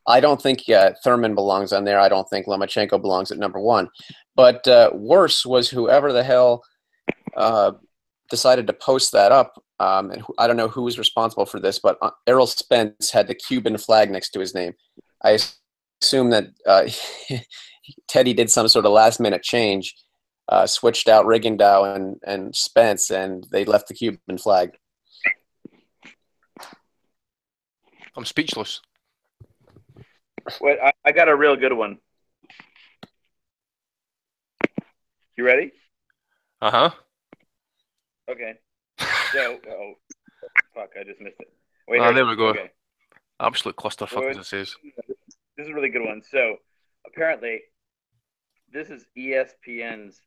I don't think Thurman belongs on there. I don't think Lomachenko belongs at number one. But worse was whoever the hell decided to post that up. And I don't know who was responsible for this, but Errol Spence had the Cuban flag next to his name. I assume that Teddy did some sort of last-minute change, switched out Rigondeaux and Spence, and they left the Cuban flag. I'm speechless. Wait, I got a real good one. You ready? Uh-huh. Okay. So, fuck, I just missed it. Wait, there we go. Okay. Absolute clusterfuck, as it says. This is a really good one. So, apparently, this is ESPN's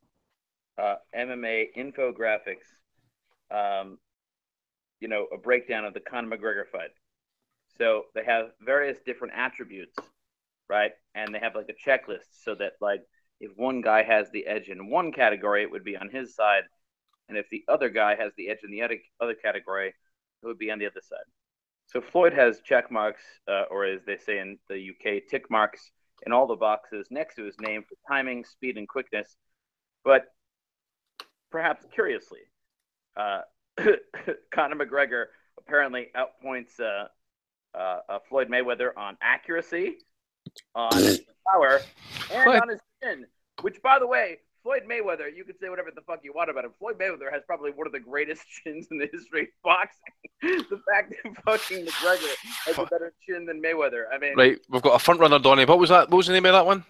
MMA infographics, a breakdown of the Conor McGregor fight. So they have various different attributes, right? And they have like a checklist so that like if one guy has the edge in one category, it would be on his side. And if the other guy has the edge in the other category, it would be on the other side. So Floyd has check marks, or as they say in the UK, tick marks in all the boxes next to his name for timing, speed, and quickness. But perhaps curiously, Conor McGregor apparently outpoints Floyd Mayweather on accuracy, on power, and on his chin. Which, by the way, Floyd Mayweather, you can say whatever the fuck you want about him. Floyd Mayweather has probably one of the greatest chins in the history of boxing. The fact that fucking McGregor has a better chin than Mayweather. I mean, right, we've got a front runner, Donnie. What was that? What was the name of that one?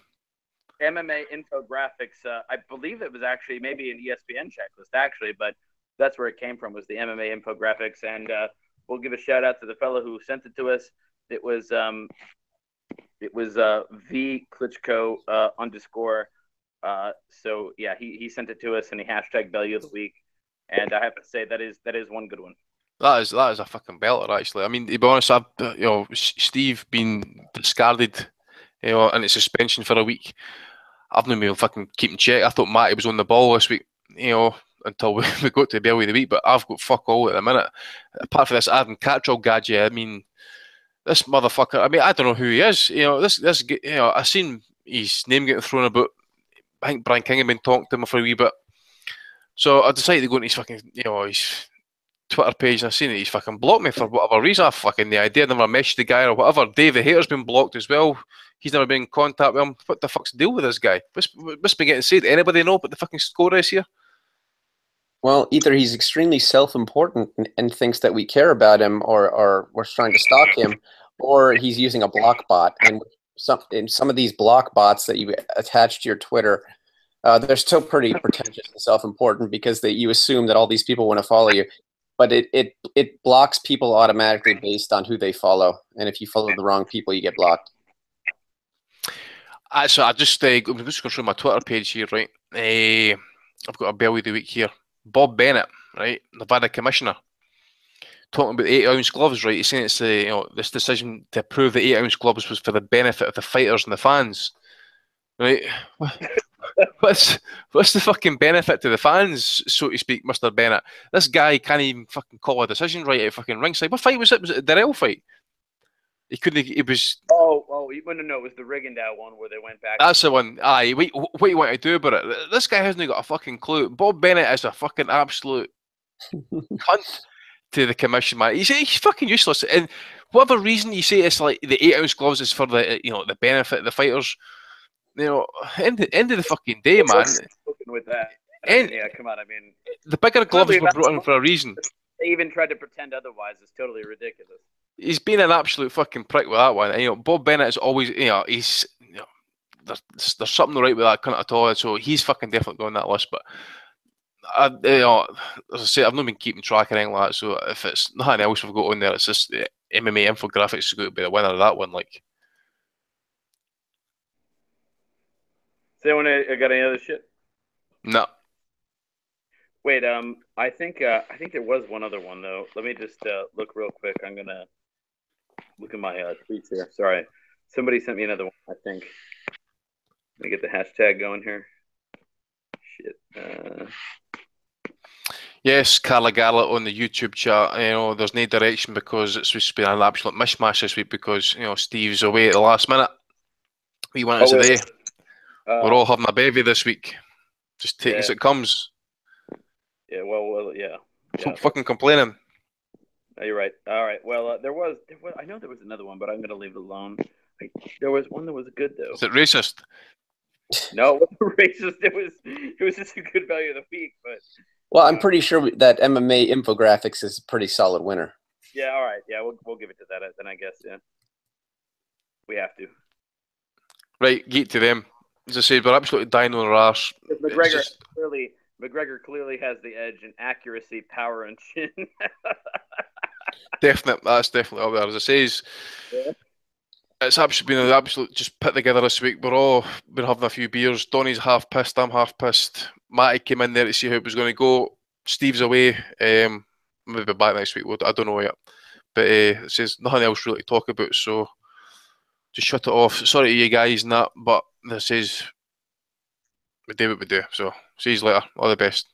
MMA infographics. I believe it was actually maybe an ESPN checklist, actually, but that's where it came from, was the MMA infographics. And we'll give a shout out to the fellow who sent it to us. It was V Klitschko _ so yeah, he sent it to us and he hashtag value of the week. And I have to say that is one good one. That is a fucking belter, actually. I mean, to be honest, Steve being discarded, into suspension for a week. I've not been fucking keeping check. I thought Matty was on the ball this week, until we got to the belly of the week, but I've got fuck all at the minute. Apart from this Adam Cattrall gadget, I mean, this motherfucker. I mean, I don't know who he is. This. I seen his name getting thrown about. I think Brian King had been talking to him for a wee bit. So I decided to go into his fucking, his Twitter page, and I seen that he's fucking blocked me for whatever reason. I fucking the idea. I never messaged the guy or whatever. Dave the Hater's been blocked as well. He's never been in contact with him. What the fuck's the deal with this guy? What's been getting said? Anybody know what the fucking score is here? Well, either he's extremely self-important and thinks that we care about him, or we're trying to stalk him, or he's using a block bot. And some of these block bots that you attach to your Twitter, they're still pretty pretentious and self-important because you assume that all these people want to follow you. But it blocks people automatically based on who they follow. And if you follow the wrong people, you get blocked. So I'm just going through my Twitter page here, right? I've got a Belly of the Week here. Bob Bennett, right? Nevada commissioner, talking about the 8-ounce gloves, right? He's saying it's this decision to approve the 8-ounce gloves was for the benefit of the fighters and the fans, right? What's the fucking benefit to the fans, so to speak, Mr. Bennett? This guy can't even fucking call a decision right at fucking ringside. What fight was it? Was it the Errol fight? He couldn't. It was. No, it was the Rigondeaux one where they went back. That's the one. Aye, wait, what do you want to do about it? This guy hasn't got a fucking clue. Bob Bennett is a fucking absolute cunt to the commission, man. He's fucking useless. And whatever reason you say it's like the 8-ounce gloves is for the the benefit of the fighters. End of the fucking day, man. With that. Yeah, come on. I mean, the bigger gloves were brought in for a reason. They even tried to pretend otherwise. It's totally ridiculous. He's been an absolute fucking prick with that one. And, Bob Bennett is always, he's, there's something right with that cunt at all. So he's fucking definitely going on that list. But, as I say, I've not been keeping track of anything like that. So if it's nothing else we've got on there, it's just the MMA infographics is going to be the winner of that one. Like, does anyone got any other shit? No. Wait, I think there was one other one though. Let me just look real quick. I'm gonna look at my tweets here. Sorry, somebody sent me another one. I think. Let me get the hashtag going here. Shit. Yes, Carla Garlett on the YouTube chat. There's no direction because it's just been an absolute mishmash this week because Steve's away at the last minute. We went today. We're all having a baby this week. Just take it as it comes. Yeah, well, yeah. Stop fucking complaining. No, you're right. All right. Well, there was. I know there was another one, but I'm gonna leave it alone. There was one that was good though. Is it racist? No, it wasn't racist. It was just a good value of the week. But well, I'm pretty sure that MMA infographics is a pretty solid winner. Yeah. All right. Yeah, we'll give it to that then. I guess. Yeah. We have to. Right. Get to them. As I said, we're absolutely dying on our arse. McGregor clearly has the edge in accuracy, power, and chin. That's definitely up there. As I say, it's actually been an absolute just put together this week. We're all been having a few beers. Donnie's half pissed. I'm half pissed. Matty came in there to see how it was going to go. Steve's away. Maybe back next week. I don't know yet. But it says nothing else really to talk about. So just shut it off. Sorry to you guys and that, but this is we do what we do. So see you later. All the best.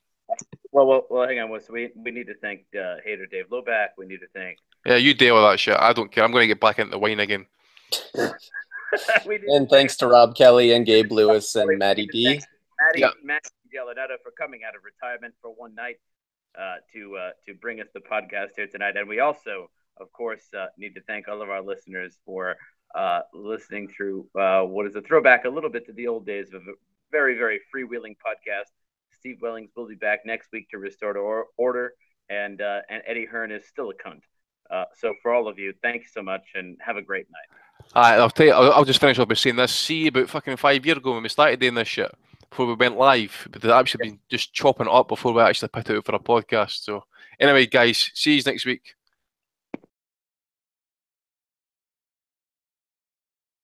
Well, hang on. So we need to thank Hater Dave Loback. We need to thank. Yeah, you deal with that shit. I don't care. I'm going to get back into the wine again. And thanks to Rob Kelly and Gabe Lewis and Matty D. Matty Gialinetta for coming out of retirement for one night to bring us the podcast here tonight. And we also, of course, need to thank all of our listeners for listening through what is a throwback a little bit to the old days of a very, very freewheeling podcast. Steve Wellings will be back next week to restore order, and Eddie Hearn is still a cunt. So for all of you, thanks so much, and have a great night. I'll tell you. I'll just finish off by saying this. See, about fucking 5 years ago when we started doing this shit, before we went live, but they'd actually been just chopping it up before we actually put it out for a podcast. So anyway, guys, see you next week.